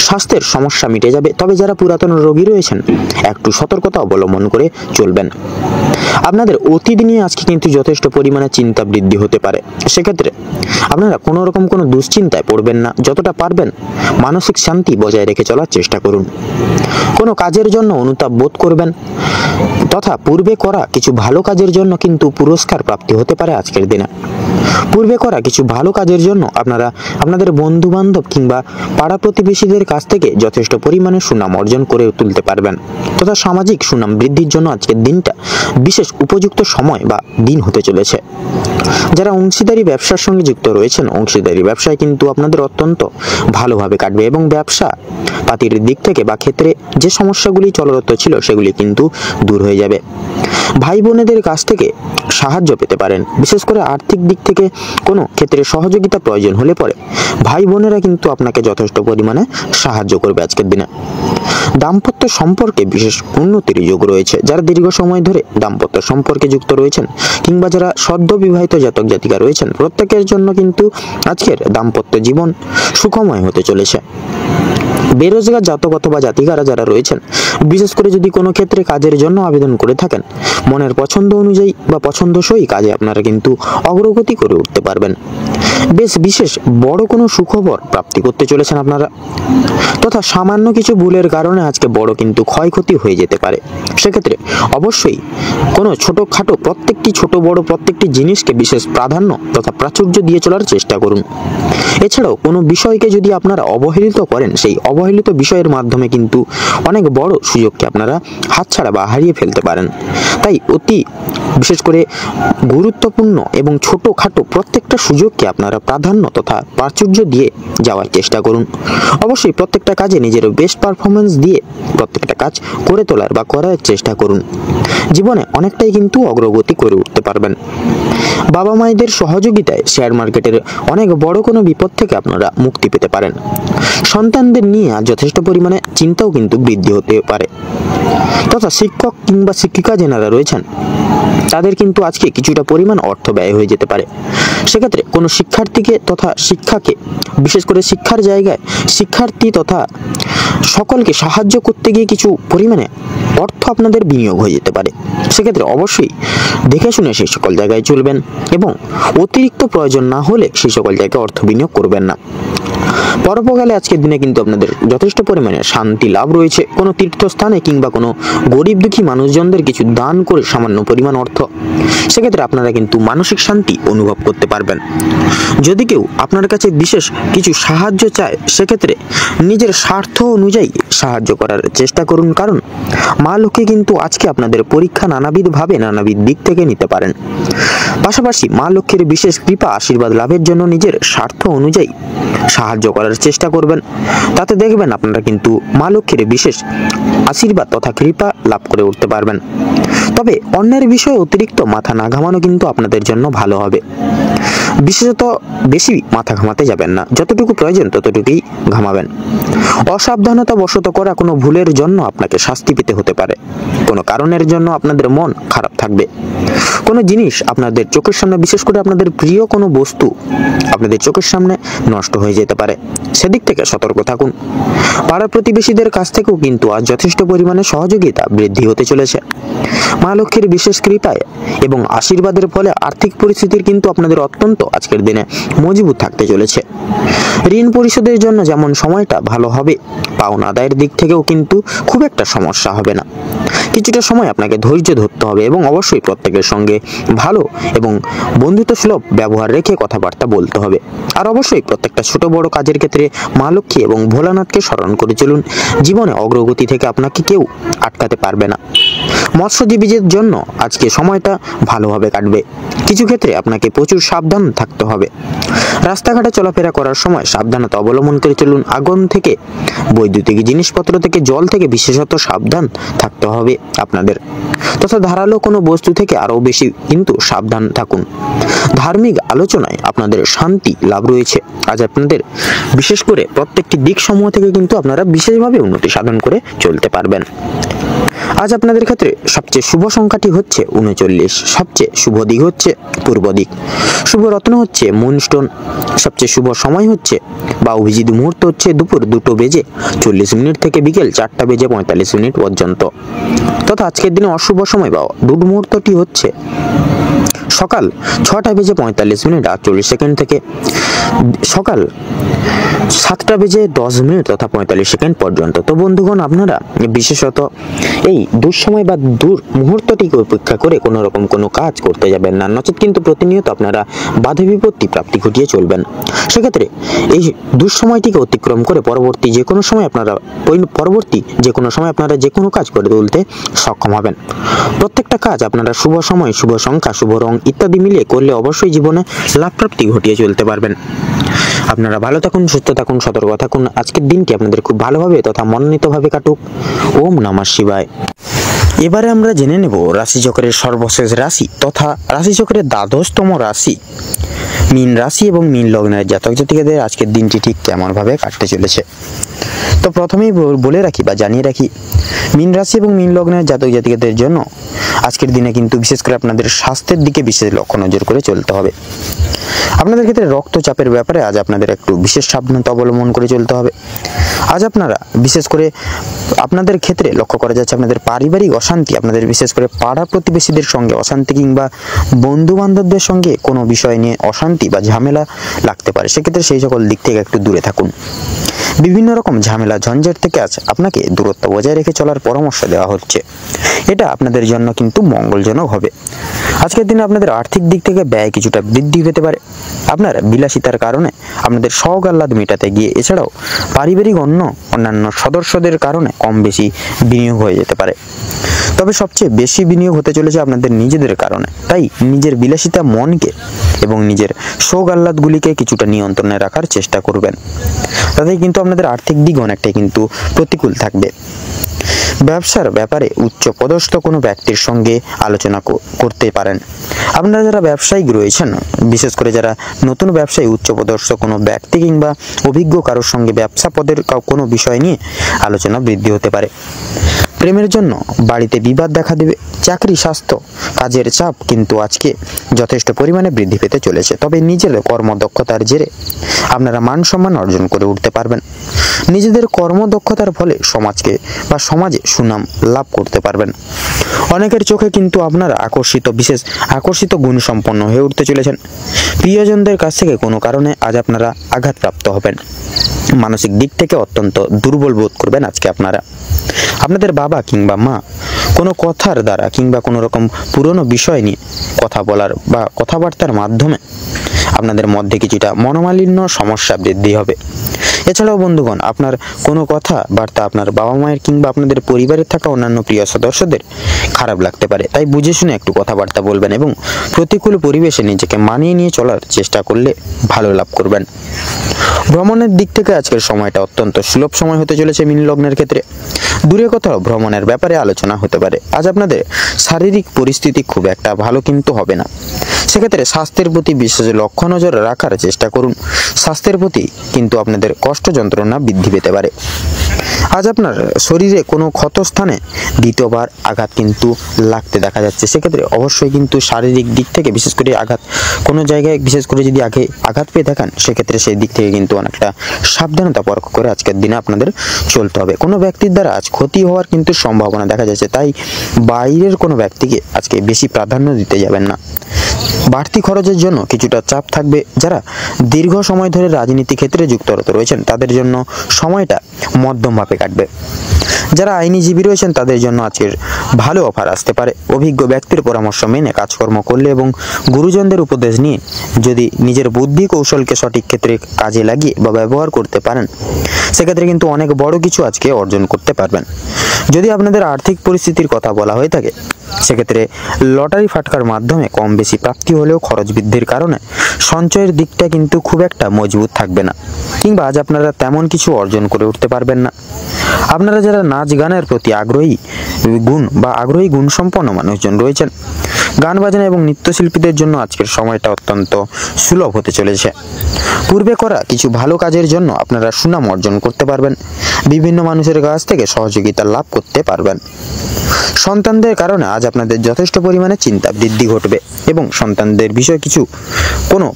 স্বাস্থ্যের সমস্যা মিটে যাবে, তবে যারা পুরাতন রোগী রয়েছেন একটু সতর্কতা অবলম্বন করে চলবেন। আপনাদের অতীত নিয়ে আজকে কিন্তু যথেষ্ট পরিমাণে চিন্তা বৃদ্ধি হতে পারে। সেক্ষেত্রে আপনারা কোনো রকম কোনো দুশ্চিন্তায় পড়বেন না, যতটা পারবেন মানসিক শান্তি বজায় রেখে চলার চেষ্টা করুন। কোনো কাজের জন্য অনুতাপ বোধ করবেন তথা পূর্বে করা কিছু ভালো কাজের জন্য কিন্তু পুরস্কার প্রাপ্তি হতে পারে আজকের দিনে। পূর্বে করা কিছু ভালো কাজের জন্য আপনারা আপনাদের বন্ধু বান্ধব কিংবা পাড়া প্রতিবেশীদের কাছ থেকে যথেষ্ট পরিমাণে সুনাম অর্জন করে তুলতে পারবেন তথা সামাজিক সুনাম বৃদ্ধির জন্য আজকের দিনটা বিশেষ উপযুক্ত সময় বা দিন হতে চলেছে। যারা অংশীদারি ব্যবসার সঙ্গে যুক্ত রয়েছেন, অংশীদারি ব্যবসায় কিন্তু আপনাদের অত্যন্ত ভালোভাবে কাটবে এবং ব্যবসা পাতির দিক থেকে বা ক্ষেত্রে যে সমস্যাগুলি চলরত ছিল সেগুলি কিন্তু দূর হয়ে যাবে। ভাই বোনেদের কাছ থেকে সাহায্য পেতে পারেন, বিশেষ করে আর্থিক দিক থেকে কোনো ক্ষেত্রে সহযোগিতা প্রয়োজন হলে পরে ভাই বোনেরা কিন্তু আপনাকে যথেষ্ট পরিমাণে সাহায্য করবে আজকের দিনে। দাম্পত্য সম্পর্কে বিশেষ উন্নতির যোগ রয়েছে। যারা দীর্ঘ সময় ধরে দাম্পত্য সম্পর্কে যুক্ত রয়েছেন কিংবা যারা সদ্য বিবাহিত জাতক জাতিকা রয়েছেন, প্রত্যেকের জন্য কিন্তু আজকের দাম্পত্য জীবন সুখময় হতে চলেছে। বেরোজগার জাতক অথবা জাতিকারা যারা রয়েছেন, বিশেষ করে যদি কোনো ক্ষেত্রে কাজের জন্য আবেদন করে থাকেন, মনের পছন্দ অনুযায়ী বা পছন্দসই কাজে আপনারা কিন্তু অগ্রগতি করে উঠতে পারবেন। বেশ বিশেষ বড় কোনো সুখবর প্রাপ্তি করতে চলেছেন আপনারা, তথা সামান্য কিছু ভুলের কারণে আজকে বড় কিন্তু ক্ষয়ক্ষতি হয়ে যেতে পারে। সেক্ষেত্রে অবশ্যই কোনো ছোটোখাটো প্রত্যেকটি ছোট বড় প্রত্যেকটি জিনিসকে বিশেষ প্রাধান্য তথা প্রাচুর্য দিয়ে চলার চেষ্টা করুন। এছাড়াও কোনো বিষয়কে যদি আপনারা অবহেলিত করেন, সেই অবহেলিত বিষয়ের মাধ্যমে কিন্তু অনেক বড় সুযোগকে আপনারা হাতছাড়া বা হারিয়ে ফেলতে পারেন। তাই অতি বিশেষ করে গুরুত্বপূর্ণ এবং ছোটোখাটো প্রত্যেকটা সুযোগকে আপনারা প্রাধান্য তথা প্রাচুর্য দিয়ে যাওয়ার চেষ্টা করুন। অবশ্যই প্রত্যেকটা কাজে নিজের বেস্ট পারফরমেন্স দিয়ে প্রত্যেকটা কাজ করে তোলার বা করার চেষ্টা করুন। জীবনে অনেকটাই কিন্তু অগ্রগতি করে উঠতে পারবেন। বাবা মায়েদের সহযোগিতায় শেয়ার মার্কেটের অনেক বড় কোনো বিপদ থেকে আপনারা মুক্তি পেতে পারেন। সন্তানদের নিয়ে যথেষ্ট পরিমাণে চিন্তাও কিন্তু বৃদ্ধি হতে পারে তথা শিক্ষক কিংবা শিক্ষিকা যারা রয়েছেন তাদের কিন্তু আজকে কিছুটা পরিমাণ অর্থ ব্যয় হয়ে যেতে পারে। সেক্ষেত্রে কোনো শিক্ষার্থীকে তথা শিক্ষাকে বিশেষ করে শিক্ষার জায়গায় শিক্ষার্থী তথা সকলকে সাহায্য করতে গিয়ে কিছু পরিমাণে অর্থ আপনাদের বিনিয়োগ হয়ে যেতে পারে। সেক্ষেত্রে অবশ্যই দেখে শুনে সেই সকল জায়গায় চলবেন এবং অতিরিক্ত প্রয়োজন না হলে সেই সকল জায়গায় অর্থ বিনিয়োগ করবেন না। পরোপকালে আজকের দিনে কিন্তু আপনাদের যথেষ্ট পরিমাণে শান্তি লাভ রয়েছে। কোনো তীর্থস্থানে কিংবা কোনো গরিব দুঃখী মানুষজনদের কিছু দান করে সামান্য পরিমাণ অর্থ, সেক্ষেত্রে আপনারা কিন্তু মানসিক শান্তি অনুভব করতে পারবেন। যদি কেউ আপনার কাছে বিশেষ কিছু সাহায্য চায়, সেক্ষেত্রে নিজের স্বার্থ অনুযায়ী সাহায্য করার চেষ্টা করুন, কারণ মা লক্ষ্মী কিন্তু আজকে আপনাদের পরীক্ষা নানাবিধভাবে নানাবিধ দিক থেকে নিতে পারেন। পাশাপাশি মা লক্ষ্মীর বিশেষ কৃপা আশীর্বাদ লাভের জন্য নিজের স্বার্থ অনুযায়ী সাহায্য করার চেষ্টা করবেন। তাতে দেখবেন আপনারা কিন্তু মা লক্ষ্মীর বিশেষ আশীর্বাদ তথা কৃপা লাভ করে উঠতে পারবেন। তবে অন্যের বিষয়ে অতিরিক্ত মাথা না ঘামানো কিন্তু আপনাদের জন্য ভালো হবে। বিশেষত বেশি মাথা ঘামাতে যাবেন না, যতটুকু প্রয়োজন ততটুকুই ঘামাবেন। অসাবধানতা বশত করা কোনো ভুলের জন্য আপনাকে শাস্তি পেতে হতে পারে। কোনো কারণের জন্য আপনাদের মন খারাপ থাকবে। কোনো জিনিস আপনাদের চোখের সামনে, বিশেষ করে আপনাদের প্রিয় কোনো বস্তু আপনাদের চোখের সামনে নষ্ট হয়ে যেতে পারে, সেদিক থেকে সতর্ক থাকুন। পাড়া প্রতিবেশীদের কাছ থেকেও কিন্তু আজ যথেষ্ট পরিমাণে সহযোগিতা বৃদ্ধি হতে চলেছে। মা লক্ষ্মীর বিশেষ কৃপায় এবং আশীর্বাদের ফলে আর্থিক পরিস্থিতির কিন্তু আপনাদের অত্যন্ত আজকের দিনে মজবুত থাকতে চলেছে। ঋণ পরিশোধের জন্য যেমন সময়টা ভালো হবে, পাওনা আদায়ের দিক থেকেও কিন্তু খুব একটা সমস্যা হবে না। কিছুটা সময় আপনাকে ধৈর্য ধরতে হবে এবং অবশ্যই প্রত্যেকের সঙ্গে ভালো এবং বন্ধুত্বসুলভ ব্যবহার রেখে কথাবার্তা বলতে হবে। আর অবশ্যই প্রত্যেকটা ছোট বড় কাজের ক্ষেত্রে মা লক্ষ্মী এবং ভোলানাথকে স্মরণ করে চলুন। জীবনে অগ্রগতি থেকে আপনাকে কেউ আটকাতে পারবে না। মৎস্যজীবীদের জন্য আজকে সময়টা ভালোভাবে কাটবে। কিছু ক্ষেত্রে আপনাকে প্রচুর সাবধান থাকতে হবে। রাস্তাঘাটে চলাফেরা করার সময় সাবধানতা অবলম্বন করে চলুন। আগুন থেকে, বৈদ্যুতিক জিনিসপত্র থেকে, জল থেকে বিশেষত সাবধান থাকতে হবে আপনাদের, তথা ধারালো কোনো বস্তু থেকে আরও বেশি কিন্তু সাবধান থাকুন। ধার্মিক আলোচনায় আপনাদের শান্তি লাভ রয়েছে। আজ আপনাদের বিশেষ করে প্রত্যেকটি দিক সমূহ থেকে কিন্তু আপনারা বিশেষভাবে উন্নতি সাধন করে চলতে পারবেন। আজ আপনাদের ক্ষেত্রে সবচেয়ে শুভ সংখ্যাটি হচ্ছে 39। সবচেয়ে শুভ দিক হচ্ছে পূর্ব দিক। শুভ রত্ন হচ্ছে মুনস্টোন। সবচেয়ে শুভ সময় হচ্ছে বা অভিজিৎ মুহূর্ত হচ্ছে দুপুর 2:40 থেকে বিকেল 4:45 পর্যন্ত। তথা আজকের দিনে অশুভ সময় বা দুর্মুহূর্তটি হচ্ছে সকাল 6:45 থেকে সকাল 7:10 তথা 45 পর্যন্ত। তো বন্ধুগণ, আপনারা বিশেষত এই দুঃসময় বা মুহূর্তটিকে উপেক্ষা করে কোনো রকম কোনো কাজ করতে যাবেন না, নচেত কিন্তু প্রতিনিয়ত আপনারা বাধা বিপত্তি প্রাপ্তি ঘটিয়ে চলবেন। সেক্ষেত্রে এই দুঃসময়টিকে অতিক্রম করে পরবর্তী যে কোনো সময় আপনারা যে কোনো কাজ করে তুলতে সক্ষম হবেন। প্রত্যেকটা কাজ আপনারা শুভ সময়, শুভ সংখ্যা, শুভ রং ইত্যাদি মিলিয়ে করলে অবশ্যই জীবনে লাভ প্রাপ্তি ঘটিয়ে চলতে পারবেন। আপনারা ভালো থাকুন, সুস্থ থাকুন, সতর্ক থাকুন। আজকের দিনটি আপনাদের খুব ভালোভাবে তথা মনোনীতভাবে কাটুক। ওম নমঃ শিবায়। এবারে আমরা জেনে নেব রাশিচক্রের সর্বশেষ রাশি তথা রাশিচক্রের দ্বাদশতম রাশি মীন রাশি এবং মীন লগ্নের জাতক জাতিকাদের আজকের দিনটি ঠিক কেমনভাবে কাটতে চলেছে। তো প্রথমেই বলে রাখি বা জানিয়ে রাখি, মীন রাশি এবং মীন লগ্নের জাতক জাতিকাদের জন্য আজকের দিনে কিন্তু বিশেষ করে আপনাদের স্বাস্থ্যের দিকে বিশেষ লক্ষ্য নজর করে চলতে হবে। আপনাদের ক্ষেত্রে রক্তচাপের ব্যাপারে আজ আপনাদের একটু বিশেষ সাবধানতা অবলম্বন করে চলতে হবে। আজ আপনারা বিশেষ করে আপনাদের ক্ষেত্রে লক্ষ্য করা যাচ্ছে আপনাদের পারিবারিক অশান্তি, আপনাদের বিশেষ করে পাড়া প্রতিবেশীদের সঙ্গে অশান্তি কিংবা বন্ধু বান্ধবদের সঙ্গে কোনো বিষয় নিয়ে অশান্তি বা ঝামেলা লাগতে পারে। সেক্ষেত্রে সেই সকল দিক থেকে একটু দূরে থাকুন। বিভিন্ন রকম ঝামেলা ঝঞ্ঝাট থেকে আজ আপনাকে দূরত্ব বজায় রেখে চলার পরামর্শ দেওয়া হচ্ছে। এটা আপনাদের জন্য কিন্তু মঙ্গলজনক হবে। আজকের দিনে আপনাদের আর্থিক দিক থেকে ব্যয় কিছুটা বৃদ্ধি পেতে পারে। আপনার বিলাসিতার কারণে আপনাদের শখ আহ্লাদ মেটাতে গিয়ে এছাড়াও পারিবারিক অন্যান্য সদস্যদের কারণে কম বেশি বিনিয়োগ হয়ে যেতে পারে। তবে সবচেয়ে বেশি বিনিয়োগ হতে চলেছে আপনাদের নিজেদের কারণে। তাই নিজের বিলাসিতা মনকে এবং নিজের শোক আহ্লাদগুলিকে কিছুটা নিয়ন্ত্রণে রাখার চেষ্টা করবেন। তাতে কিন্তু আপনাদের আর্থিক দিক অনেকটাই কিন্তু প্রতিকূল থাকবে। ব্যবসার ব্যাপারে উচ্চ পদস্থ কোনো ব্যক্তির সঙ্গে আলোচনা করতে পারেন। আপনারা যারা ব্যবসায়িক রয়েছেন, বিশেষ করে যারা নতুন ব্যবসায়ী, উচ্চ পদস্থ কোনো ব্যক্তি কিংবা অভিজ্ঞ কারোর সঙ্গে ব্যবসা পদের কোনো বিষয় নিয়ে আলোচনা বৃদ্ধি হতে পারে। প্রেমের জন্য বাড়িতে বিবাদ দেখা দেবে। চাকরি, স্বাস্থ্য, কাজের চাপ কিন্তু আজকে যথেষ্ট পরিমাণে বৃদ্ধি পেতে চলেছে। তবে নিজের কর্মদক্ষতার জেরে আপনারা মান সম্মান অর্জন করে উঠতে পারবেন। নিজেদের কর্মদক্ষতার ফলে সমাজে সুনাম লাভ করতে পারবেন। অনেকের চোখে কিন্তু আপনারা আকর্ষিত গুণ সম্পন্ন হয়ে উঠতে চলেছেন। প্রিয়জনদের কাছ থেকে কোনো কারণে আজ আপনারা আঘাতপ্রাপ্ত হবেন। মানসিক দিক থেকে অত্যন্ত দুর্বল বোধ করবেন আজকে আপনারা। আপনাদের বাবা কিংবা মা কোনো কথার দ্বারা কিংবা কোনো রকম পুরনো বিষয় নিয়ে কথা বলার বা কথাবার্তার মাধ্যমে আপনাদের মধ্যে কিছুটা মনোমালিন্য সমস্যা বৃদ্ধি হবে। এছাড়াও বন্ধুগণ, আপনার কোনো কথা বার্তা আপনার বাবা মায়ের কিংবা আপনাদের পরিবারের থাকা অন্যান্য প্রিয় সদস্যদের খারাপ লাগতে পারে, তাই বুঝে শুনে একটু কথাবার্তা বলবেন এবং প্রতিকূল পরিবেশে নিজেকে মানিয়ে নিয়ে চলার চেষ্টা করলে ভালো লাভ করবেন। ভ্রমণের দিক থেকে আজকের সময়টা অত্যন্ত সুলভ সময় হতে চলেছে মীন লগ্নের ক্ষেত্রে। দূরে কোথাও ভ্রমণের ব্যাপারে আলোচনা হতে পারে। আজ আপনাদের শারীরিক পরিস্থিতি খুব একটা ভালো কিন্তু হবে না, সেক্ষেত্রে স্বাস্থ্যের প্রতি বিশেষ লক্ষ্য নজর রাখার চেষ্টা করুন। স্বাস্থ্যের প্রতি কিন্তু আপনাদের কষ্ট যন্ত্রণা বৃদ্ধি পেতে পারে। আজ আপনার শরীরে কোনো ক্ষতস্থানে দ্বিতীয়বার আঘাত কিন্তু লাগতে দেখা যাচ্ছে, সেক্ষেত্রে অবশ্যই কিন্তু শারীরিক দিক থেকে বিশেষ করে আঘাত কোনো জায়গায় বিশেষ করে যদি আগে আঘাত পেয়ে থাকেন, সেক্ষেত্রে সেই দিক থেকে কিন্তু অনেকটা সাবধানতা পরখ করে আজকের দিনে আপনাদের চলতে হবে। কোনো ব্যক্তির দ্বারা আজ ক্ষতি হওয়ার কিন্তু সম্ভাবনা দেখা যাচ্ছে, তাই বাইরের কোনো ব্যক্তিকে আজকে বেশি প্রাধান্য দিতে যাবেন না। বাড়তি খরচের জন্য কিছুটা চাপ থাকবে। যারা দীর্ঘ সময় ধরে রাজনীতি ক্ষেত্রে যুক্তরত রয়েছেন তাদের জন্য সময়টা মধ্যমভাবে কাটবে। যারা আইনজীবী রয়েছেন তাদের জন্য আজকের ভালো অফার আসতে পারে। অভিজ্ঞ ব্যক্তির পরামর্শ মেনে কাজকর্ম করলে এবং গুরুজনদের উপদেশ নিয়ে যদি নিজের বুদ্ধি কৌশলকে সঠিক ক্ষেত্রে কাজে লাগিয়ে বা ব্যবহার করতে পারেন, সেক্ষেত্রে কিন্তু অনেক বড় কিছু আজকে অর্জন করতে পারবেন। যদি আপনাদের আর্থিক পরিস্থিতির কথা বলা হয়ে থাকে, সেক্ষেত্রে লটারি ফাটকার মাধ্যমে কম বেশি প্রাপ্তি হলেও খরচ বৃদ্ধির কারণে সঞ্চয়ের দিকটা কিন্তু খুব একটা মজবুত থাকবে না, কিংবা আজ আপনারা তেমন কিছু অর্জন করে উঠতে পারবেন না। আপনারা যারা নাচ গানের প্রতি আগ্রহী গুণসম্পন্ন মানুষজন রয়েছেন, গান বাজনা এবং নৃত্যশিল্পীদের জন্য আজকের সময়টা অত্যন্ত সুলভ হতে চলেছে। পূর্বে করা কিছু ভালো কাজের জন্য আপনারা সুনাম অর্জন করতে পারবেন। বিভিন্ন মানুষের কাছ থেকে সহযোগিতা লাভ করতে পারবেন। সন্তানদের কারণে আজ আপনাদের যথেষ্ট পরিমাণে চিন্তা বৃদ্ধি ঘটবে এবং সন্তানদের বিষয়ে কোনো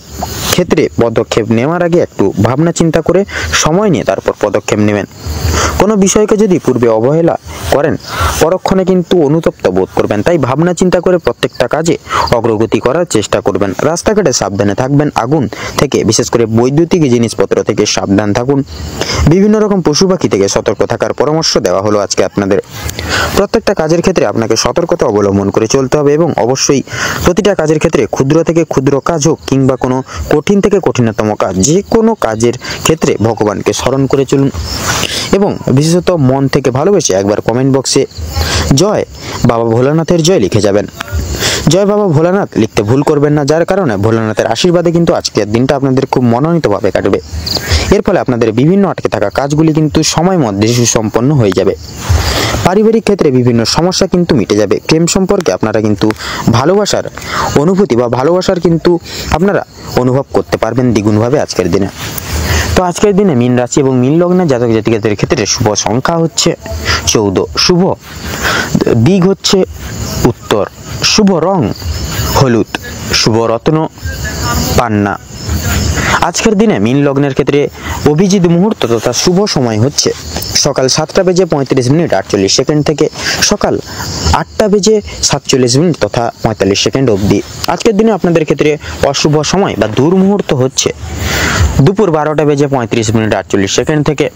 ক্ষেত্রে পদক্ষেপ নেওয়ার আগে একটু ভাবনা চিন্তা করে সময় নিয়ে তারপর পদক্ষেপ নেবেন। কোনো বিষয়কে যদি পূর্বে অবহেলা করেন, পরক্ষণে কিন্তু অনুতপ্ত বোধ করবেন, তাই ভাবনা চিন্তা করে প্রত্যেকটা কাজে অগ্রগতি করার চেষ্টা করবেন। রাস্তাঘাটে সাবধানে থাকবেন। আগুন থেকে বিশেষ করে বৈদ্যুতিক জিনিসপত্র থেকে সাবধান থাকুন। বিভিন্ন রকম পশু পাখি থেকে সতর্ক থাকার পরামর্শ দেওয়া হলো আজকে আপনাদের। প্রত্যেকটা কাজের ক্ষেত্রে আপনাকে সতর্কতা অবলম্বন করে চলতে হবে এবং অবশ্যই প্রতিটা কাজের ক্ষেত্রে ক্ষুদ্র থেকে ক্ষুদ্র কাজ হোক কিংবা কোনো কঠিন থেকে কঠিনতম কাজ, যে কোনো কাজের ক্ষেত্রে ভগবানকে স্মরণ করে চলুন এবং বিশেষত মন থেকে ভালোবেসে একবার কমেন্ট বক্সে জয় বাবা ভোলানাথের জয় লিখে যাবেন। জয় বাবা ভোলানাথ লিখতে ভুল করবেন না, যার কারণে ভোলানাথের আশীর্বাদে কিন্তু আজকের দিনটা আপনাদের খুব মনোনীতভাবে কাটবে। এর ফলে আপনাদের বিভিন্ন আটকে থাকা কাজগুলি কিন্তু সময় মধ্যে সুসম্পন্ন হয়ে যাবে। পারিবারিক ক্ষেত্রে বিভিন্ন সমস্যা কিন্তু মিটে যাবে। প্রেম সম্পর্কে আপনারা কিন্তু ভালোবাসার অনুভূতি বা ভালোবাসার কিন্তু আপনারা অনুভব করতে পারবেন দ্বিগুণভাবে আজকের দিনে। তো আজকের দিনে মীন রাশি এবং মীন লগ্নের জাতক জাতিকাদের ক্ষেত্রে শুভ সংখ্যা হচ্ছে 14, শুভ দিক হচ্ছে উত্তর, শুভ রং হলুদ, শুভ রত্ন পান্না। আজকের দিনে মীন লগ্নের ক্ষেত্রে অভিজিৎ মুহূর্ত তথা শুভ সময় হচ্ছে সকাল 7:35 থেকে সকাল 8:47 তথা 45 অবধি। আজকের দিনে আপনাদের ক্ষেত্রে অশুভ সময় বা দুর্মুহূর্ত হচ্ছে দুপুর 12:35 থেকে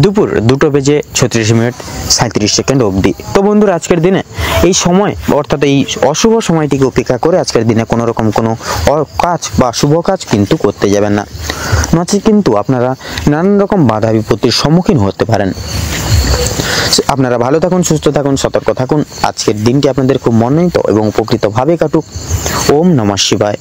দুপুর 2:36 অবধি। তো বন্ধুরা, আজকের দিনে এই সময় অর্থাৎ এই অশুভ সময়টিকে উপেক্ষা করে আজকের দিনে কোনো রকম কোনো কাজ বা শুভ কাজ কিন্তু করতে যাবেন না, নচেৎ কিন্তু আপনারা নানান রকম বাধা বিপত্তির সম্মুখীন হতে পারেন। আপনারা ভালো থাকুন, সুস্থ থাকুন, সতর্ক থাকুন। আজকের দিনটি আপনাদের খুব মনোনীত এবং উপকৃতভাবে কাটুক। ওম নমঃ শিবায়।